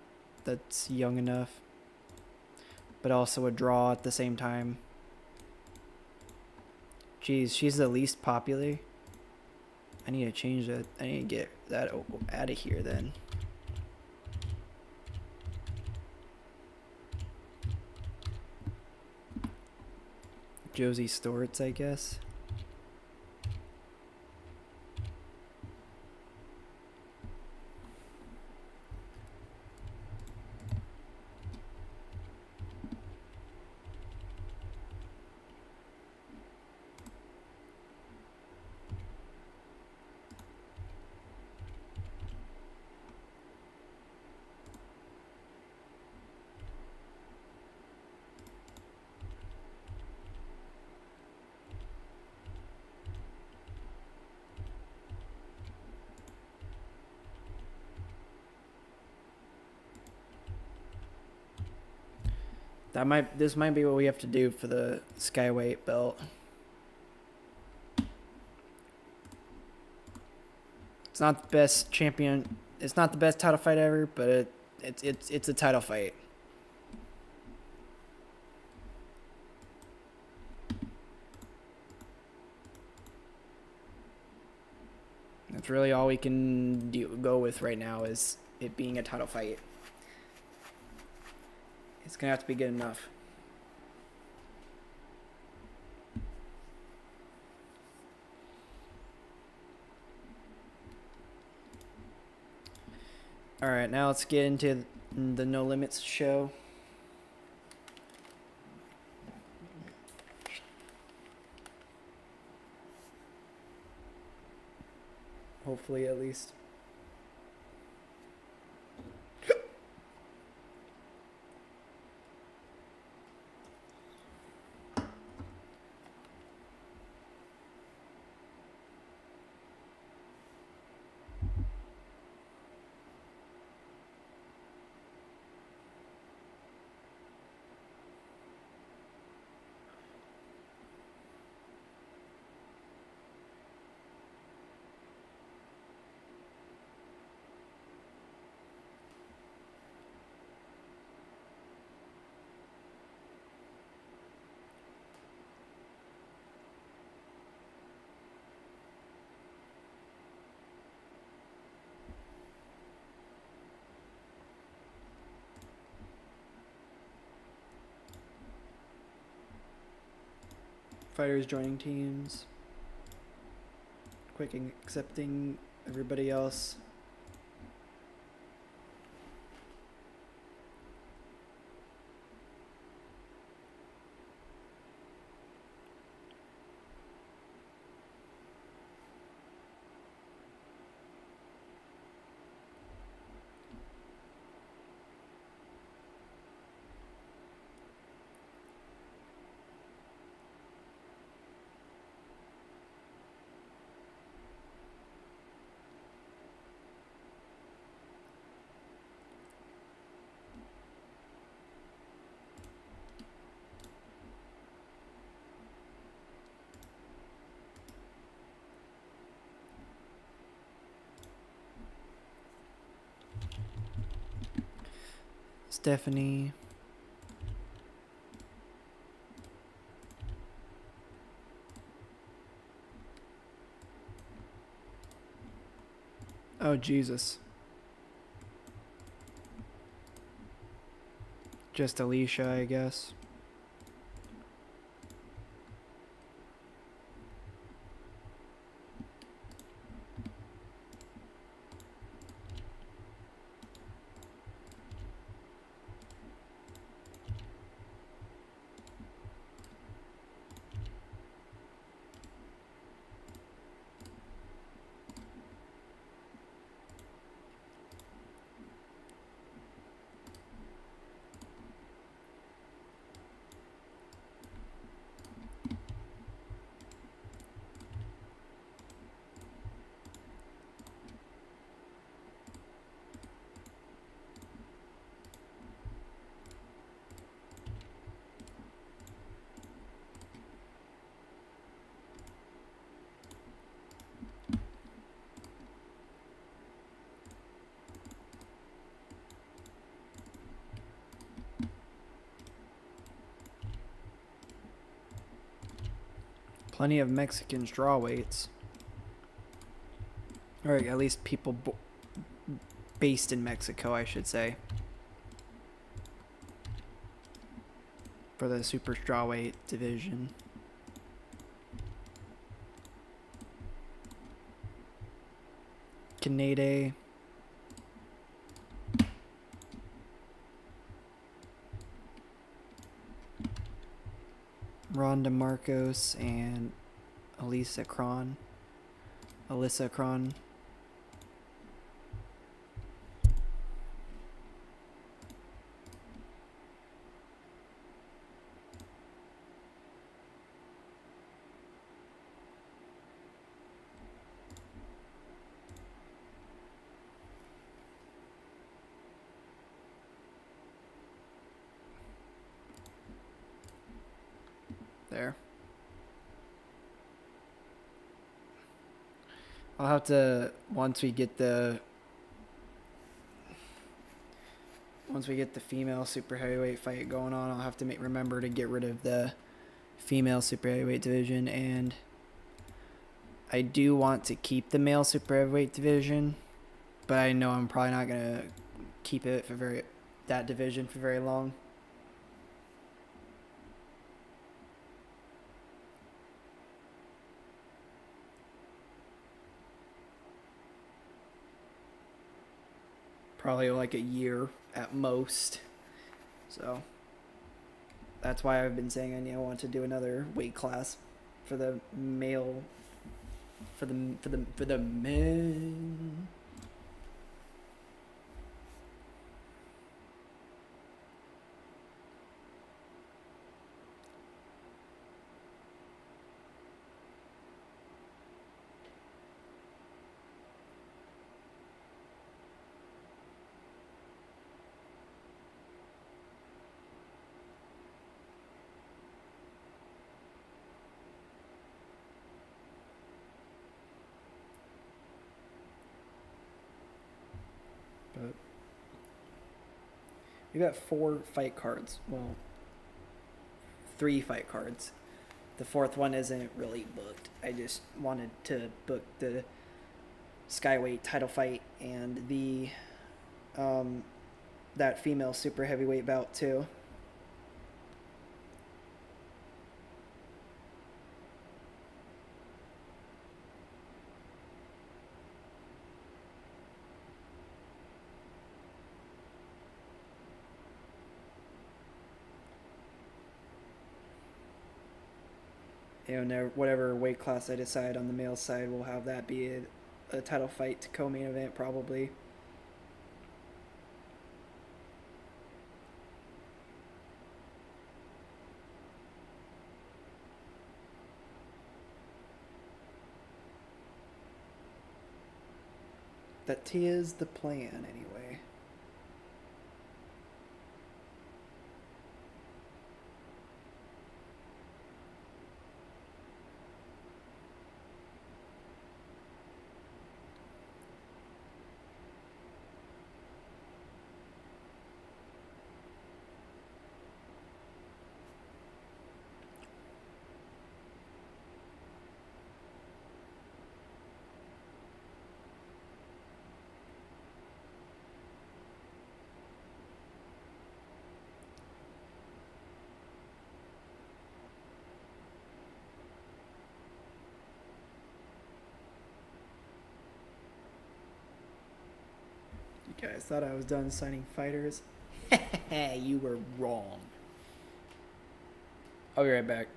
that's young enough, but also a draw at the same time. Jeez, she's the least popular. I need to change that. I need to get that out of here then. Josie Storts, I guess. This might be what we have to do for the skyweight belt. It's not the best champion. It's not the best title fight ever, but it's a title fight. That's really all we can go with right now is it being a title fight. It's gonna have to be good enough. All right, now let's get into the No Limits show. Hopefully, at least. Fighters joining teams. Quick accepting everybody else. Stephanie. Oh, Jesus. Just Alicia, I guess. Plenty of Mexican straw weights. Or at least people based in Mexico, I should say. For the super strawweight division. Canade. Rhonda Marcos and Alyssa Cron. There. I'll have to once we get the female super heavyweight fight going on, I'll have to remember to get rid of the female super heavyweight division, and I do want to keep the male super heavyweight division, but I know I'm probably not gonna keep it for that division for very long. Probably like a year at most. So that's why I've been saying I want to do another weight class for the male, for the men. But we got 4 fight cards. Well, 3 fight cards. The 4th one isn't really booked. I just wanted to book the Skyweight title fight and the that female super heavyweight bout too. whatever weight class I decide on the male side, we'll have that be a title fight to co-main event probably. That is the plan, anyway. You guys thought I was done signing fighters? You were wrong. I'll be right back.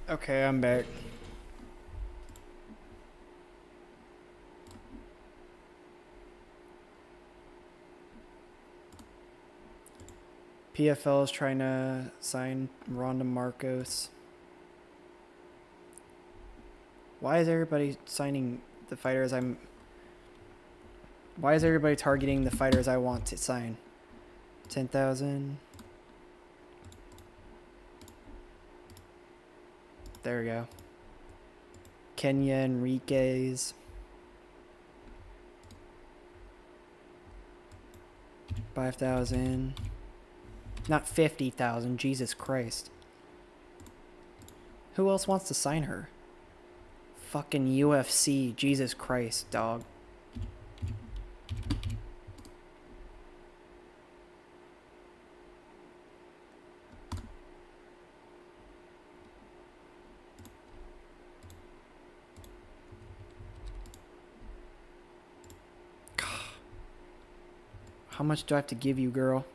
Okay, I'm back. PFL is trying to sign Ronda Marcos. Why is everybody signing the fighters I'm... Why is everybody targeting the fighters I want to sign? 10,000. There we go. Kenya Enriquez. 5,000. Not 50,000. Jesus Christ. Who else wants to sign her? Fucking UFC. Jesus Christ, dog. How much do I have to give you, girl?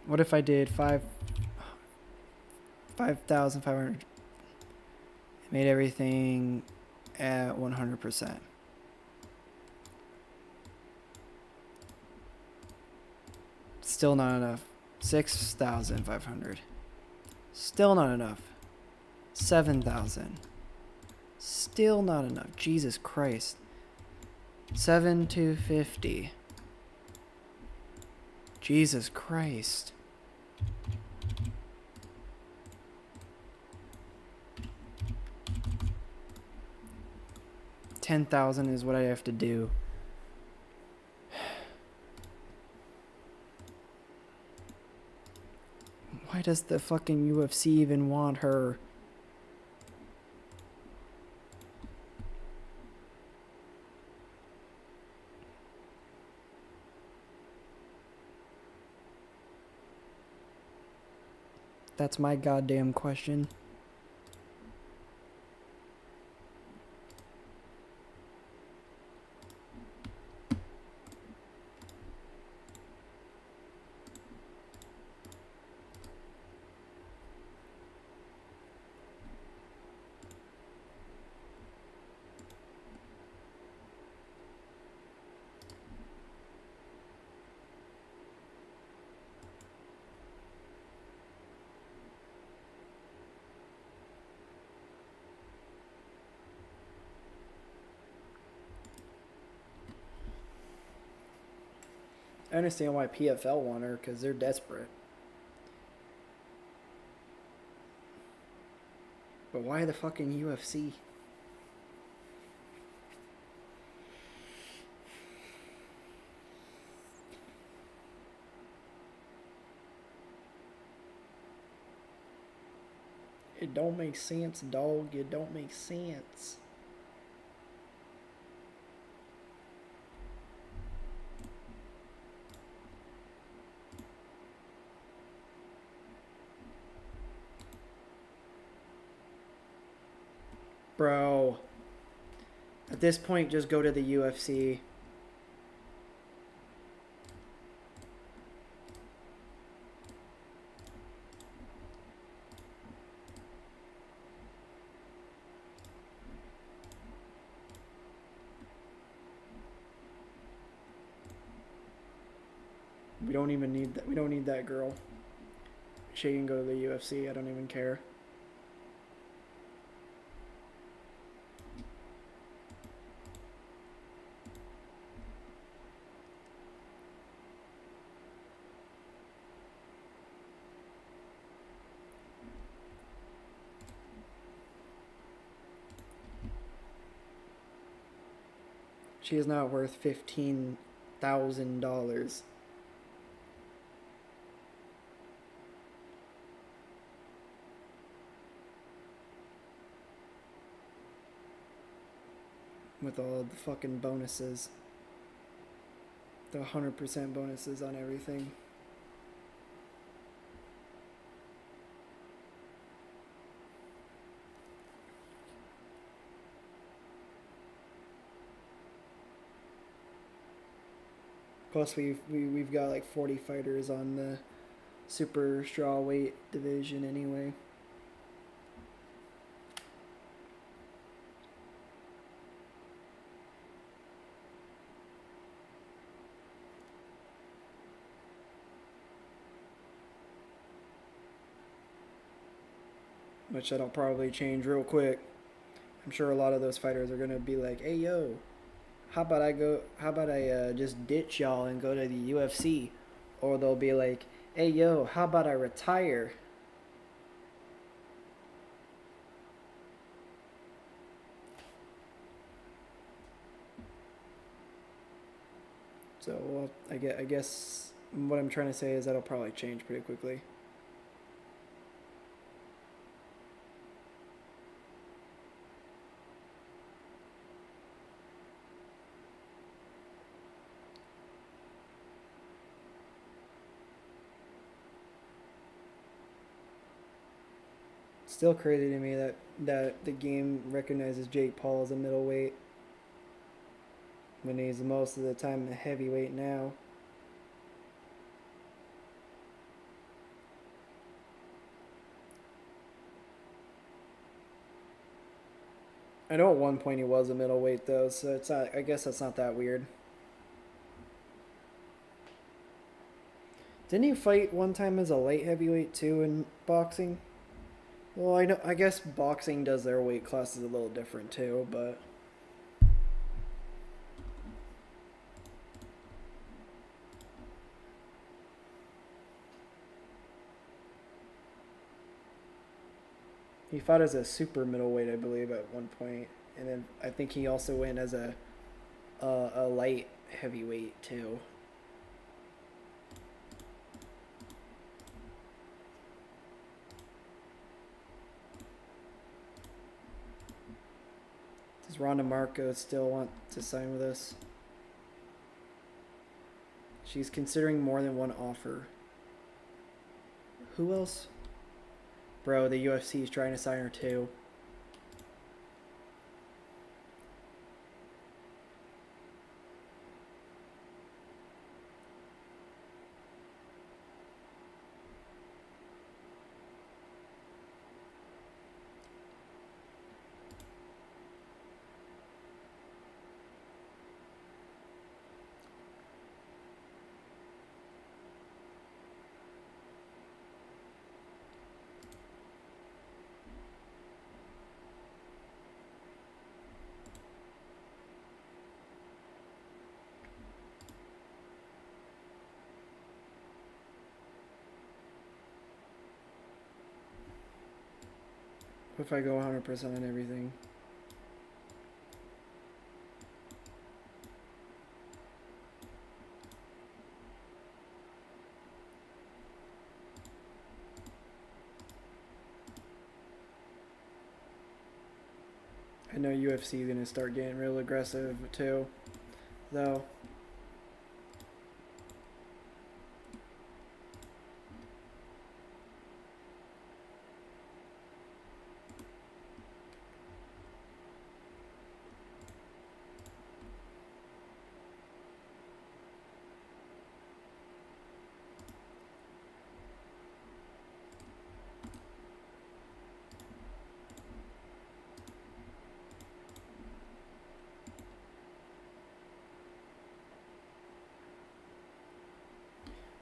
What if I did 5,500? Made everything at 100%. Still not enough. 6,500. Still not enough. 7,000. Still not enough. Jesus Christ. 7,250. Jesus Christ. 10,000 is what I have to do. Why does the fucking UFC even want her? That's my goddamn question. I understand why PFL want her because they're desperate. But why the fucking UFC? It don't make sense, dog. It don't make sense. Bro. At this point, just go to the UFC. We don't even need that. We don't need that girl. She can go to the UFC. I don't even care. She is not worth $15,000. With all of the fucking bonuses. The 100% bonuses on everything. Plus, we've got like 40 fighters on the super strawweight division anyway. Which that'll probably change real quick. I'm sure a lot of those fighters are gonna be like, "Hey yo, how about I just ditch y'all and go to the UFC?" Or they'll be like, "Hey yo, how about I retire?" So well, I guess what I'm trying to say is that'll probably change pretty quickly. Still crazy to me that the game recognizes Jake Paul as a middleweight when he's most of the time a heavyweight now. I know at one point he was a middleweight though, so it's not. I guess that's not that weird. Didn't he fight one time as a light heavyweight too in boxing? Well, I know. I guess boxing does their weight classes a little different too, but he fought as a super middleweight, I believe, at one point, and then I think he also went as a light heavyweight too. Does Ronda Marco still want to sign with us? She's considering more than one offer. Who else? Bro, the UFC is trying to sign her too. What if I go 100% on everything? I know UFC is gonna start getting real aggressive too, though.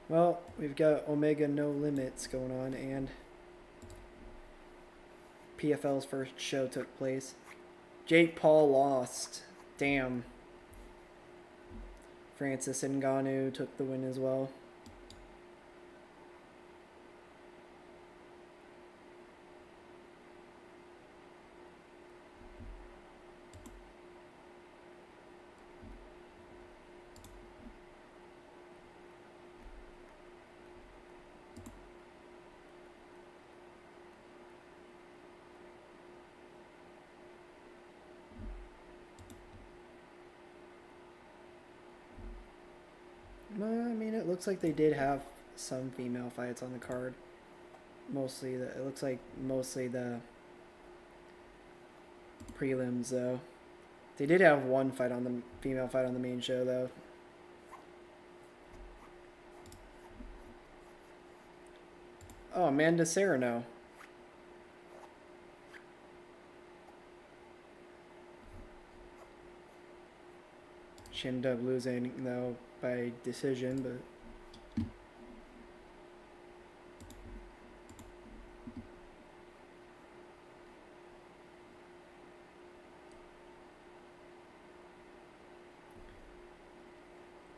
Well, we've got Omega No Limits going on, and PFL's first show took place. Jake Paul lost. Damn. Francis Ngannou took the win as well. I mean, it looks like they did have some female fights on the card. It looks like mostly the prelims though. They did have one fight on the female fight on the main show though. Oh, Amanda Serrano. She ended up losing though by decision, but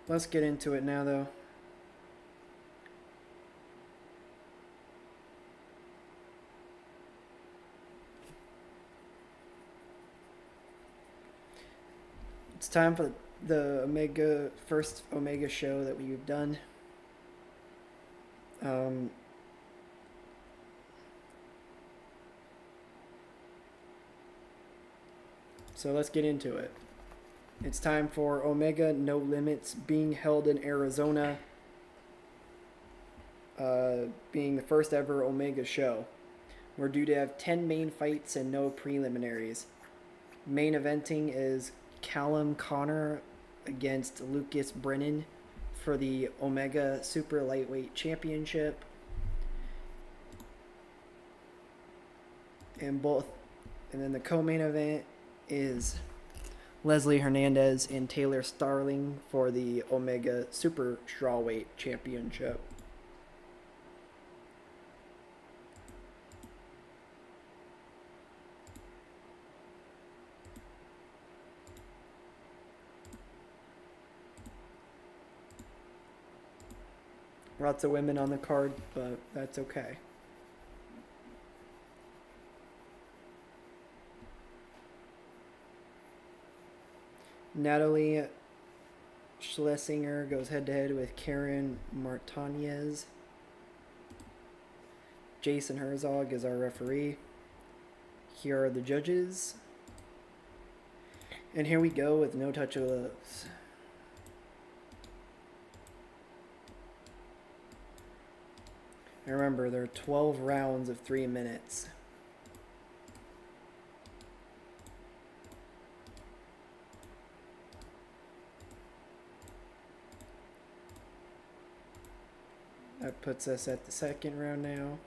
let's get into it now though. It's time for the first Omega show that we've done. So let's get into it. It's time for Omega No Limits being held in Arizona, being the first ever Omega show. We're due to have 10 main fights and no preliminaries. Main eventing is Callum Connor against Lucas Brennan for the Omega Super Lightweight Championship. And then the co-main event is Leslie Hernandez and Taylor Starling for the Omega Super Strawweight Championship. Lots of women on the card, but that's okay. Natalie Schlesinger goes head to head with Karen Martinez. Jason Herzog is our referee. Here are the judges. And here we go with no touch of gloves. And remember, there are 12 rounds of 3 minutes. That puts us at the second round now.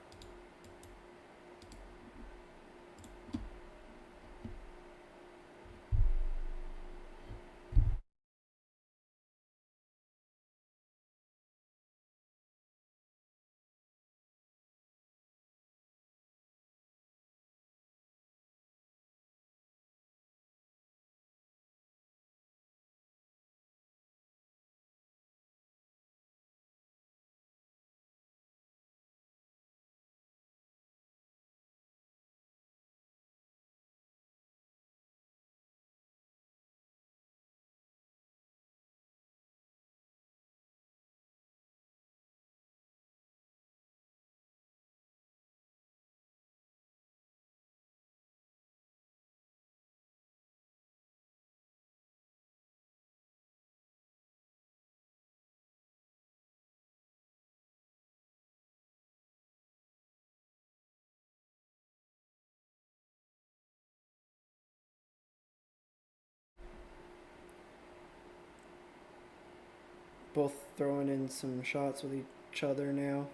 Both throwing in some shots with each other now.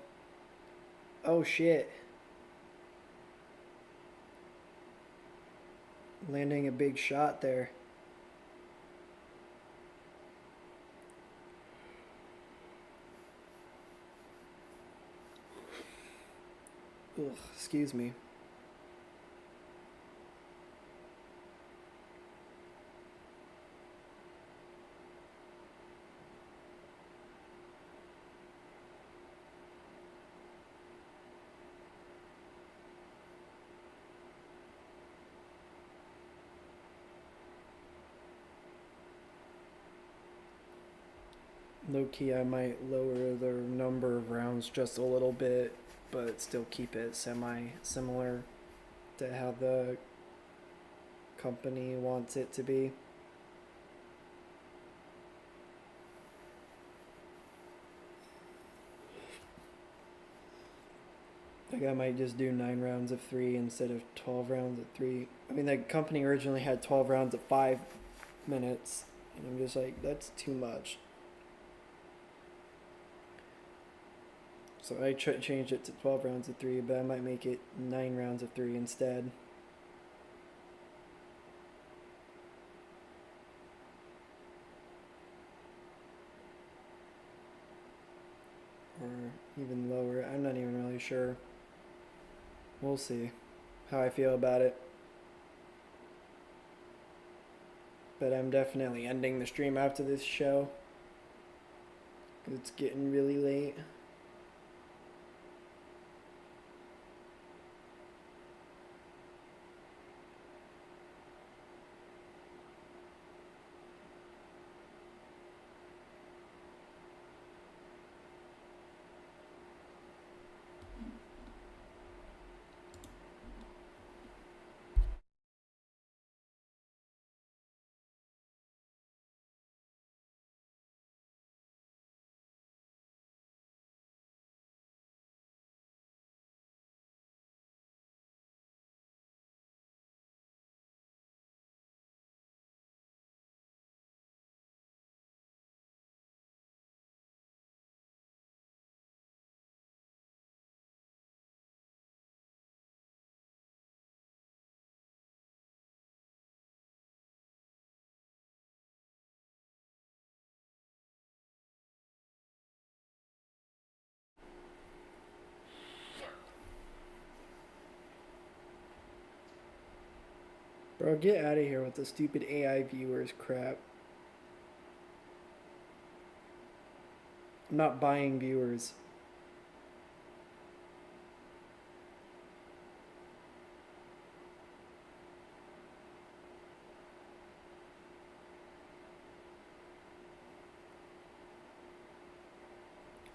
Oh shit. Landing a big shot there. Ugh, excuse me. Low key, I might lower the number of rounds just a little bit, but still keep it similar to how the company wants it to be. Like I might just do 9 rounds of 3 instead of 12 rounds of 3. I mean, the company originally had 12 rounds of 5 minutes, and I'm just like, that's too much. So I changed it to 12 rounds of 3, but I might make it 9 rounds of 3 instead. Or even lower. I'm not even really sure. We'll see how I feel about it. But I'm definitely ending the stream after this show. It's getting really late. Bro, get out of here with the stupid AI viewers crap. I'm not buying viewers.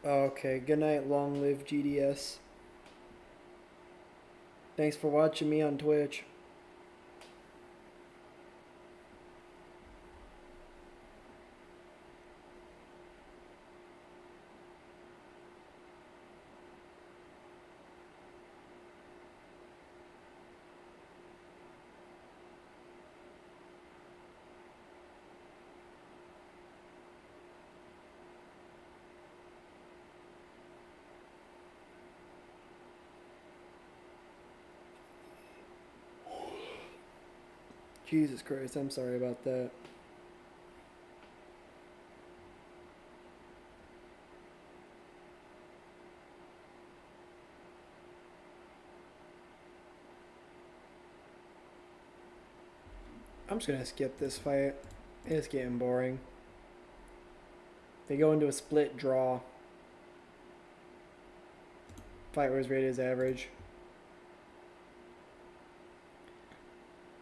Okay, good night, long live GDS. Thanks for watching me on Twitch. Jesus Christ, I'm sorry about that. I'm just gonna skip this fight. It's getting boring. They go into a split draw. Fight was rated as average.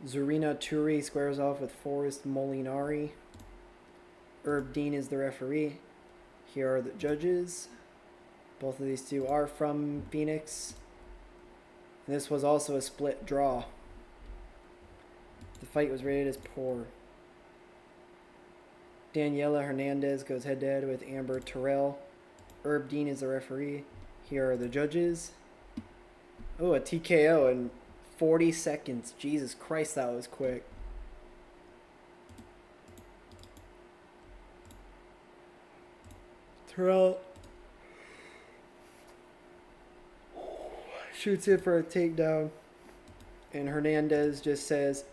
Zarina Turi squares off with Forrest Molinari. Herb Dean is the referee. Here are the judges. Both of these two are from Phoenix. And this was also a split draw. The fight was rated as poor. Daniela Hernandez goes head-to-head with Amber Terrell. Herb Dean is the referee. Here are the judges. Oh, a TKO in 40 seconds. Jesus Christ, that was quick. Terrell shoots it for a takedown, and Hernandez just says,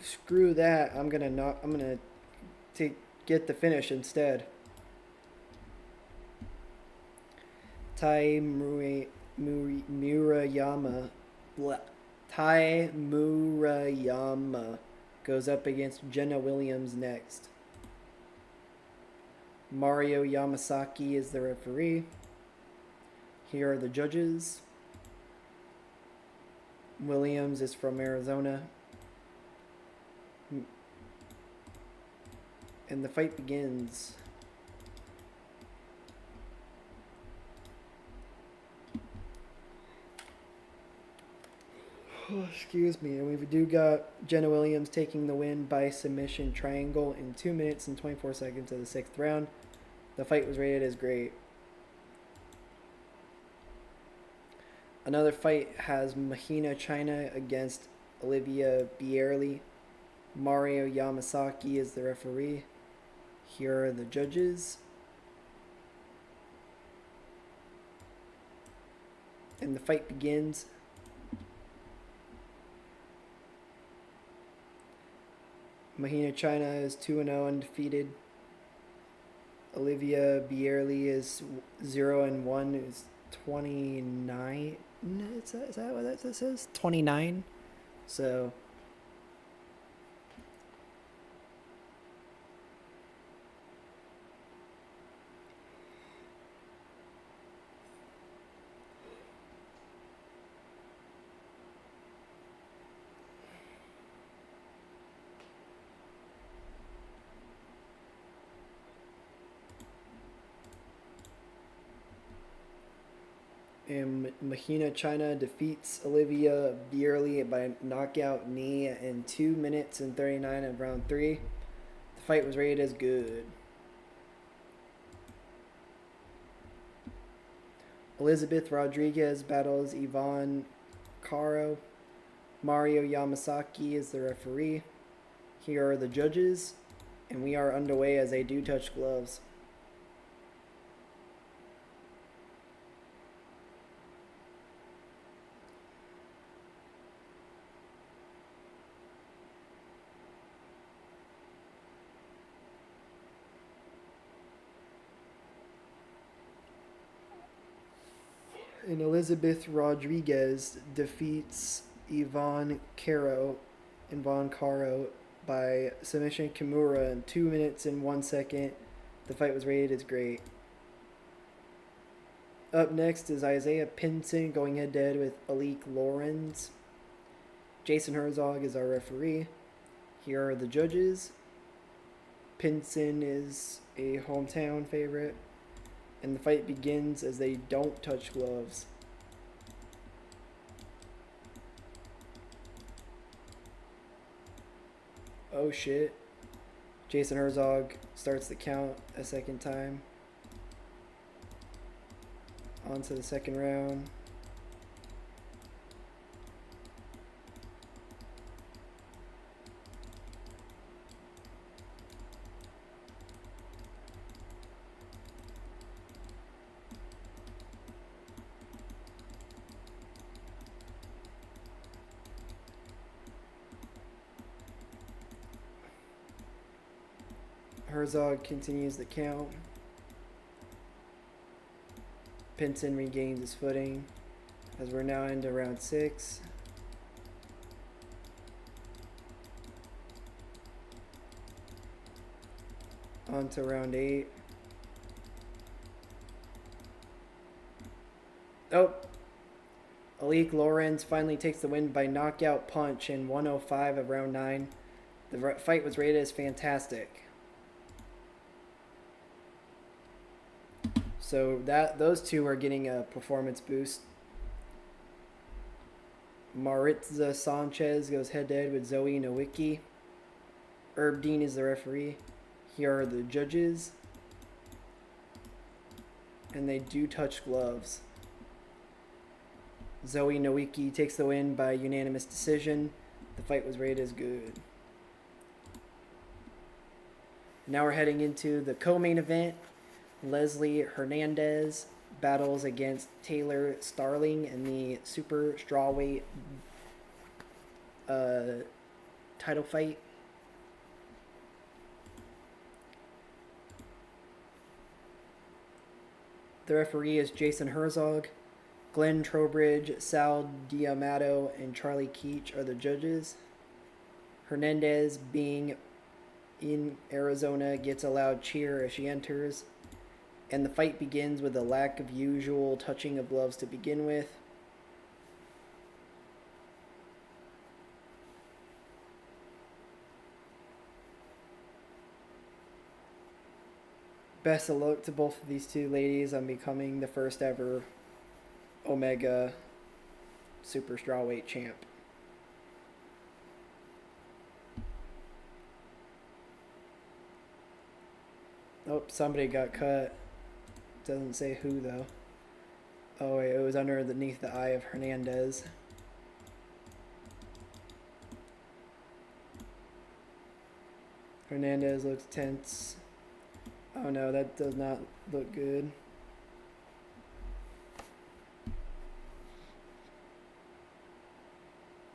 "Screw that! I'm gonna get the finish instead." Murayama, Tai Murayama goes up against Jenna Williams next. Mario Yamasaki is the referee. Here are the judges. Williams is from Arizona. And the fight begins. Oh, excuse me. And we do got Jenna Williams taking the win by submission triangle in 2 minutes and 24 seconds of the 6th round. The fight was rated as great. Another fight has Mahina China against Olivia Bierly. Mario Yamasaki is the referee. Here are the judges. And the fight begins. Mahina China is 2-0 undefeated. Olivia Bierly is 0-1, is 29. Is that what that says? 29. So and Mahina China defeats Olivia Bierly by knockout knee in 2 minutes and 39 of round 3. The fight was rated as good. Elizabeth Rodriguez battles Yvonne Caro. Mario Yamasaki is the referee. Here are the judges, and we are underway as they do touch gloves. And Elizabeth Rodriguez defeats Yvonne Caro by submission Kimura in 2 minutes and 1 second. The fight was rated as great. Up next is Isaiah Pinson going head-to-head with Alik Lorenz. Jason Herzog is our referee. Here are the judges. Pinson is a hometown favorite. And the fight begins as they don't touch gloves. Oh shit. Jason Herzog starts the count a second time. On to the second round. Herzog continues the count. Pinson regains his footing as we're now into round 6. On to round 8. Oh! Alik Lorenz finally takes the win by knockout punch in 105 of round 9. The fight was rated as fantastic. So those two are getting a performance boost. Maritza Sanchez goes head-to-head with Zoe Nowicki. Herb Dean is the referee. Here are the judges. And they do touch gloves. Zoe Nowicki takes the win by unanimous decision. The fight was rated as good. Now we're heading into the co-main event. Leslie Hernandez battles against Taylor Starling in the super strawweight title fight. The referee is Jason Herzog. Glenn Trowbridge, Sal Diamato, and Charlie Keach are the judges. Hernandez, being in Arizona, gets a loud cheer as she enters. And the fight begins with a lack of usual touching of gloves to begin with. Best of luck to both of these two ladies on becoming the first ever Omega Super Strawweight champ. Oh, somebody got cut. Doesn't say who though. Oh wait, it was underneath the eye of Hernandez. Hernandez looks tense. Oh no, that does not look good.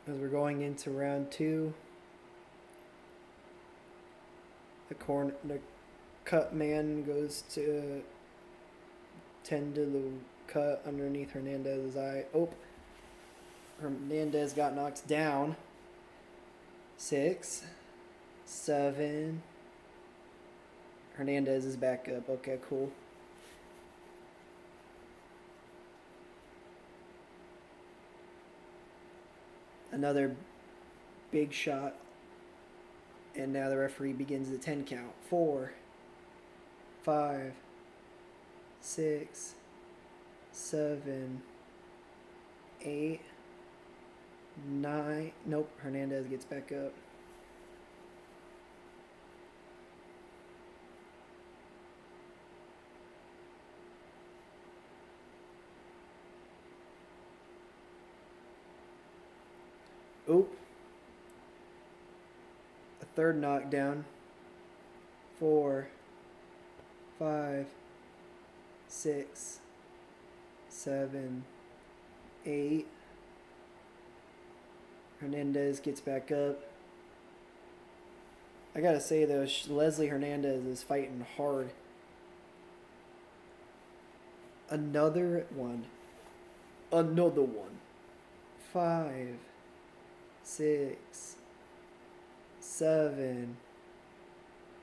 As we're going into round 2, the cut man goes to tend to the cut underneath Hernandez's eye. Oh, Hernandez got knocked down. 6, 7. Hernandez is back up. Okay, cool. Another big shot. And now the referee begins the 10 count. 4, 5, 6, 7, 8, 9. Nope, Hernandez gets back up. Oop. A third knockdown. 4, 5, 6, 7, 8. Hernandez gets back up. I gotta say though, Leslie Hernandez is fighting hard. Another one. 5, 6, 7,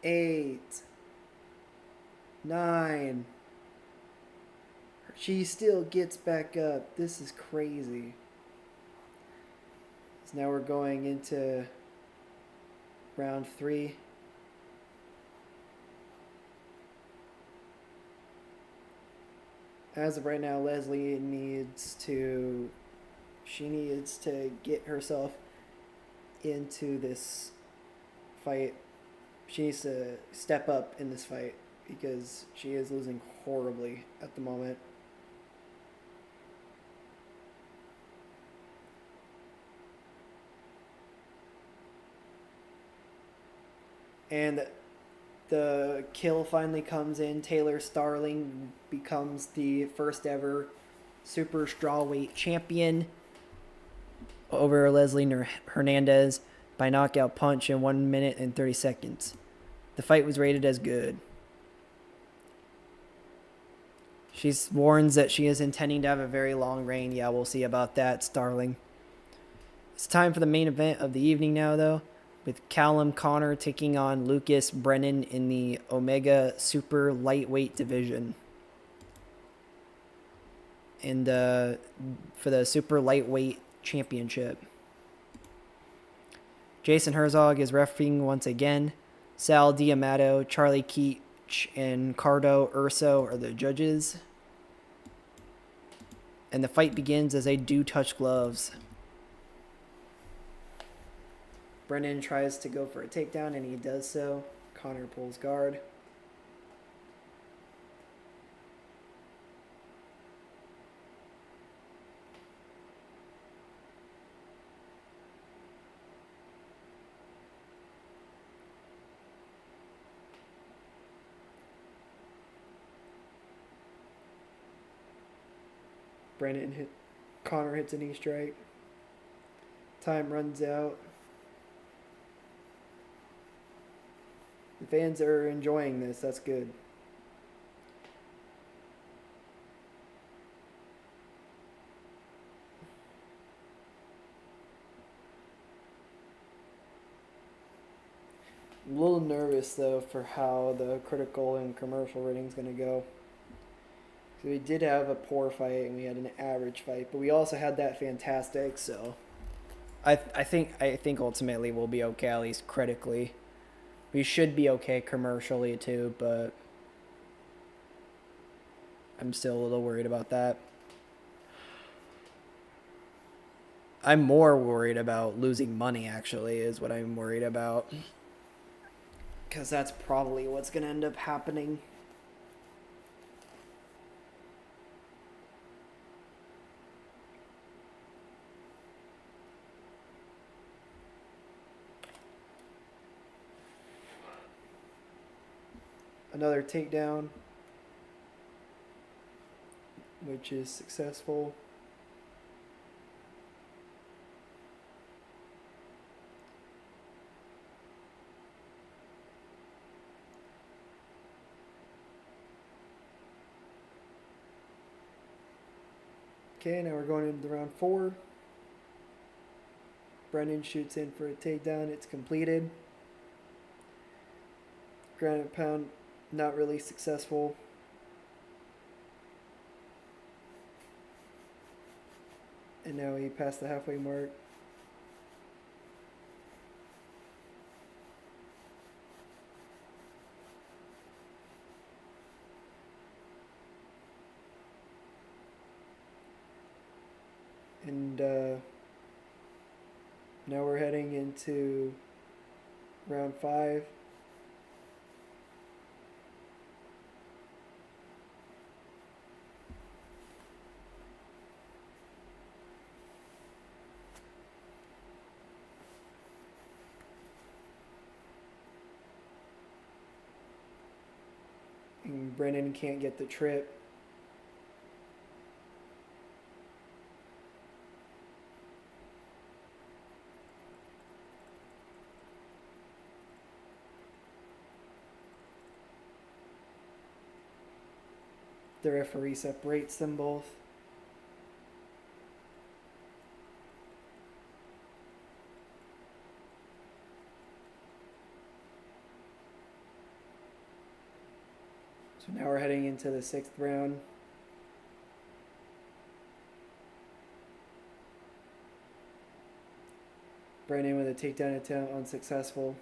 8, 9. She still gets back up. This is crazy. So now we're going into round 3. As of right now, Leslie needs to get herself into this fight. She needs to step up in this fight because she is losing horribly at the moment. And the kill finally comes in. Taylor Starling becomes the first ever super strawweight champion over Leslie Hernandez by knockout punch in 1 minute and 30 seconds. The fight was rated as good. She warns that she is intending to have a very long reign. Yeah, we'll see about that, Starling. It's time for the main event of the evening now, though, with Callum Connor taking on Lucas Brennan in the Omega Super Lightweight division. And for the Super Lightweight Championship. Jason Herzog is refereeing once again. Sal Diamato, Charlie Keach, and Cardo Urso are the judges. And the fight begins as they do touch gloves. Brennan tries to go for a takedown, and he does so. Connor pulls guard. Connor hits a knee strike. Time runs out. The fans are enjoying this. That's good. I'm a little nervous though for how the critical and commercial rating's gonna go. So we did have a poor fight and we had an average fight, but we also had that fantastic. So I think ultimately we'll be okay, at least critically. We should be okay commercially too, but I'm still a little worried about that. I'm more worried about losing money, actually, is what I'm worried about. Because that's probably what's going to end up happening. Another takedown, which is successful. Okay, now we're going into round 4. Brendan shoots in for a takedown. It's completed. Ground and pound, not really successful. And now he passed the halfway mark. And now we're heading into round 5. And Brennan can't get the trip. The referee separates them both. So now we're heading into the 6th round. Brennan with a takedown attempt unsuccessful.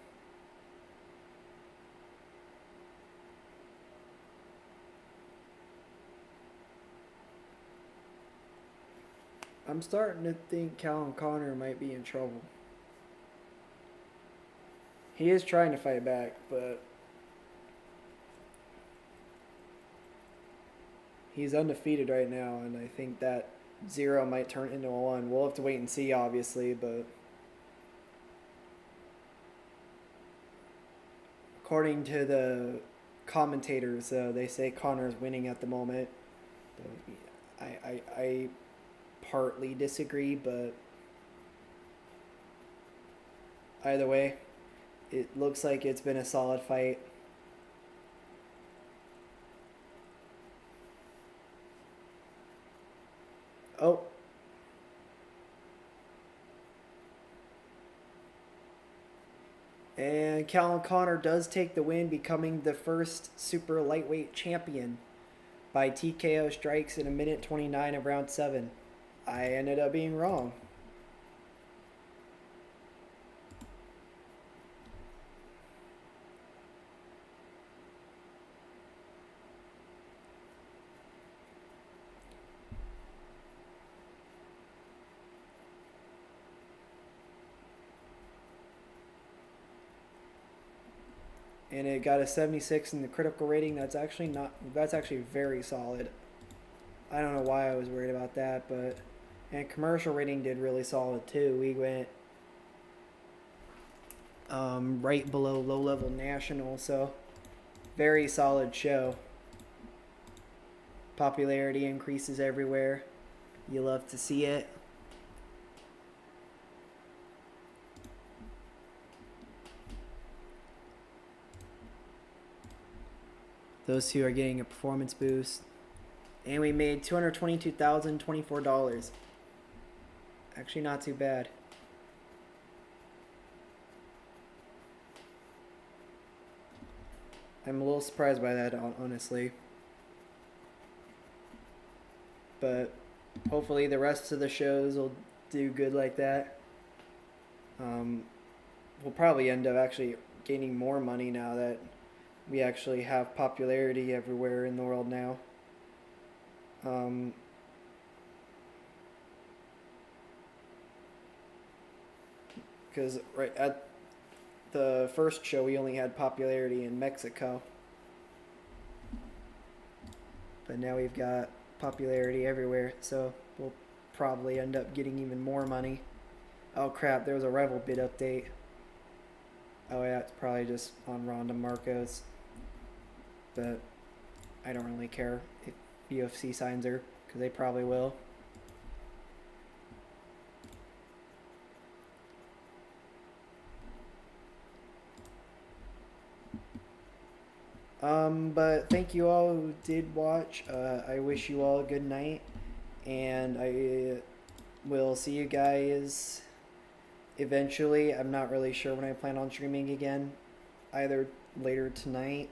I'm starting to think Callum Connor might be in trouble. He is trying to fight back, but he's undefeated right now, and I think that 0 might turn into a 1. We'll have to wait and see, obviously, but according to the commentators, they say Connor's winning at the moment. I partly disagree, but either way, it looks like it's been a solid fight. Oh. And Callum Connor does take the win, becoming the first super lightweight champion by TKO strikes in 1:29 of round 7. I ended up being wrong. And it got a 76 in the critical rating. That's actually very solid. I don't know why I was worried about that, but and commercial rating did really solid too. We went right below low level national, so very solid show. Popularity increases everywhere. You love to see it. Those two are getting a performance boost. And we made $222,024. Actually, not too bad. I'm a little surprised by that, honestly. But hopefully the rest of the shows will do good like that. We'll probably end up actually gaining more money now that we actually have popularity everywhere in the world now. Because right at the first show we only had popularity in Mexico, but now we've got popularity everywhere, so we'll probably end up getting even more money. Oh crap, there was a rival bid update. Oh yeah, it's probably just on Ronda Marcos, but I don't really care if UFC signs her, because they probably will. But thank you all who did watch. I wish you all a good night, and I will see you guys eventually. I'm not really sure when I plan on streaming again, either later tonight,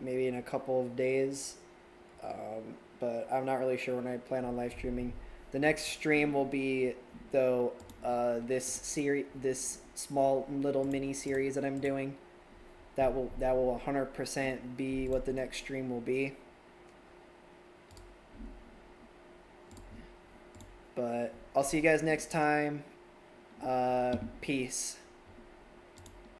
maybe in a couple of days, but I'm not really sure when I plan on live streaming. The next stream will be, though, this small little mini series that I'm doing. That will 100% be what the next stream will be. But I'll see you guys next time. Peace.